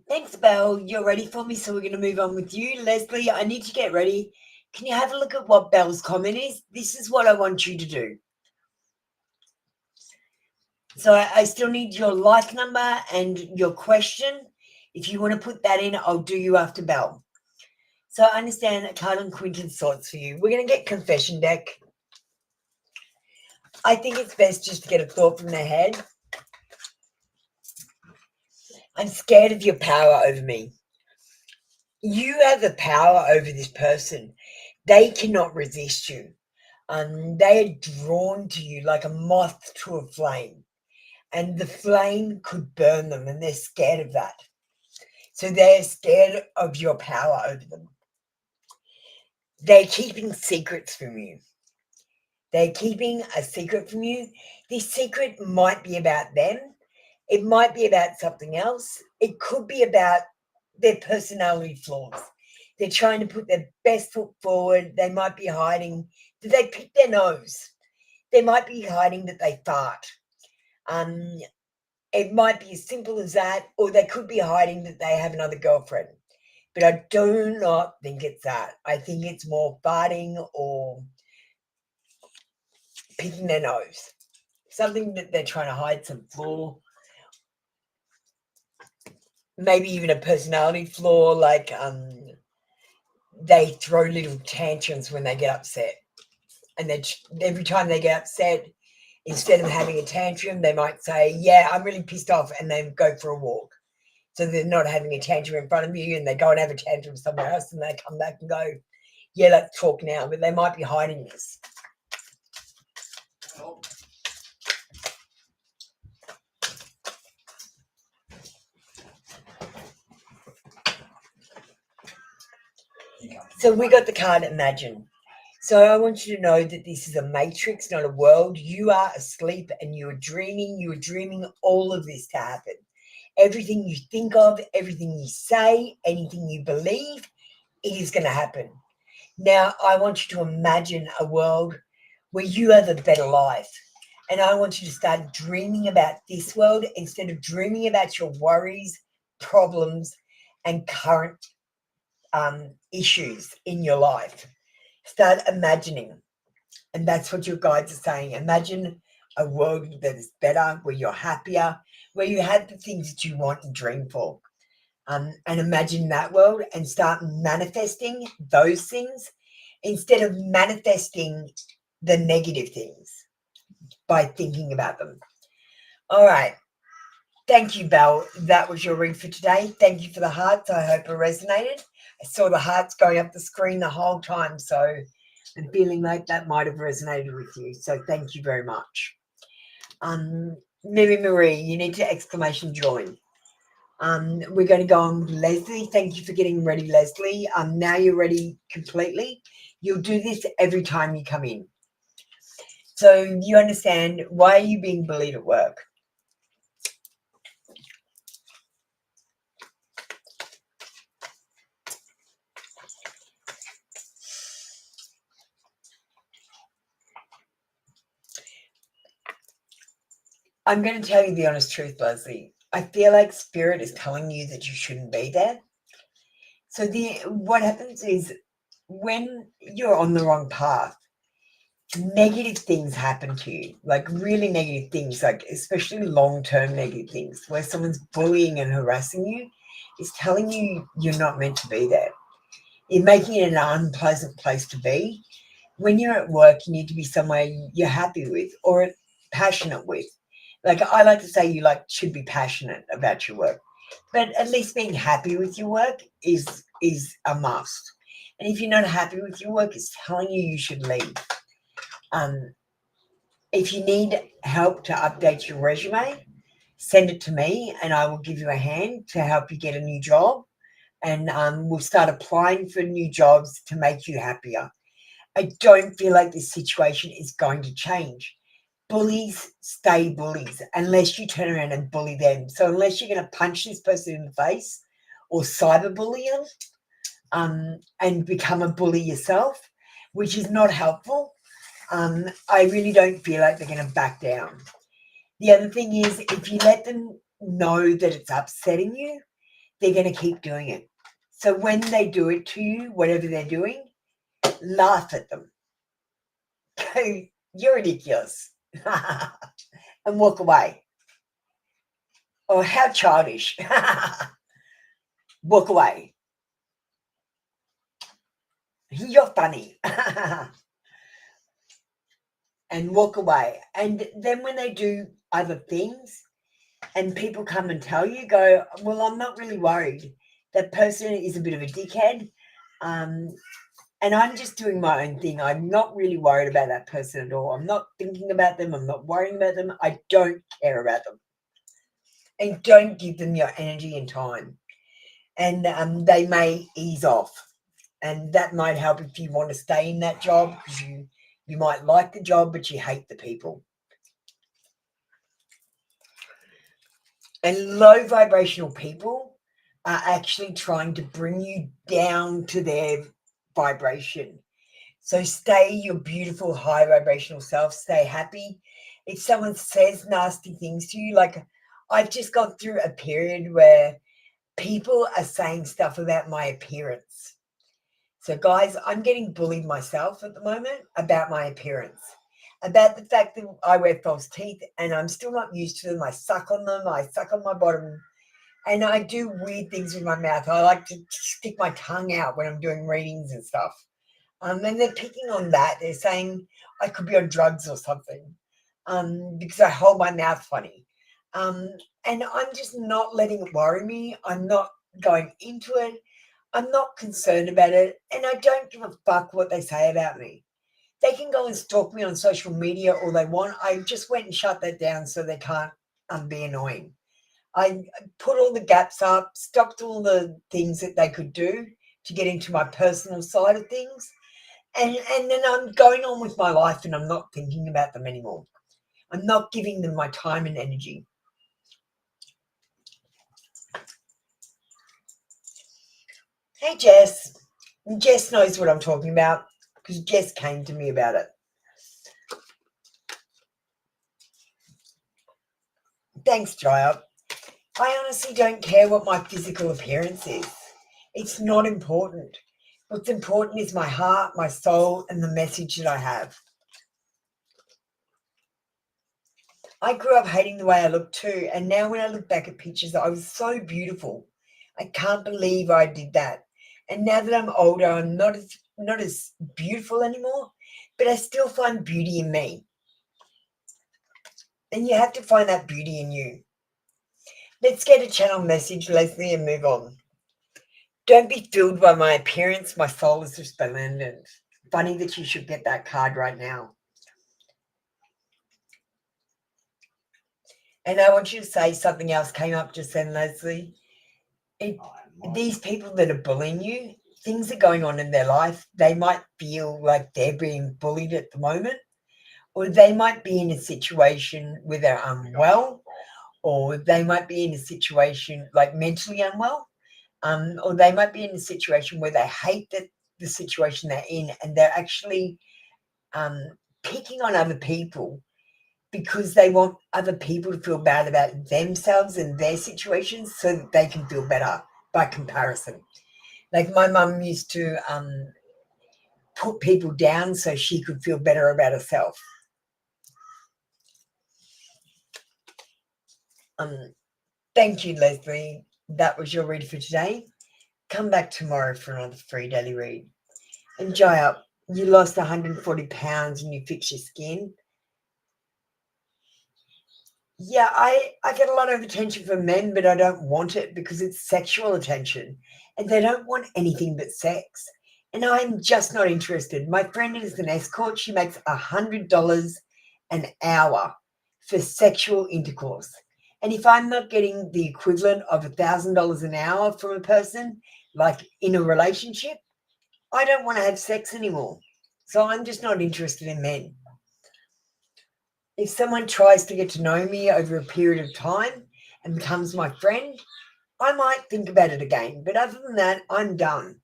Thanks, Belle. You're ready for me, so we're going to move on with you. Leslie, I need to get ready. Can you have a look at what Belle's comment is? This is what I want you to do. So I still need your like number and your question. If you want to put that in, I'll do you after Belle. So I understand that Cardinal Quinton's thoughts for you. We're going to get confession deck. I think it's best just to get a thought from their head. I'm scared of your power over me. You have the power over this person. They cannot resist you. They are drawn to you like a moth to a flame. And the flame could burn them, and they're scared of that. So they're scared of your power over them. They're keeping secrets from you. They're keeping a secret from you. This secret might be about them. It might be about something else. It could be about their personality flaws. They're trying to put their best foot forward. They might be hiding that they pick their nose. They might be hiding that they fart. It might be as simple as that, or they could be hiding that they have another girlfriend. But I do not think it's that. I think it's more farting or picking their nose. Something that they're trying to hide, some flaw. Maybe even a personality flaw, like they throw little tantrums when they get upset. And then every time they get upset, instead of having a tantrum, they might say, yeah, I'm really pissed off, and they go for a walk. So they're not having a tantrum in front of you, and they go and have a tantrum somewhere else, and they come back and go, yeah, let's talk now. But they might be hiding this. So we got the card Imagine. So I want you to know that this is a matrix, not a world. You are asleep and you are dreaming. You are dreaming all of this to happen. Everything you think of, everything you say, anything you believe, it is going to happen. Now, I want you to imagine a world where you have a better life. And I want you to start dreaming about this world instead of dreaming about your worries, problems, and current issues in your life. Start imagining. And that's what your guides are saying. Imagine a world that is better, where you're happier, where you have the things that you want and dream for. And imagine that world and start manifesting those things instead of manifesting the negative things by thinking about them. All right. Thank you, Belle. That was your read for today. Thank you for the hearts. I hope it resonated. I saw the hearts going up the screen the whole time, so I'm feeling like that might have resonated with you. So thank you very much. Mary Marie, you need to exclamation join. We're going to go on with Leslie. Thank you for getting ready, Leslie. Now you're ready completely. You'll do this every time you come in. So you understand, why are you being bullied at work? I'm going to tell you the honest truth, Leslie. I feel like Spirit is telling you that you shouldn't be there. So what happens is, when you're on the wrong path, negative things happen to you, like really negative things, like especially long-term negative things, where someone's bullying and harassing you, is telling you you're not meant to be there. You're making it an unpleasant place to be. When you're at work, you need to be somewhere you're happy with or passionate with. Like I like to say, should be passionate about your work, but at least being happy with your work is a must. And if you're not happy with your work, it's telling you should leave. If you need help to update your resume, send it to me, and I will give you a hand to help you get a new job. And we'll start applying for new jobs to make you happier. I don't feel like this situation is going to change. Bullies stay bullies unless you turn around and bully them. So unless you're going to punch this person in the face or cyberbully them and become a bully yourself, which is not helpful, I really don't feel like they're going to back down. The other thing is, if you let them know that it's upsetting you, they're going to keep doing it. So when they do it to you, whatever they're doing, laugh at them. Go, you're ridiculous. And walk away. Or how childish. Walk away. You're funny. And walk away. And then when they do other things and people come and tell you, go, well, I'm not really worried. That person is a bit of a dickhead. And I'm just doing my own thing. I'm not really worried about that person at all. I'm not thinking about them. I'm not worrying about them. I don't care about them. And don't give them your energy and time. And they may ease off. And that might help if you want to stay in that job, because you might like the job, but you hate the people. And low vibrational people are actually trying to bring you down to their vibration. So stay your beautiful high vibrational self. Stay happy. If someone says nasty things to you, like I've just gone through a period where people are saying stuff about my appearance. So guys, I'm getting bullied myself at the moment about my appearance, about the fact that I wear false teeth and I'm still not used to them. I suck on them. I suck on my bottom. And I do weird things with my mouth. I like to stick my tongue out when I'm doing readings and stuff. And they're picking on that. They're saying I could be on drugs or something because I hold my mouth funny. And I'm just not letting it worry me. I'm not going into it. I'm not concerned about it. And I don't give a fuck what they say about me. They can go and stalk me on social media all they want. I just went and shut that down so they can't be annoying. I put all the gaps up, stopped all the things that they could do to get into my personal side of things. And then I'm going on with my life and I'm not thinking about them anymore. I'm not giving them my time and energy. Hey, Jess. Jess knows what I'm talking about because Jess came to me about it. Thanks, Dry Up. I honestly don't care what my physical appearance is. It's not important. What's important is my heart, my soul, and the message that I have. I grew up hating the way I looked too, and now when I look back at pictures, I was so beautiful. I can't believe I did that. And now that I'm older, I'm not as beautiful anymore, but I still find beauty in me. And you have to find that beauty in you. Let's get a channel message, Leslie, and move on. Don't be fooled by my appearance. My soul is resplendent. Funny that you should get that card right now. And I want you to say something else came up just then, Leslie. These people that are bullying you, things are going on in their life. They might feel like they're being bullied at the moment, or they might be in a situation where they're unwell, or they might be in a situation like mentally unwell, or they might be in a situation where they hate the situation they're in and they're actually picking on other people because they want other people to feel bad about themselves and their situations so that they can feel better by comparison. Like my mum used to put people down so she could feel better about herself. Thank you, Leslie. That was your read for today. Come back tomorrow for another free daily read. And Jai Up, you lost 140 pounds and you fix your skin. Yeah, I get a lot of attention from men, but I don't want it because it's sexual attention and they don't want anything but sex. And I'm just not interested. My friend is an escort. She makes $100 an hour for sexual intercourse. And if I'm not getting the equivalent of $1,000 an hour from a person, like in a relationship, I don't want to have sex anymore. So I'm just not interested in men. If someone tries to get to know me over a period of time and becomes my friend, I might think about it again. But other than that, I'm done.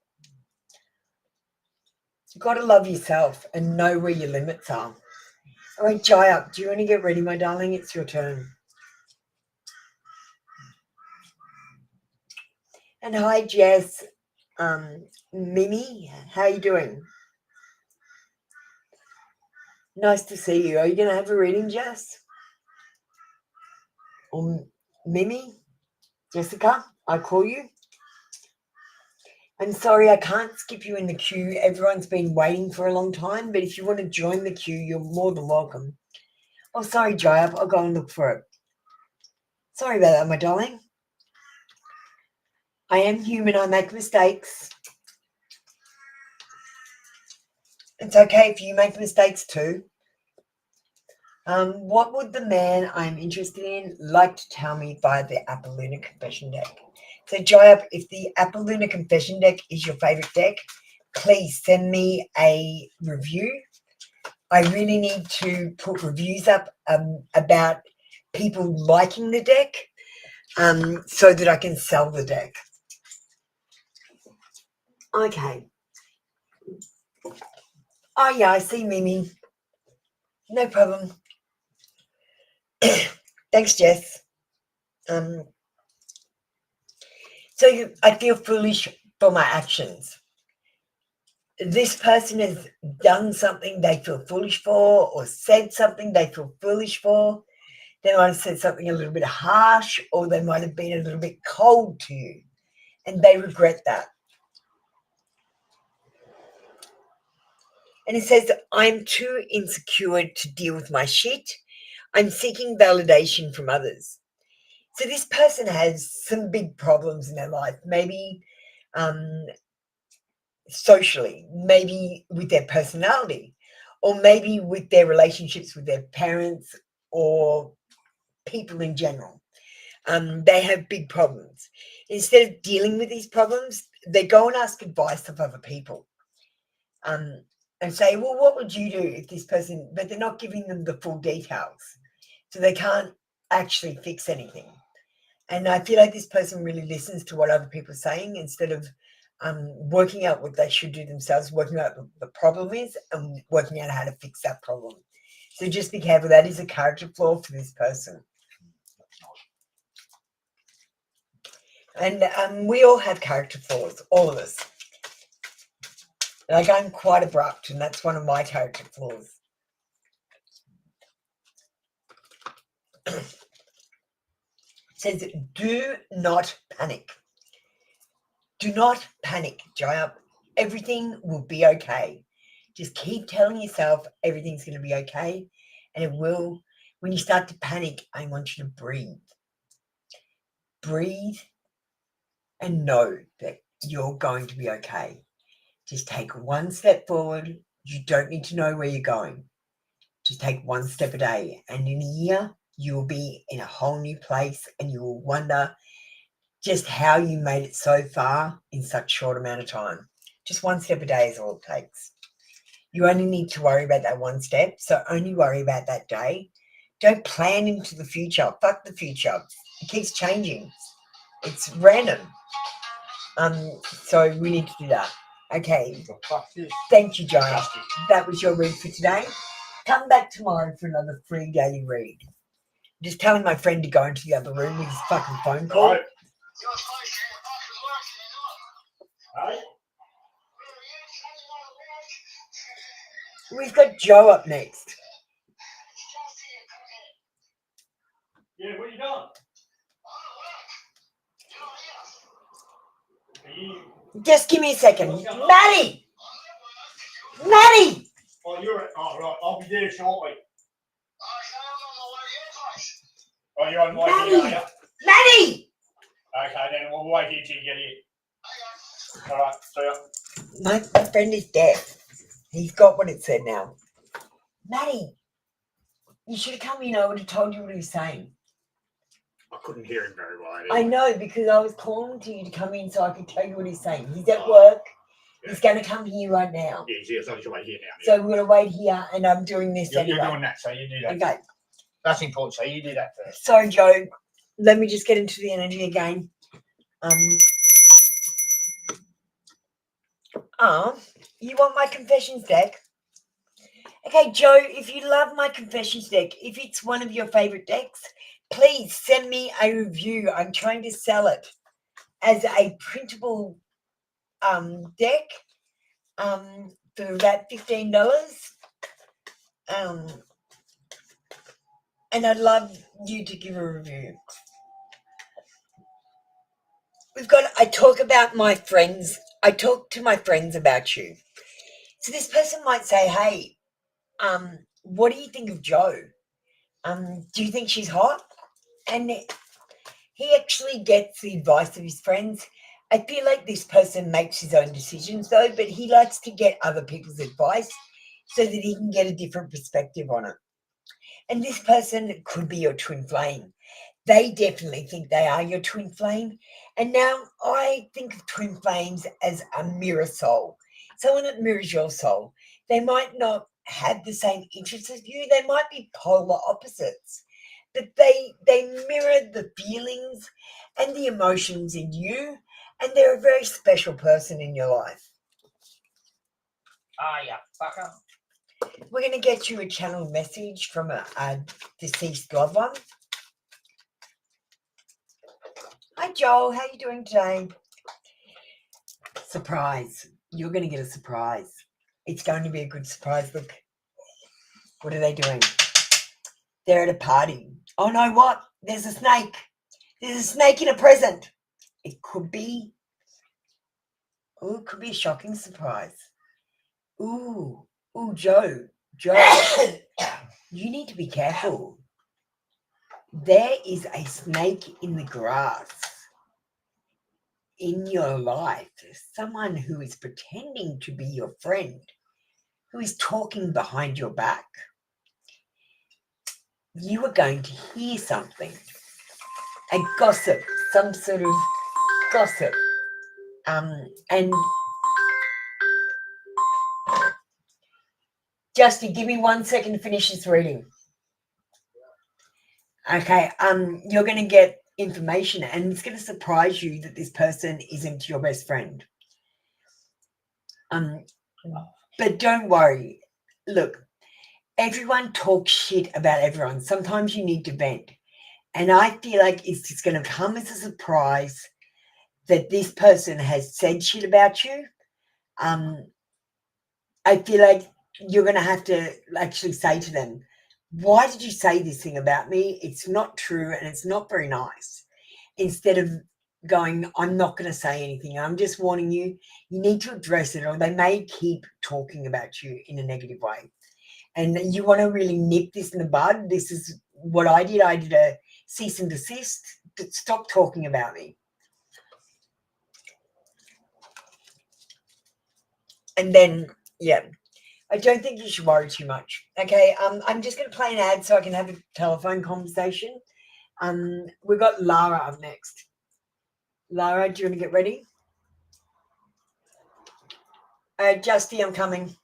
You've got to love yourself and know where your limits are. All right, Jaya, do you want to get ready, my darling? It's your turn. And hi, Jess. Mimi, how are you doing? Nice to see you. Are you going to have a reading, Jess? Or Mimi? Jessica, I call you? I'm sorry, I can't skip you in the queue. Everyone's been waiting for a long time, but if you want to join the queue, you're more than welcome. Oh, sorry, Jaya, I'll go and look for it. Sorry about that, my darling. I am human. I make mistakes. It's okay if you make mistakes too. What would the man I'm interested in like to tell me via the Apoluna Confession deck? So, Jaya, if the Apoluna Confession deck is your favorite deck, please send me a review. I really need to put reviews up about people liking the deck so that I can sell the deck. Okay. Oh, yeah, I see Mimi. No problem. Thanks, Jess. So I feel foolish for my actions. This person has done something they feel foolish for, or said something they feel foolish for. They might have said something a little bit harsh, or they might have been a little bit cold to you, and they regret that. And it says, I'm too insecure to deal with my shit. I'm seeking validation from others. So this person has some big problems in their life, maybe socially, maybe with their personality, or maybe with their relationships with their parents or people in general. They have big problems. Instead of dealing with these problems, they go and ask advice of other people and say, well, what would you do if this person, but they're not giving them the full details. So they can't actually fix anything. And I feel like this person really listens to what other people are saying instead of working out what they should do themselves, working out what the problem is and working out how to fix that problem. So just be careful. That is a character flaw for this person. And we all have character flaws, all of us. Like, I'm quite abrupt, and that's one of my character flaws. It says, do not panic. Do not panic, Jaya. Everything will be okay. Just keep telling yourself everything's going to be okay, and it will. When you start to panic, I want you to breathe. Breathe and know that you're going to be okay. Just take one step forward. You don't need to know where you're going. Just take one step a day. And in a year, you'll be in a whole new place and you will wonder just how you made it so far in such a short amount of time. Just one step a day is all it takes. You only need to worry about that one step. So only worry about that day. Don't plan into the future. Fuck the future. It keeps changing. It's random. So we need to do that. Okay. Thank you, Jaya. That was your read for today. Come back tomorrow for another free daily read. I'm just telling my friend to go into the other room with his fucking phone call. Right. Right. We've got Joe up next. Yeah, what are you doing? Are you... Just give me a second. Maddie! Maddie! Oh, you're right. Oh, right. I'll be there shortly. Oh, you're on the way here, are you? Maddie! Okay, then we'll wait here till you get here. All right, see ya. My friend is deaf. He's got what it said now. Maddie, you should have come in. I would have told you what he was saying. I couldn't hear him very well. I know, because I was calling to you to come in so I could tell you what he's saying. He's at work. Yeah. He's going to come here right now. Yeah, he's here, so he's wait here now. So we're going to wait here, and I'm doing this anyway. You're doing that, so you do that. Okay. That's important, so you do that first. Sorry, Joe. Let me just get into the energy again. You want my confessions deck? Okay, Joe, if you love my confessions deck, if it's one of your favorite decks, please send me a review. I'm trying to sell it as a printable deck for about $15. And I'd love you to give a review. I talk about my friends. I talk to my friends about you. So this person might say, hey, what do you think of Joe? Do you think she's hot? And he actually gets the advice of his friends. I feel like this person makes his own decisions though, but he likes to get other people's advice so that he can get a different perspective on it. And this person could be your twin flame. They definitely think they are your twin flame. And now I think of twin flames as a mirror soul. Someone that mirrors your soul. They might not have the same interests as you. They might be polar opposites. But they mirror the feelings and the emotions in you. And they're a very special person in your life. Ah, yeah, fucker. We're going to get you a channel message from a deceased loved one. Hi, Joel. How are you doing today? Surprise. You're going to get a surprise. It's going to be a good surprise. Look. What are they doing? They're at a party. Oh, no, what? There's a snake. There's a snake in a present. It could be. Oh, it could be a shocking surprise. Ooh, Joe, you need to be careful. There is a snake in the grass in your life. Someone who is pretending to be your friend, who is talking behind your back. You are going to hear something, a gossip, some sort of gossip, and Justy, give me 1 second to finish this reading. Okay, you're going to get information, and it's going to surprise you that this person isn't your best friend. But don't worry. Look, everyone talks shit about everyone. Sometimes you need to vent. And I feel like it's just going to come as a surprise that this person has said shit about you. I feel like you're going to have to actually say to them, why did you say this thing about me? It's not true and it's not very nice. Instead of going, I'm not going to say anything. I'm just warning you, you need to address it, or they may keep talking about you in a negative way. And you want to really nip this in the bud. This is what I did. I did a cease and desist. Stop talking about me. And then, yeah, I don't think you should worry too much. Okay, I'm just going to play an ad so I can have a telephone conversation. We've got Lara up next. Lara, do you want to get ready? Justy, I'm coming.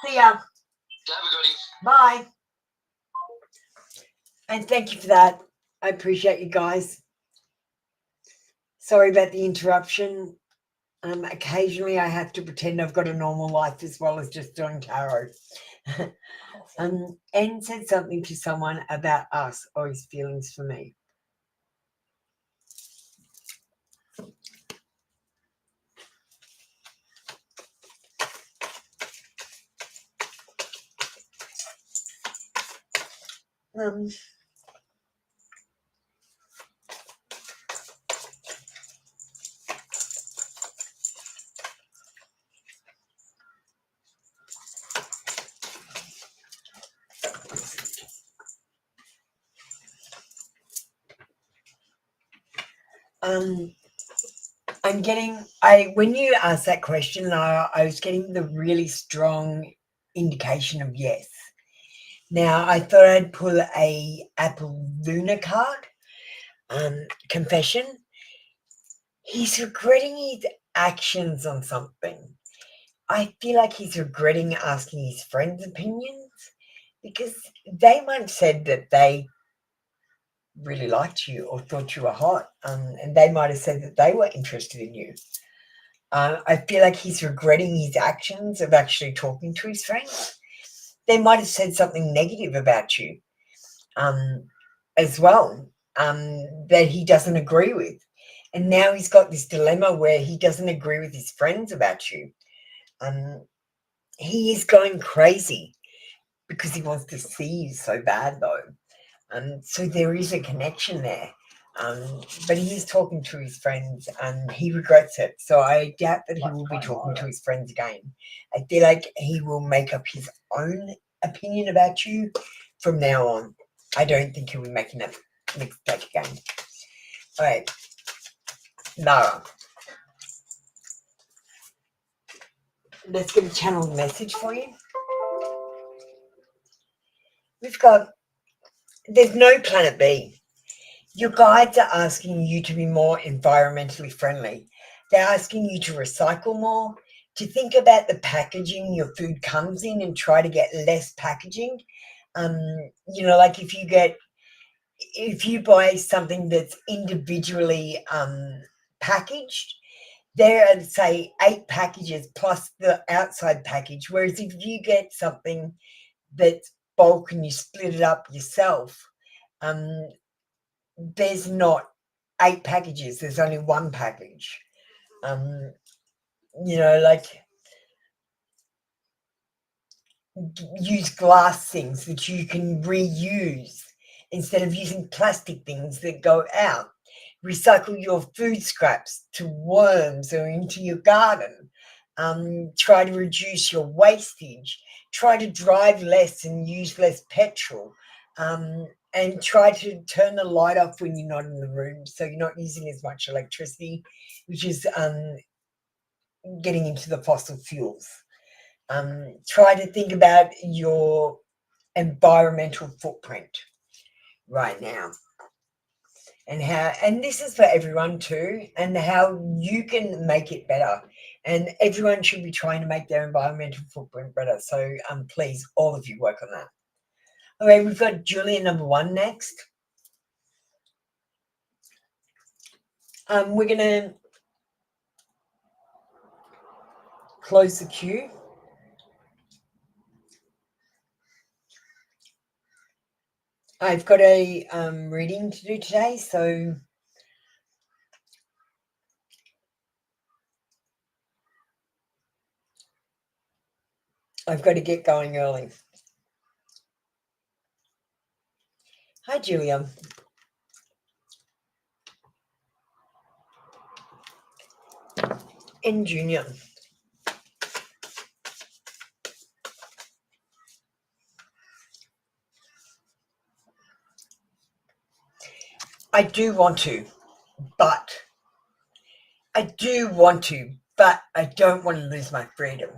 See ya. Bye. And thank you for that. I appreciate you guys. Sorry about the interruption. Occasionally I have to pretend I've got a normal life as well as just doing tarot. N said something to someone about us or his feelings for me. When you asked that question, I was getting the really strong indication of yes. Now, I thought I'd pull a Apple Luna card. Confession. He's regretting his actions on something. I feel like he's regretting asking his friends' opinions because they might have said that they really liked you or thought you were hot, and they might have said that they were interested in you. I feel like he's regretting his actions of actually talking to his friends. They might have said something negative about you as well, that he doesn't agree with. And now he's got this dilemma where he doesn't agree with his friends about you. He is going crazy because he wants to see you so bad, though. So there is a connection there. But he is talking to his friends and he regrets it. So I doubt that he will be talking to his friends again. I feel like he will make up his own opinion about you from now on. I don't think he'll be making that mistake again. All right. Lara. Let's get a channeled message for you. There's no planet B. Your guides are asking you to be more environmentally friendly. They're asking you to recycle more, to think about the packaging your food comes in and try to get less packaging. Like if you buy something that's individually packaged, there are, say, 8 packages plus the outside package. Whereas if you get something that's bulk and you split it up yourself, there's not 8 packages, there's only 1 package. Use glass things that you can reuse instead of using plastic things that go out. Recycle your food scraps to worms or into your garden. Try to reduce your wastage. Try to drive less and use less petrol. And try to turn the light off when you're not in the room, so you're not using as much electricity, which is getting into the fossil fuels. Try to think about your environmental footprint right now, and this is for everyone too, and how you can make it better. And everyone should be trying to make their environmental footprint better. So please, all of you, work on that. Okay, we've got Julia number 1 next. We're going to close the queue. I've got a reading to do today, so I've got to get going early. Hi, Julia. And Junior. I do want to, but I don't want to lose my freedom.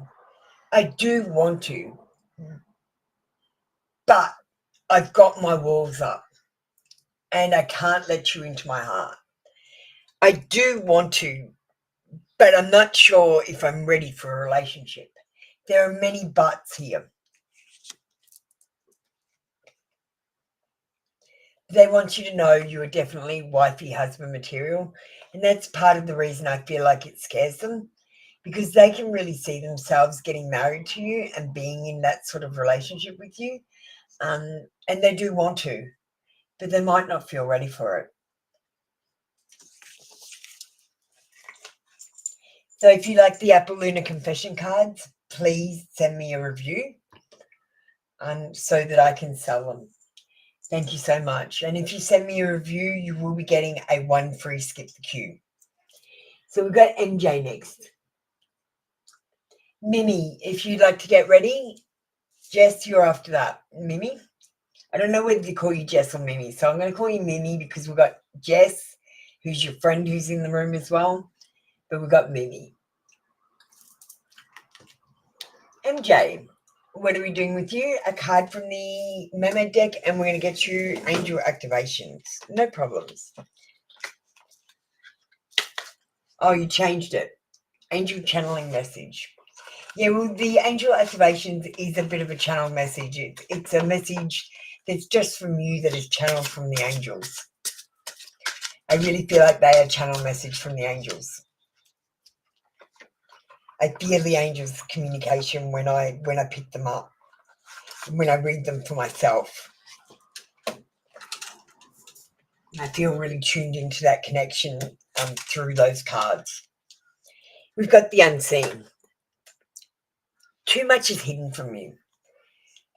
I do want to, but I've got my walls up and I can't let you into my heart. I do want to, but I'm not sure if I'm ready for a relationship. There are many buts here. They want you to know you are definitely wifey husband material, and that's part of the reason I feel like it scares them. because they can really see themselves getting married to you and being in that sort of relationship with you. And they do want to, but they might not feel ready for it. So if you like the Apple Lunar Confession cards, please send me a review so that I can sell them. Thank you so much. And if you send me a review, you will be getting a 1 free skip the queue. So we've got MJ next. Mimi, if you'd like to get ready. Jess, you're after that. Mimi? I don't know whether to call you Jess or Mimi, so I'm going to call you Mimi because we've got Jess, who's your friend who's in the room as well, but we've got Mimi. MJ, what are we doing with you? A card from the Mermaid deck, and we're going to get you angel activations. No problems. Oh, you changed it. Angel channeling message. Yeah, well, the angel activations is a bit of a channel message. It's a message that's just from you that is channeled from the angels. I really feel like they are channel message from the angels. I feel the angels' communication when I pick them up, when I read them for myself. I feel really tuned into that connection through those cards. We've got the unseen. Too much is hidden from you.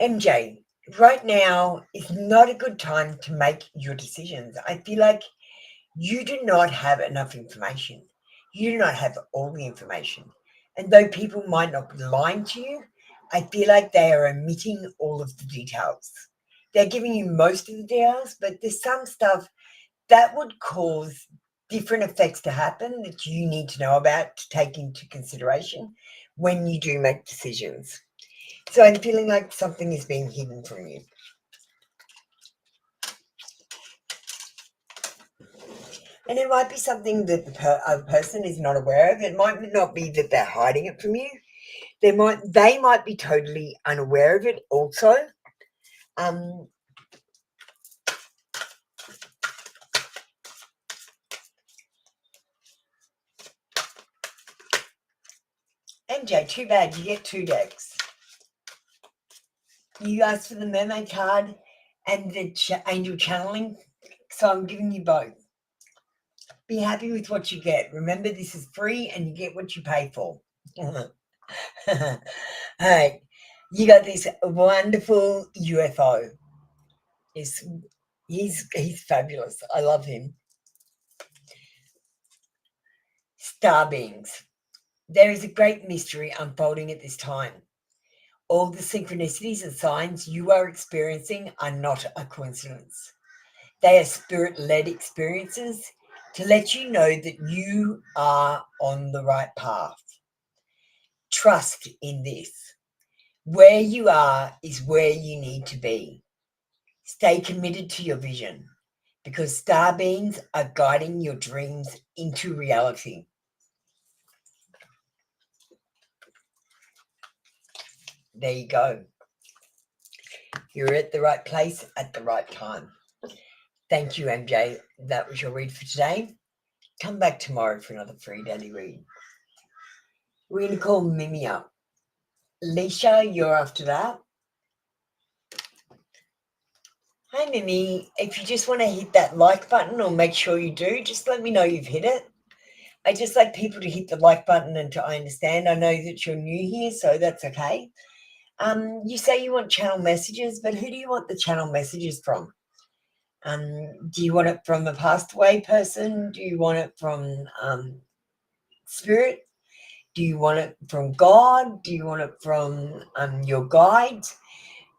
MJ, right now is not a good time to make your decisions. I feel like you do not have enough information. You do not have all the information. And though people might not be lying to you, I feel like they are omitting all of the details. They're giving you most of the details, but there's some stuff that would cause different effects to happen that you need to know about to take into consideration when you do make decisions. So I'm feeling like something is being hidden from you. And it might be something that the other person is not aware of. It might not be that they're hiding it from you. They might be totally unaware of it also. MJ, too bad. You get 2 decks. You asked for the mermaid card and the angel channeling, so I'm giving you both. Be happy with what you get. Remember, this is free and you get what you pay for. All right, you got this wonderful UFO. He's fabulous. I love him. Star beings. There is a great mystery unfolding at this time. All the synchronicities and signs you are experiencing are not a coincidence. They are spirit-led experiences to let you know that you are on the right path. Trust in this. Where you are is where you need to be. Stay committed to your vision because star beings are guiding your dreams into reality. There you go. You're at the right place at the right time. Thank you, MJ. That was your read for today. Come back tomorrow for another free daily read. We're going to call Mimi up. Leisha, you're after that. Hi, Mimi. If you just want to hit that like button, or make sure you do, just let me know you've hit it. I just like people to hit the like button and to understand. I know that you're new here, so that's okay. You say you want channel messages, but who do you want the channel messages from? Do you want it from a passed away person? Do you want it from spirit? Do you want it from God? Do you want it from your guides?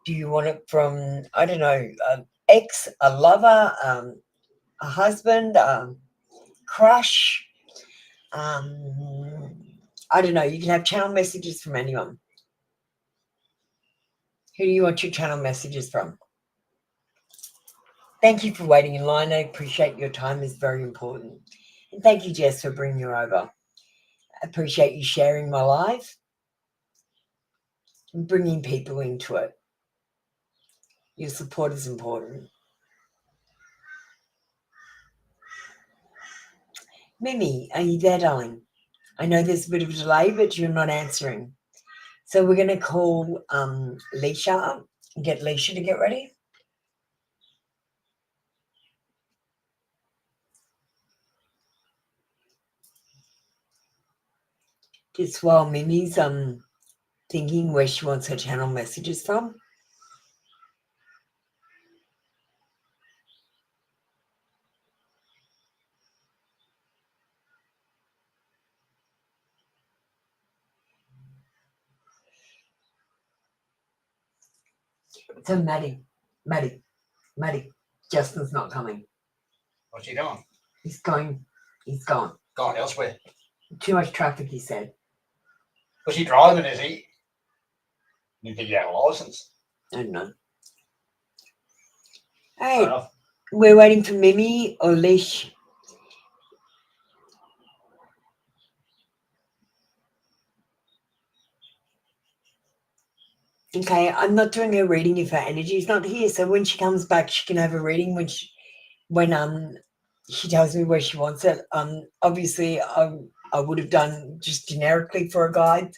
Do you want it from, I don't know, an ex, a lover, a husband, crush? I don't know. You can have channel messages from anyone. Who do you want your channel messages from? Thank you for waiting in line. I appreciate your time is very important. And thank you, Jess, for bringing you over. I appreciate you sharing my life and bringing people into it. Your support is important. Mimi, are you there, darling? I know there's a bit of a delay, but you're not answering. So we're going to call Leisha up and get Leisha to get ready. Just while Mimi's thinking where she wants her channel messages from. So Maddie, Justin's not coming. What's he doing? He's gone. Gone elsewhere. Too much traffic, he said. Was he driving, is he? You think he had a license? I don't know. Fair Hey, enough. we're waiting for Mimi or Leash. Okay, I'm not doing her reading if her energy is not here. So when she comes back, she can have a reading when she tells me where she wants it. Obviously, I would have done just generically for a guide,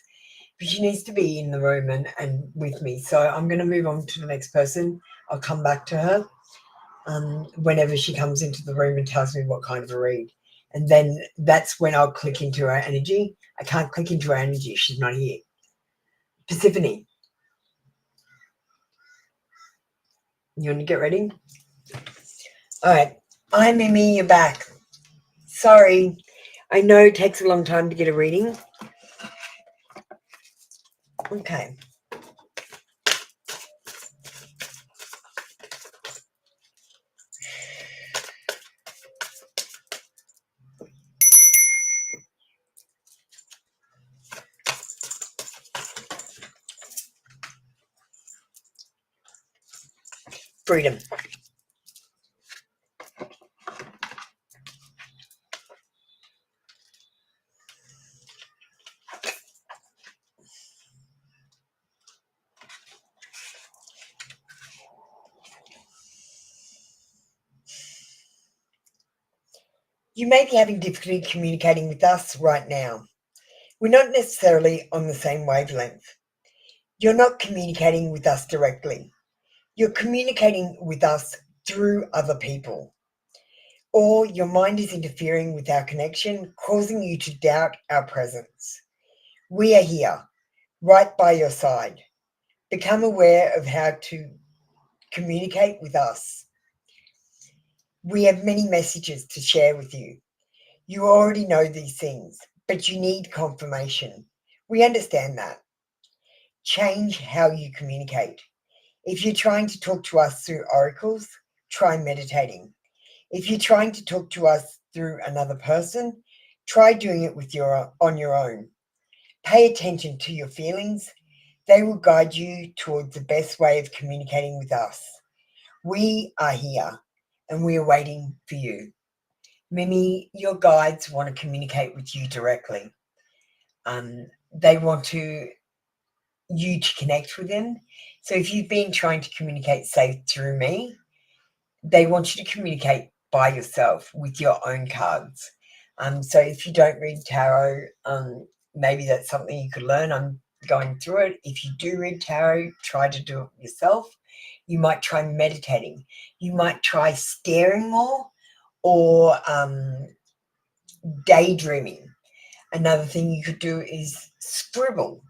but she needs to be in the room and with me. So I'm going to move on to the next person. I'll come back to her whenever she comes into the room and tells me what kind of a read. And then that's when I'll click into her energy. I can't click into her energy. She's not here. Persephone. You want to get ready? All right. Hi, Mimi. You're back. Sorry. I know it takes a long time to get a reading. Okay. Freedom. You may be having difficulty communicating with us right now. We're not necessarily on the same wavelength. You're not communicating with us directly. You're communicating with us through other people. Or your mind is interfering with our connection, causing you to doubt our presence. We are here, right by your side. Become aware of how to communicate with us. We have many messages to share with you. You already know these things, but you need confirmation. We understand that. Change how you communicate. If you're trying to talk to us through oracles, try meditating. If you're trying to talk to us through another person, try doing it on your own. Pay attention to your feelings. They will guide you towards the best way of communicating with us. We are here and we are waiting for you. Mimi, your guides want to communicate with you directly. They want you to connect with them. So if you've been trying to communicate, say, through me, they want you to communicate by yourself with your own cards. So if you don't read tarot, maybe that's something you could learn. I'm going through it. If you do read tarot, try to do it yourself. You might try meditating. You might try staring more or daydreaming. Another thing you could do is scribble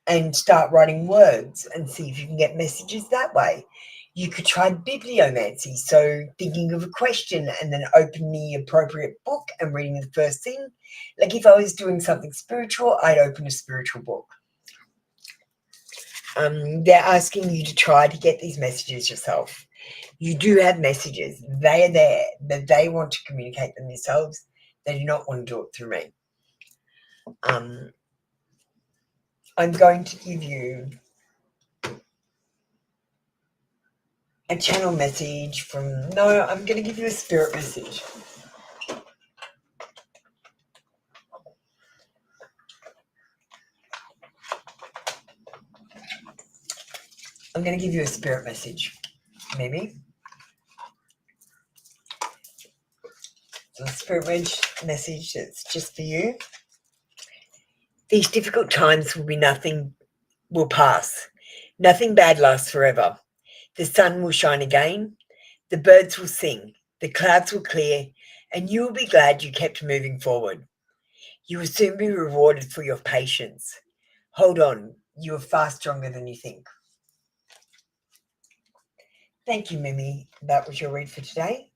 and start writing words and see if you can get messages that way. You could try bibliomancy, so thinking of a question and then open the appropriate book and reading the first thing. Like if I was doing something spiritual, I'd open a spiritual book. They're asking you to try to get these messages yourself. You do have messages. They are there, but they want to communicate them themselves. They do not want to do it through me. I'm going to give you a channel message from... No, I'm going to give you a spirit message. I'm going to give you a spirit message, maybe. So a spirit message that's just for you. These difficult times will pass. Nothing bad lasts forever. The sun will shine again. The birds will sing. The clouds will clear. And you will be glad you kept moving forward. You will soon be rewarded for your patience. Hold on. You are far stronger than you think. Thank you, Mimi. That was your read for today.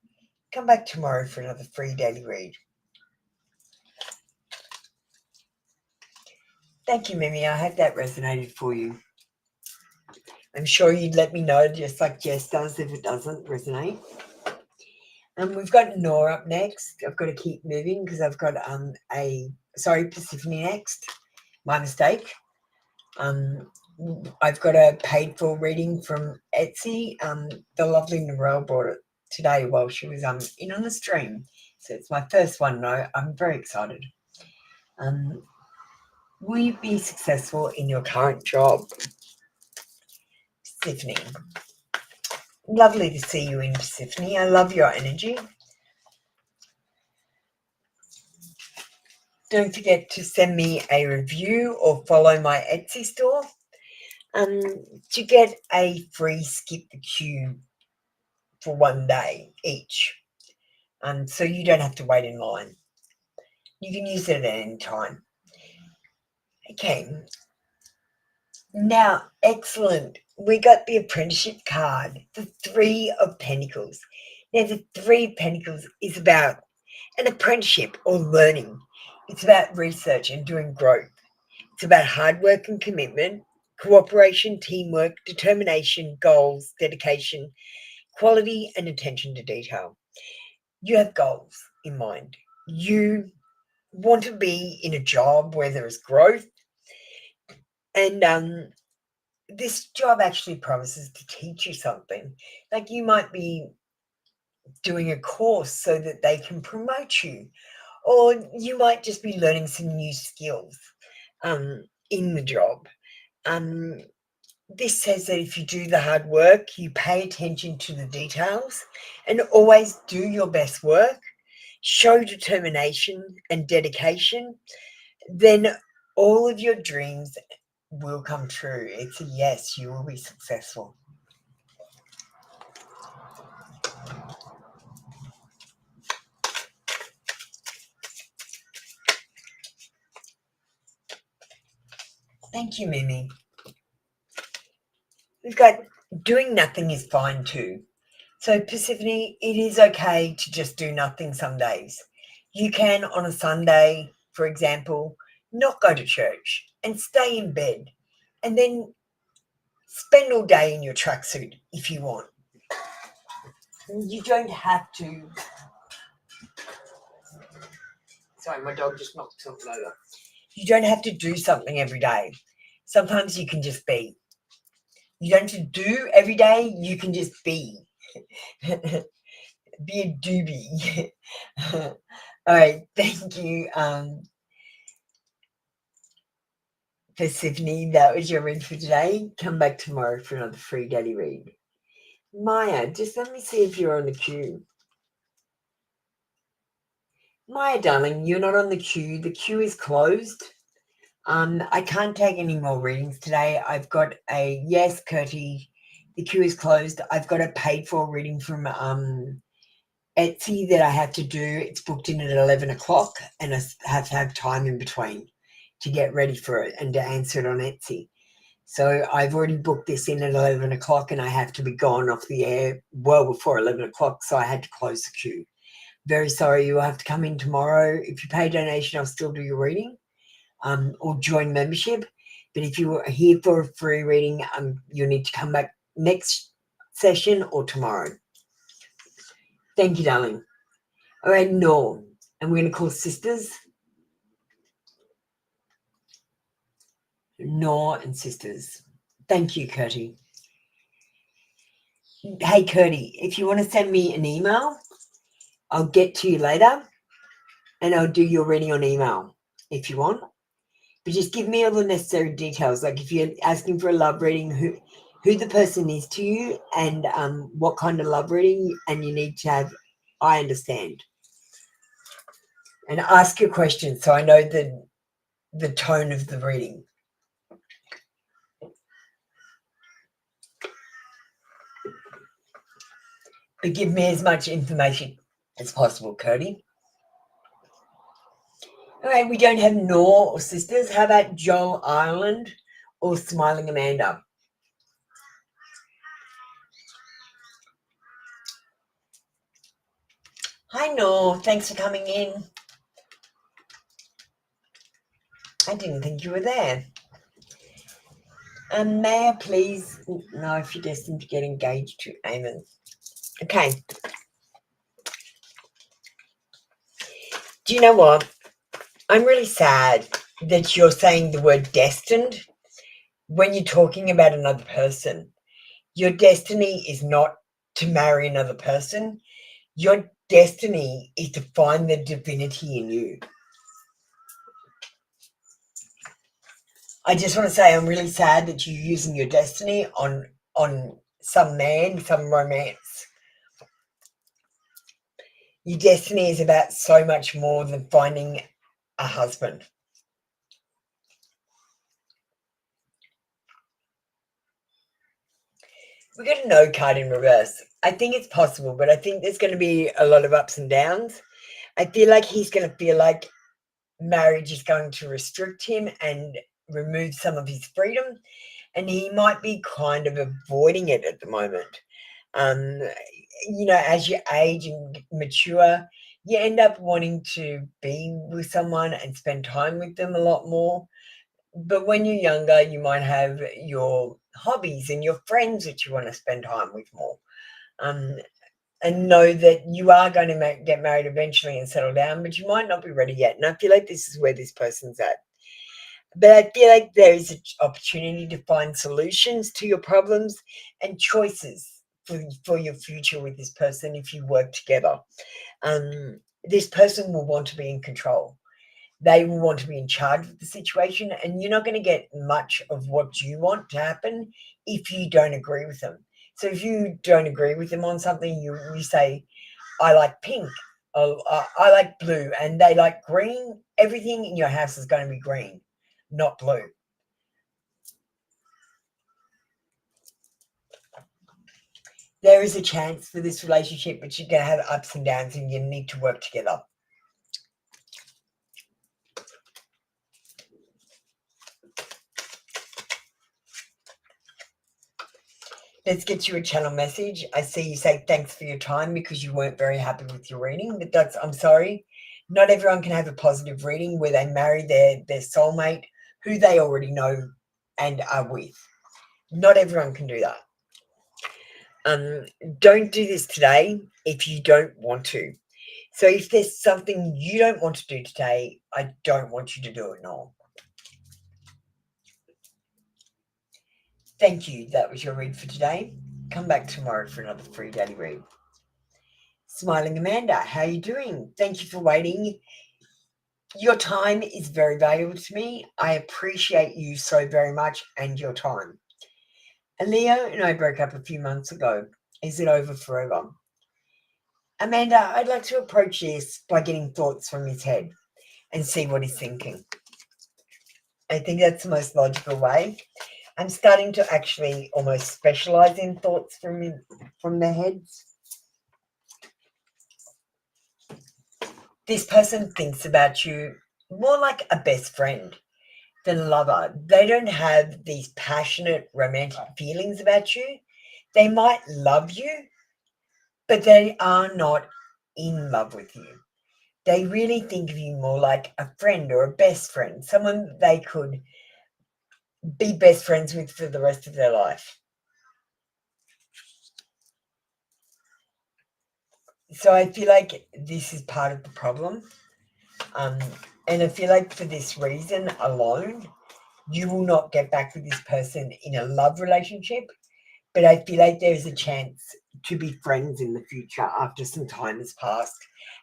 Come back tomorrow for another free daily read. Thank you, Mimi. I hope that resonated for you. I'm sure you'd let me know, just like Jess does, if it doesn't resonate. And we've got Nora up next. I've got to keep moving because I've got Persephone next. My mistake. I've got a paid for reading from Etsy. The lovely Narelle brought it today while she was in on the stream. So it's my first one. No, I'm very excited. Will you be successful in your current job? Persephone. Lovely to see you in, Persephone. I love your energy. Don't forget to send me a review or follow my Etsy store to get a free skip the queue for 1 day each. So you don't have to wait in line. You can use it at any time. Okay. Now, excellent. We got the apprenticeship card, the Three of Pentacles. Now, the Three of Pentacles is about an apprenticeship or learning. It's about research and doing growth. It's about hard work and commitment, cooperation, teamwork, determination, goals, dedication, quality, and attention to detail. You have goals in mind. You want to be in a job where there is growth. And this job actually promises to teach you something. Like you might be doing a course so that they can promote you. Or you might just be learning some new skills in the job. This says that if you do the hard work, you pay attention to the details and always do your best work, show determination and dedication, then all of your dreams will come true. It's a yes, you will be successful. Thank you, Mimi. We've got doing nothing is fine too. So Persephone, it is okay to just do nothing some days. You can on a Sunday, for example, not go to church and stay in bed and then spend all day in your tracksuit if you want. You don't have to. Sorry, my dog just knocked something over. You don't have to do something every day. Sometimes you can just be. You don't have to do every day, you can just be. Be a doobie. All right, thank you, Persephone. That was your read for today. Come back tomorrow for another free daily read. Maya, just let me see if you're on the queue. Maya, darling, you're not on the queue. The queue is closed. I can't take any more readings today. I've got a yes, Curtie. The queue is closed. I've got a paid for reading from Etsy that I have to do. It's booked in at 11 o'clock and I have to have time in between to get ready for it and to answer it on Etsy. So I've already booked this in at 11 o'clock and I have to be gone off the air well before 11 o'clock. So I had to close the queue. Very sorry. You'll have to come in tomorrow. If you pay donation, I'll still do your reading or join membership. But if you are here for a free reading, you'll need to come back next session or tomorrow. Thank you, darling. All right, no. And we're going to call sisters. Nor and sisters. Thank you, Curtie. Hey, Curtie, if you want to send me an email, I'll get to you later and I'll do your reading on email if you want. But just give me all the necessary details. Like if you're asking for a love reading, who the person is to you and what kind of love reading, and you need to have, I understand. And ask your questions so I know the the tone of the reading. But give me as much information as possible, Cody. All right, we don't have Nor or sisters. How about Joel Ireland or Smiling Amanda? Hi, Nor. Thanks for coming in. I didn't think you were there. May I please know if you're destined to get engaged to Eamon? Okay. Do you know what? I'm really sad that you're saying the word destined when you're talking about another person. Your destiny is not to marry another person. Your destiny is to find the divinity in you. I just want to say I'm really sad that you're using your destiny on some man, some romance. Your destiny is about so much more than finding a husband. We got a no card in reverse. I think it's possible, but I think there's going to be a lot of ups and downs. I feel like he's going to feel like marriage is going to restrict him and remove some of his freedom, and he might be kind of avoiding it at the moment. You know, as you age and mature, you end up wanting to be with someone and spend time with them a lot more. But when you're younger, you might have your hobbies and your friends that you want to spend time with more. And know that you are going to get married eventually and settle down, but you might not be ready yet. And I feel like this is where this person's at. But I feel like there is an opportunity to find solutions to your problems and choices for your future with this person if you work together. This person will want to be in control. They will want to be in charge of the situation, and you're not going to get much of what you want to happen if you don't agree with them. So if you don't agree with them on something, you say, I like pink, I like blue, and they like green. Everything in your house is going to be green, not blue. There is a chance for this relationship, but you're going to have ups and downs, and you need to work together. Let's get you a channel message. I see you say thanks for your time because you weren't very happy with your reading. But I'm sorry. Not everyone can have a positive reading where they marry their soulmate who they already know and are with. Not everyone can do that. Don't do this today if you don't want to. So if there's something you don't want to do today, I don't want you to do it now. Thank you. That was your read for today. Come back tomorrow for another free daily read. Smiling Amanda, how are you doing? Thank you for waiting. Your time is very valuable to me. I appreciate you so very much and your time. Leo and I broke up a few months ago. Is it over forever? Amanda, I'd like to approach this by getting thoughts from his head and see what he's thinking. I think that's the most logical way. I'm starting to actually almost specialize in thoughts from their heads. This person thinks about you more like a best friend than a lover. They don't have these passionate romantic feelings about you. They might love you, but they are not in love with you. They really think of you more like a friend or a best friend, someone they could be best friends with for the rest of their life. So I feel like this is part of the problem. And I feel like for this reason alone, you will not get back with this person in a love relationship. But I feel like there's a chance to be friends in the future after some time has passed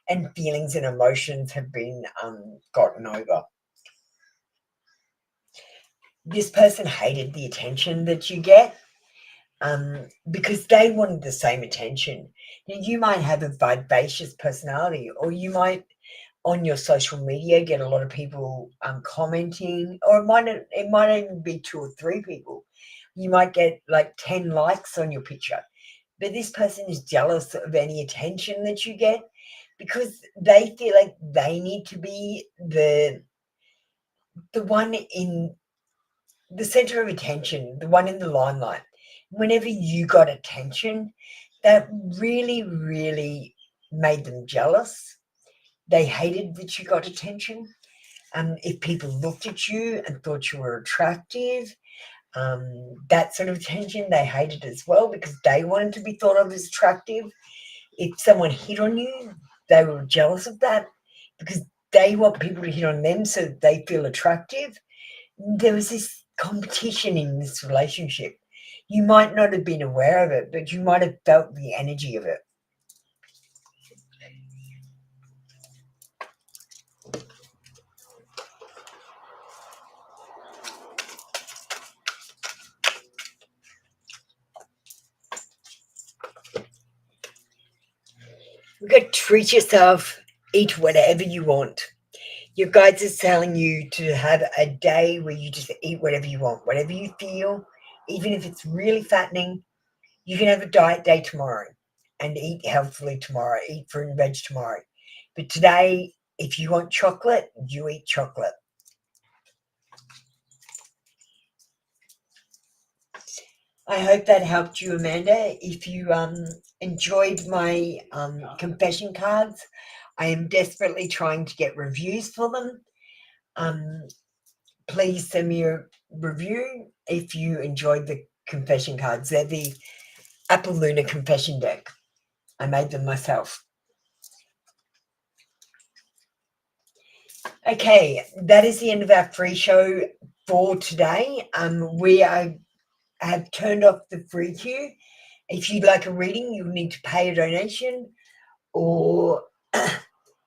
and feelings and emotions have been gotten over. This person hated the attention that you get because they wanted the same attention. You might have a vivacious personality, or you might on your social media, get a lot of people commenting, or it might even be 2 or 3 people. You might get like 10 likes on your picture, but this person is jealous of any attention that you get because they feel like they need to be the one in the center of attention, the one in the limelight. Whenever you got attention, that really, really made them jealous. They hated that you got attention. If people looked at you and thought you were attractive, that sort of attention they hated as well because they wanted to be thought of as attractive. If someone hit on you, they were jealous of that because they want people to hit on them so that they feel attractive. There was this competition in this relationship. You might not have been aware of it, but you might have felt the energy of it. You've got to treat yourself, eat whatever you want. Your guides are telling you to have a day where you just eat whatever you want, whatever you feel, even if it's really fattening. You can have a diet day tomorrow and eat healthily tomorrow, eat fruit and veg tomorrow. But today, if you want chocolate, you eat chocolate. I hope that helped you, Amanda. If you enjoyed my confession cards, I am desperately trying to get reviews for them. Please send me a review if you enjoyed the confession cards. They're the Apple Luna confession deck. I made them myself. Okay, that is the end of our free show for today. We have turned off the free queue. If you'd like a reading, you'll need to pay a donation or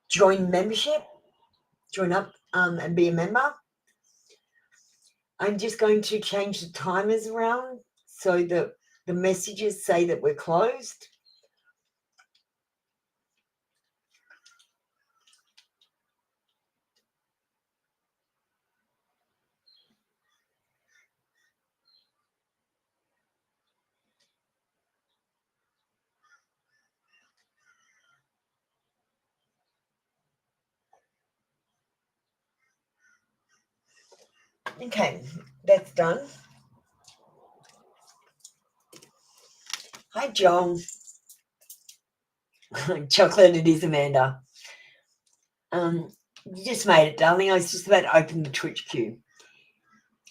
join membership, join up and be a member. I'm just going to change the timers around so that the messages say that we're closed. Okay, that's done. Hi, John. Chocolate it is, Amanda. You just made it, darling. I was just about to open the Twitch queue.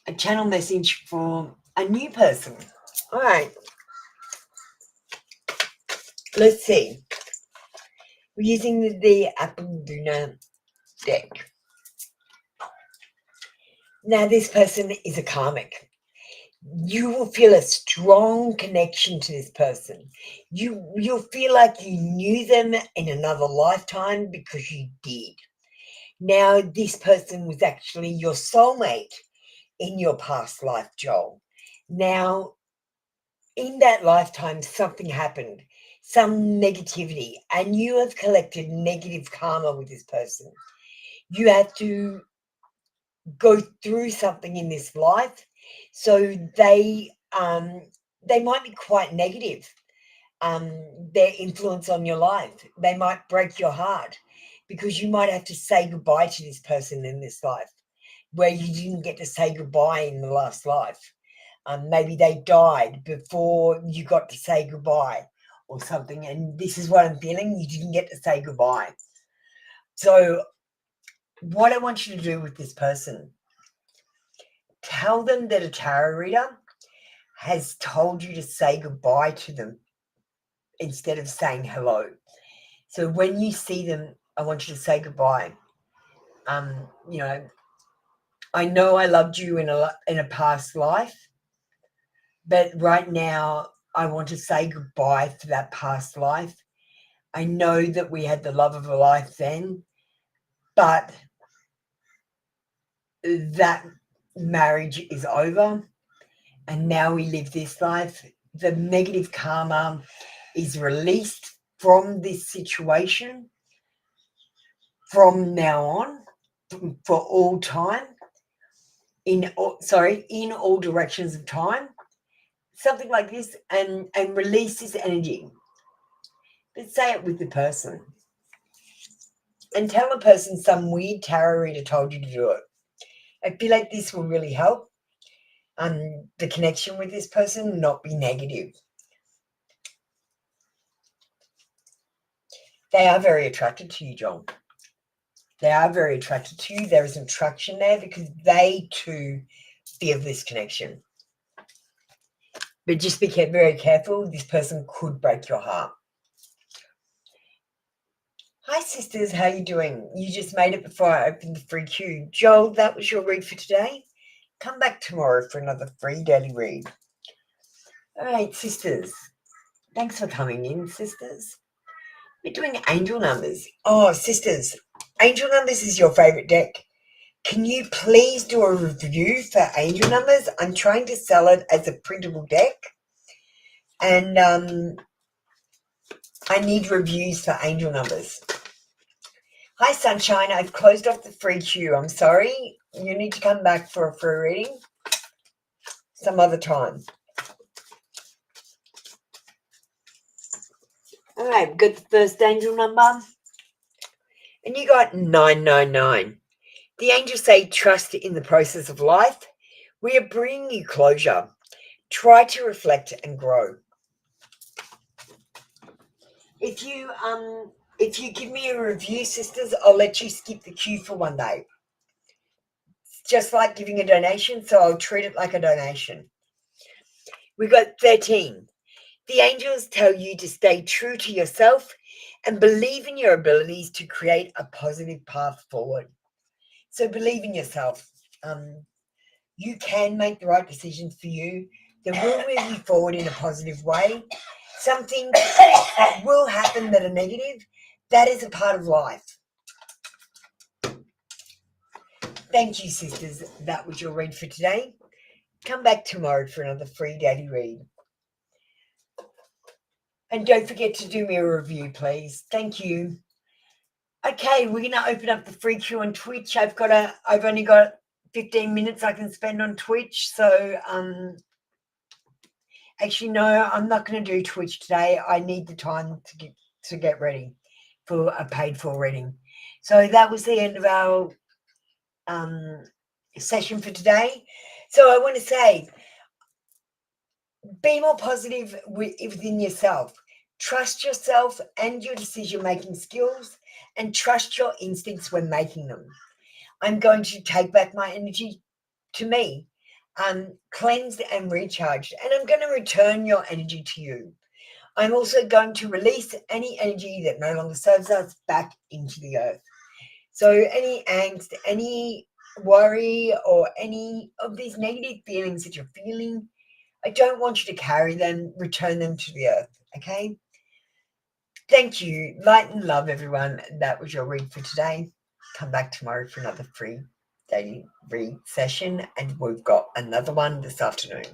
A channel message for a new person. All right. Let's see. We're using the Apple Luna deck. Now, this person is a karmic. You will feel a strong connection to this person. You'll feel like you knew them in another lifetime because you did. Now, this person was actually your soulmate in your past life, Joel. Now, in that lifetime, something happened, some negativity, and you have collected negative karma with this person. You have to go through something in this life, so they might be quite negative. Their influence on your life, they might break your heart because you might have to say goodbye to this person in this life where you didn't get to say goodbye in the last life. Maybe they died before you got to say goodbye or something, and this is what I'm feeling, you didn't get to say goodbye. So what I want you to do with this person, tell them that a tarot reader has told you to say goodbye to them instead of saying hello. So when you see them, I want you to say goodbye. You know I loved you in a past life, but right now I want to say goodbye for that past life. I know that we had the love of a life then, but that marriage is over and now we live this life. The negative karma is released from this situation. from now on, for all time, in all directions of time, something like this, and release this energy. But say it with the person. And tell the person some weird tarot reader told you to do it. I feel like this will really help the connection with this person not be negative. They are very attracted to you, John. They are very attracted to you. There is an attraction there because they too feel this connection. But just be very careful. This person could break your heart. Hi, sisters. How you doing? You just made it before I opened the free queue. Joel, that was your read for today. Come back tomorrow for another free daily read. All right, sisters. Thanks for coming in, sisters. We're doing angel numbers. Oh, sisters, angel numbers is your favorite deck. Can you please do a review for angel numbers? I'm trying to sell it as a printable deck. And I need reviews for angel numbers. Hi, Sunshine. I've closed off the free queue. I'm sorry. You need to come back for a free reading some other time. All right, got the first angel number. And you got 999. The angels say trust in the process of life. We are bringing you closure. Try to reflect and grow. If you give me a review, sisters, I'll let you skip the queue for one day. It's just like giving a donation, so I'll treat it like a donation. We got 13. The angels tell you to stay true to yourself and believe in your abilities to create a positive path forward. So believe in yourself. You can make the right decisions for you that will move you forward in a positive way. Some things will happen that are negative. That is a part of life. Thank you, sisters. That was your read for today. Come back tomorrow for another free daily read. And don't forget to do me a review, please. Thank you. Okay, we're going to open up the free queue on Twitch. I've only got 15 minutes I can spend on Twitch. So, actually, no, I'm not going to do Twitch today. I need the time to get ready for a paid for reading. So that was the end of our session for today. So I want to say, be more positive within yourself. Trust yourself and your decision-making skills, and trust your instincts when making them. I'm going to take back my energy to me, cleansed and recharged, and I'm going to return your energy to you. I'm also going to release any energy that no longer serves us back into the earth. So any angst, any worry, or any of these negative feelings that you're feeling, I don't want you to carry them. Return them to the earth, okay? Thank you. Light and love, everyone. That was your read for today. Come back tomorrow for another free daily read session, and we've got another one this afternoon.